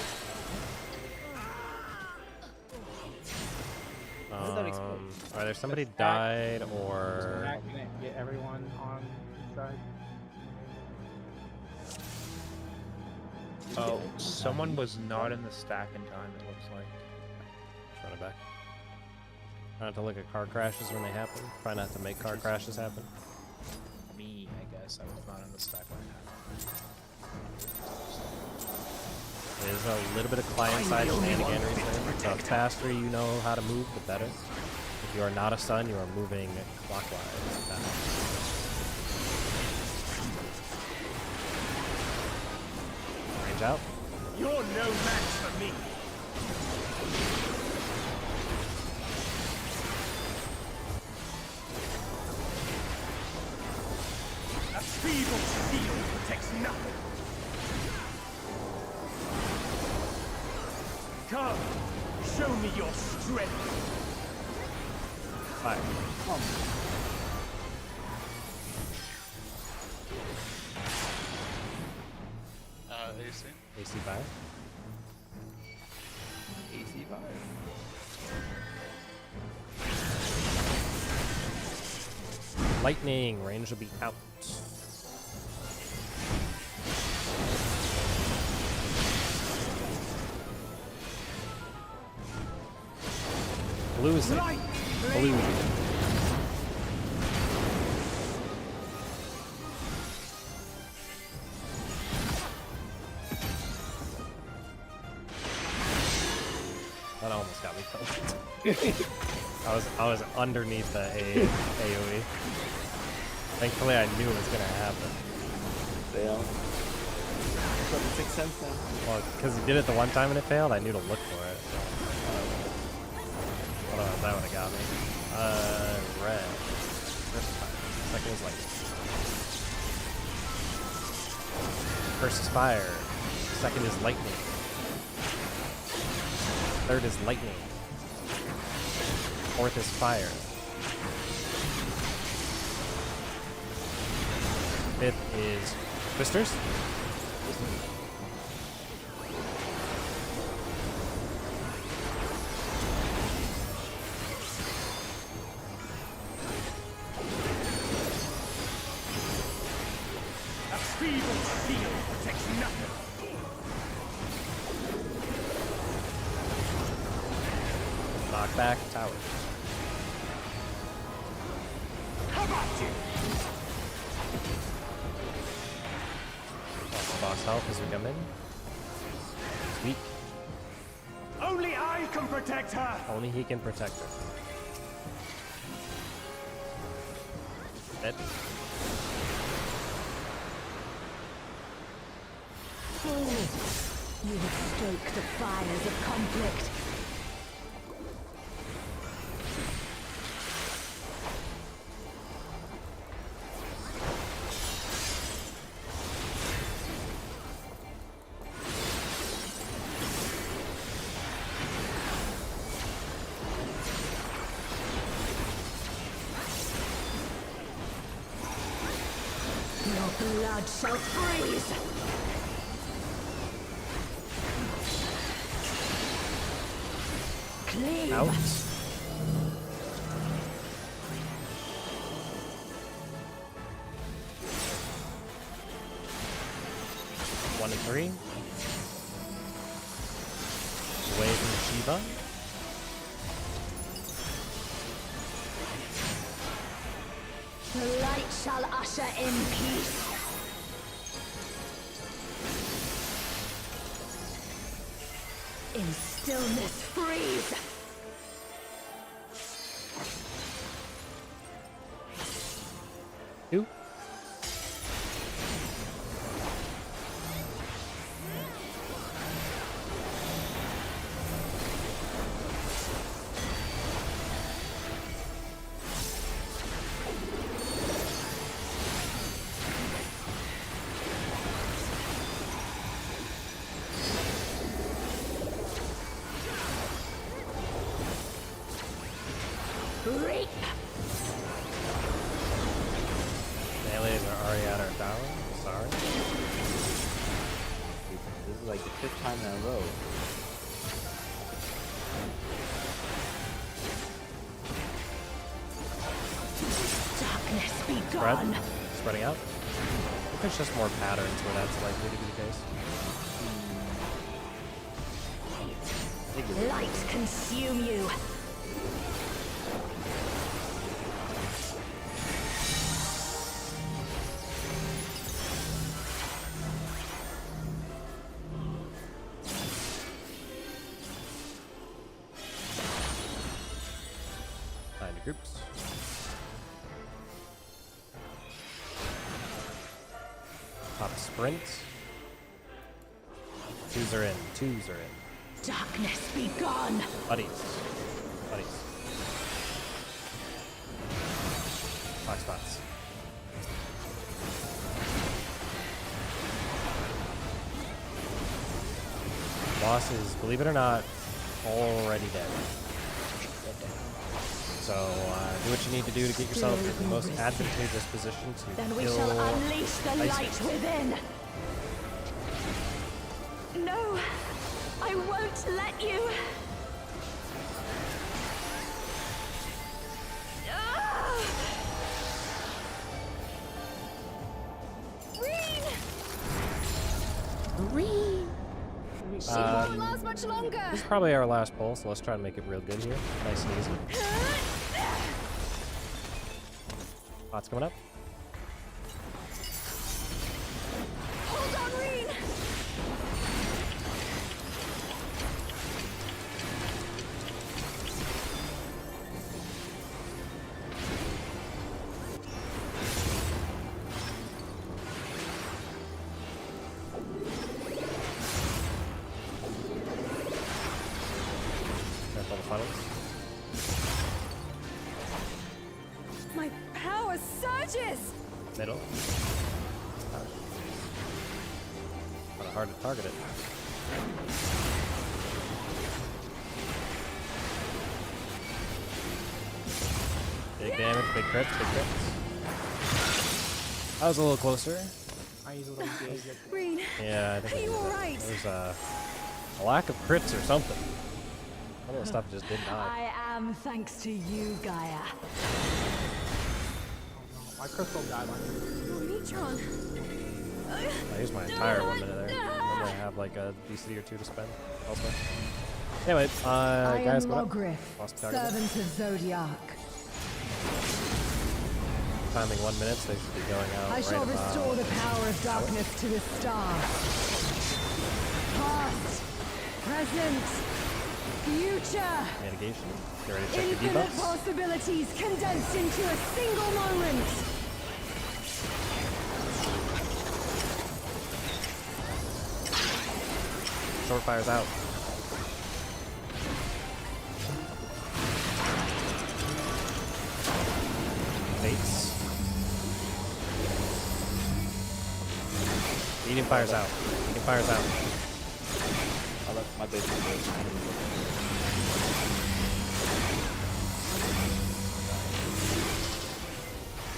How did that explode? Either somebody stack- died or... Stack and it get everyone on each side. Oh, someone was not in the stack in time, it looks like. Just run it back. Try not to look at car crashes when they happen. Try not to make car crashes happen. Me, I guess. I was not in the stack when it happened. There's a little bit of client-side shenaniganery there. The faster you know how to move, the better. If you are not a sun, you are moving clockwise. Range out. You're no match for me. A feeble steel protects nothing. Come, show me your strength. Fire. AC. AC fire. AC fire. Lightning. Range will be out. Blue is safe. Blue. That almost got me killed. I was underneath the AoE. Thankfully, I knew it was gonna happen. Fail. Doesn't make sense now. Well, because he did it the one time and it failed, I knew to look for it. Otherwise, that would have got me. Red. First time. Second is lightning. First is fire. Second is lightning. Third is lightning. Fourth is fire. Fifth is twisters. A feeble steel protects nothing. Knockback tower. How about you? Boss health as we come in. Weak. Only I can protect her. Only he can protect her. Dead. You have stoked the fires of conflict. Your blood shall freeze! Cleave! Out. One and three. Away from Shiva. The light shall usher in peace. In stillness freeze. Two. Reap! Melees are already at our tower. Sorry. This is like the 5th time in a row. Darkness be Spread. gone. Spreading out. I think there's just more patterns where that's likely to be the case. Light consume you. Groups. Top sprint. Twos are in. Twos are in. Darkness be gone. Buddies. Buddies. Black spots. Boss is, believe it or not, already dead. So do what you need to do to get yourself in the most advantageous position to Then we kill shall unleash the Isis. light within. No, I won't let you. Ah! Reen! She won't last much longer. This is probably our last pull, so let's try to make it real good here. Nice and easy. Pot's coming up. Hold on, Reen! Careful the funnels. My power surges! Middle. Kind of hard to target it. Big damage, big crits, big crits. That was a little closer. I use a little gauge. Reen, Yeah, I think are it you was alright? there's a lack of crits or something. Some of the stuff just did not. I am thanks to you, Gaia. My crystal died on me. Neutron. I used my entire 1 minute there. Normally I have like a DC or two to spend elsewhere. Anyway, I guys, am go up. Logriff, Lost target. servant of Zodiac. Timing 1 minute, so they should be going out I right shall about restore the power of darkness to the stars. Past, present, future. mitigation. Get ready to check your Infinite debuffs. possibilities condensed into a single moment. Short fire's out. Baits. Medium fire's out. Medium fire's out. I left my base.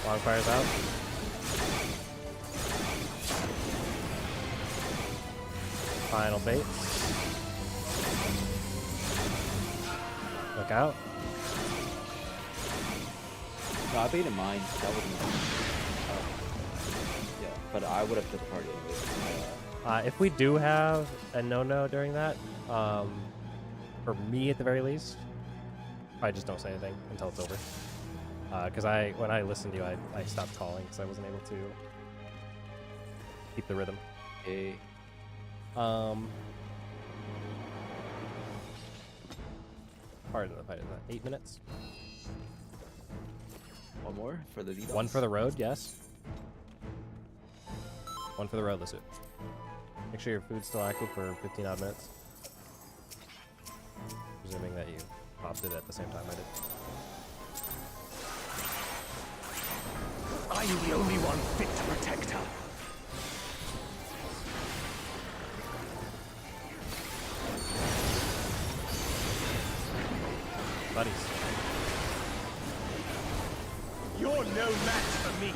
Long fire's out. Final baits. Look out. No, I baited mine. That wasn't mine. Yeah, but I would have took the party anyway. If we do have a no-no during that, for me at the very least, I just don't say anything until it's over. Because when I listened to you, I stopped calling because I wasn't able to keep the rhythm. Okay. Part of the fight is that 8 minutes. One more for the debuffs. One for the road, yes. One for the road, listen. Make sure your food's still active for 15 odd minutes. Presuming that you popped it at the same time I did. Are you the only one fit to protect her? Buddies. You're no match for me.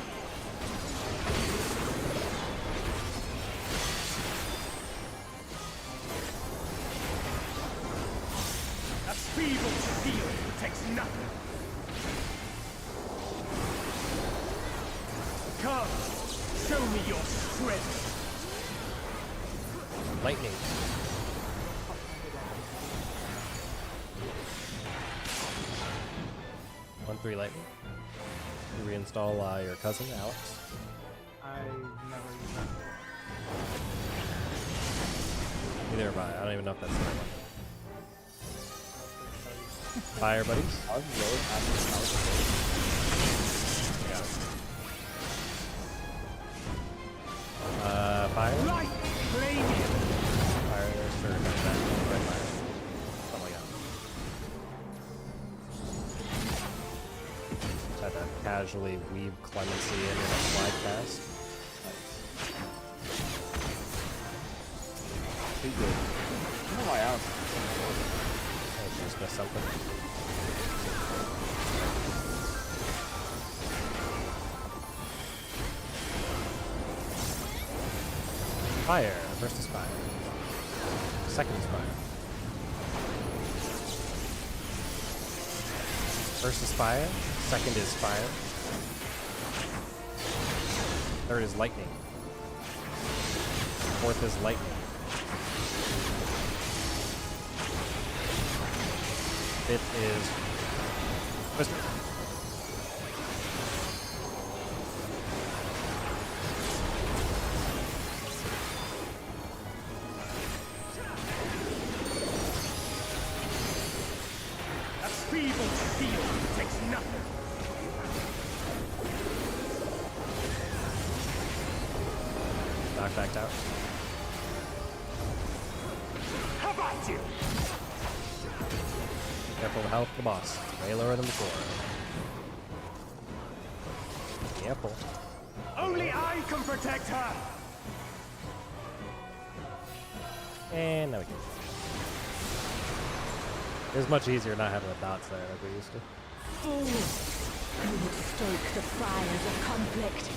A feeble shield protects nothing. Come, show me your strength. Lightning. One 3 lightning. You reinstall your cousin, Alex. I never use that. Neither have I. I don't even know if that's the right one. Fire, buddies. How's the road? How's Fire. Light flame. Fire, sure. Red fire. Something like that. Just had to casually weave Clemency in a slide cast. Too good. I don't know why else. I just missed something. Fire. First is fire. Second is fire. First is fire. Second is fire. Third is lightning. Fourth is lightning. Fifth is twister. A feeble steel takes nothing. Knockback tower. How about you? Careful of the health of the boss. Way lower than before. Careful. Only I can protect her. And now we can. It was much easier not having the dots there like we used to. Fools! You would stoke the fires of conflict.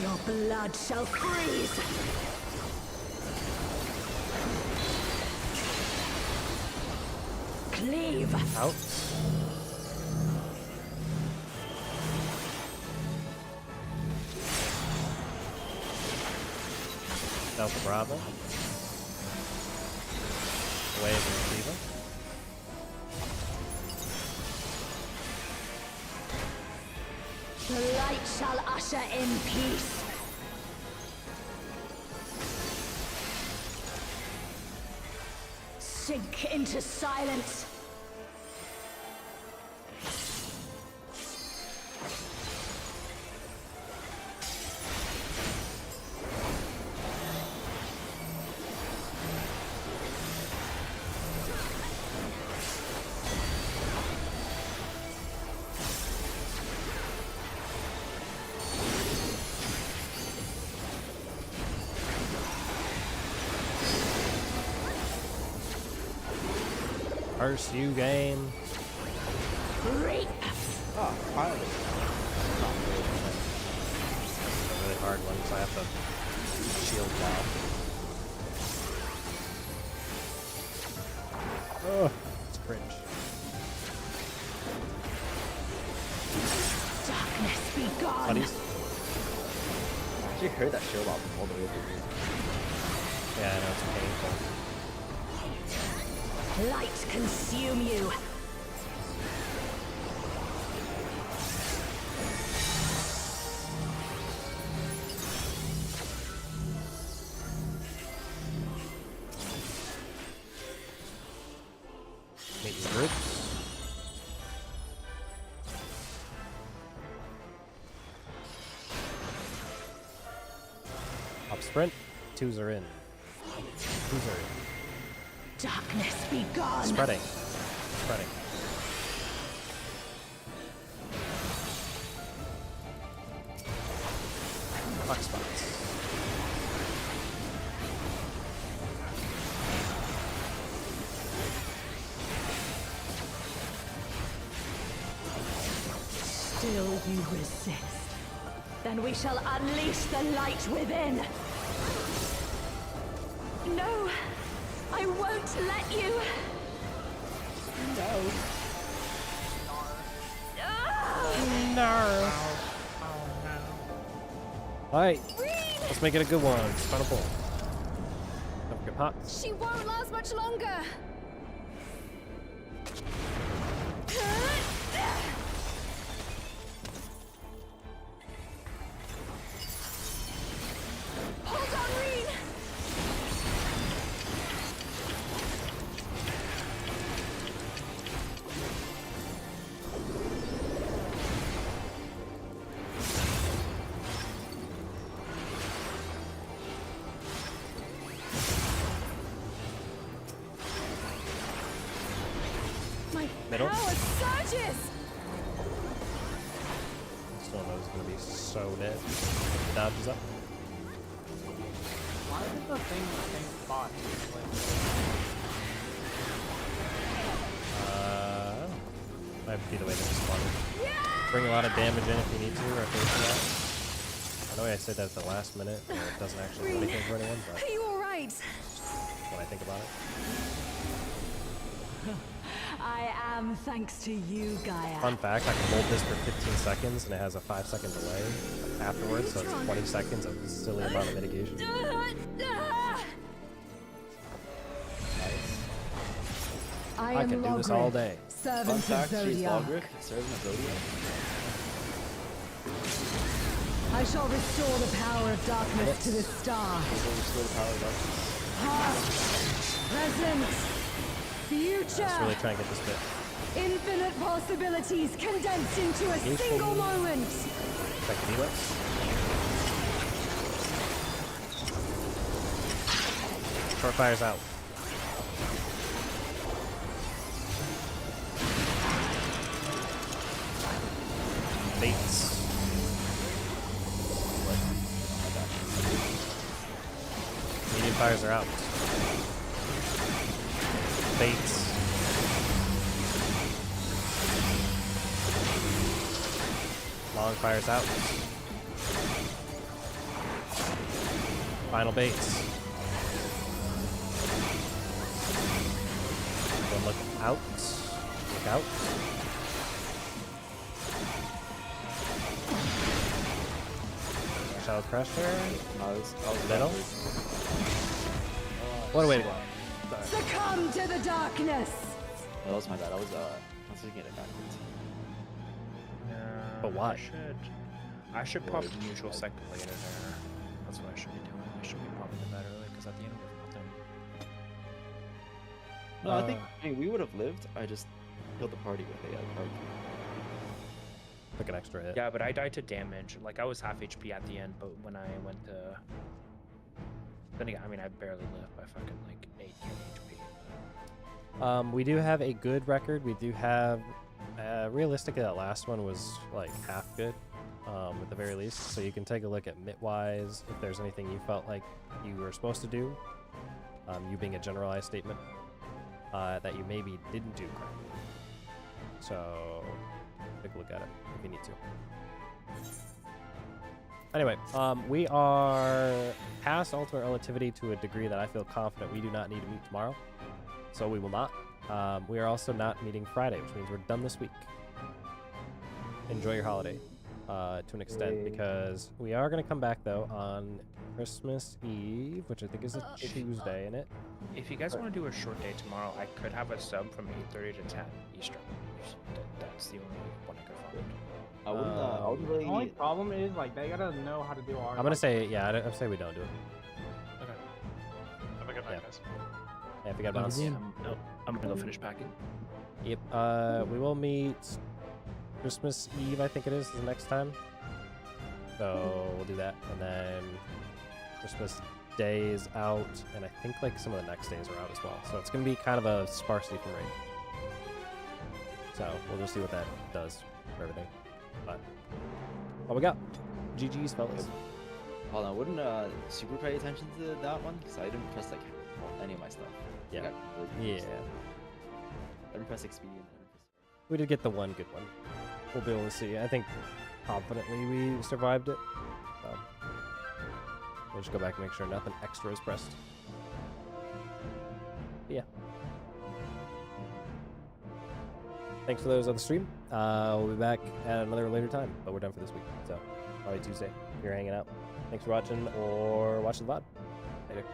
Your blood shall freeze! Cleave! Out. Delta Bravo. Away from Shiva. The light shall usher in peace. Sink into silence. First you game. Reap! Oh, finally. It's a really hard one, so I have to shield now. Oh, it's cringe. Darkness be gone! Buddies? I actually heard that shield off all the way through. Yeah, I know it's painful. Light consume you! Meet your groups. Up sprint. Twos are in. Twos are in. Darkness be gone! Spreading. Spreading. Fuck spots. Still you resist. Then we shall unleash the light within. No! I won't let you! No. No. Alright. Read! Let's make it a good one. Final pull. Don't forget pots. She won't last much longer. Hold on, Reen. My Middle. power surges. Still knows it's gonna be so dead. Dodges up. Why is the thing in the same spot? Might be the way that it's spawned. Bring a lot of damage in if you need to, or if there's that. I know I said that at the last minute, and it doesn't actually do anything for anyone, but Are you alright? when I think about it. I am, thanks to you, Gaia. Fun fact, I can hold this for 15 seconds, and it has a 5-second delay afterwards, so it's 20 seconds of silly amount of mitigation. I can do this all day. Fun Servant of fact, she's Zodiac. Logric, servant of Zodiac. I shall restore the power of darkness to this star. She'll restore the power of darkness. Past, present, future. Let's really try and get this bit. Infinite possibilities condensed into a single moment. Check the debuffs. Short fire's out. Baits. Medium fires are out. Baits. Long fires out. Final baits. One look out. Look out. Shadow Crusher. I was Middle. What a way to go. Sorry. Succumb to the darkness. that was my bad. I was looking at it backwards. But why? I should pop neutral second later there. That's what I should be doing. I should be popping the bed early because at the end we have nothing. No, I mean, we would have lived. I just killed the party with a card. Took an extra hit. Yeah, but I died to damage. Like I was half HP at the end, but when I went to, then again, I mean I barely lived by fucking like 8 HP. We do have a good record. We do have, realistically, that last one was like half good, at the very least. So you can take a look at MIT-wise if there's anything you felt like you were supposed to do, you being a generalized statement, that you maybe didn't do correctly. So take a look at it if you need to. Anyway, we are past ultimate relativity to a degree that I feel confident we do not need to meet tomorrow. So we will not. We are also not meeting Friday, which means we're done this week. Enjoy your holiday to an extent, because we are going to come back, though, on Christmas Eve, which I think is a Tuesday, in it. If you guys want to do a short day tomorrow, I could have a sub from 8:30 to 10 Eastern. That's the only one I could find. I wouldn't really. The only problem is like they gotta know how to do our. I'm going to say, yeah, I'd say we don't do it. Okay. Have a good night, guys. Yeah, if you got bounce. I'm gonna go finish packing. Yep. We will meet Christmas Eve, I think it is the next time. So we'll do that, and then Christmas Day is out, and I think like some of the next days are out as well. So it's gonna be kind of a sparsity for raid. So we'll just see what that does for everything. But what we got? GG's, fellas. Hold on, I wouldn't super pay attention to that one because I didn't press like any of my stuff. Yeah. I Yeah. didn't press expedient. We did get the one good one. We'll be able to see. I think confidently we survived it. So we'll just go back and make sure nothing extra is pressed. But yeah. Thanks for those on the stream. We'll be back at another later time, but we're done for this week. So probably Tuesday. If you're hanging out. Thanks for watching or watching the VOD. Later.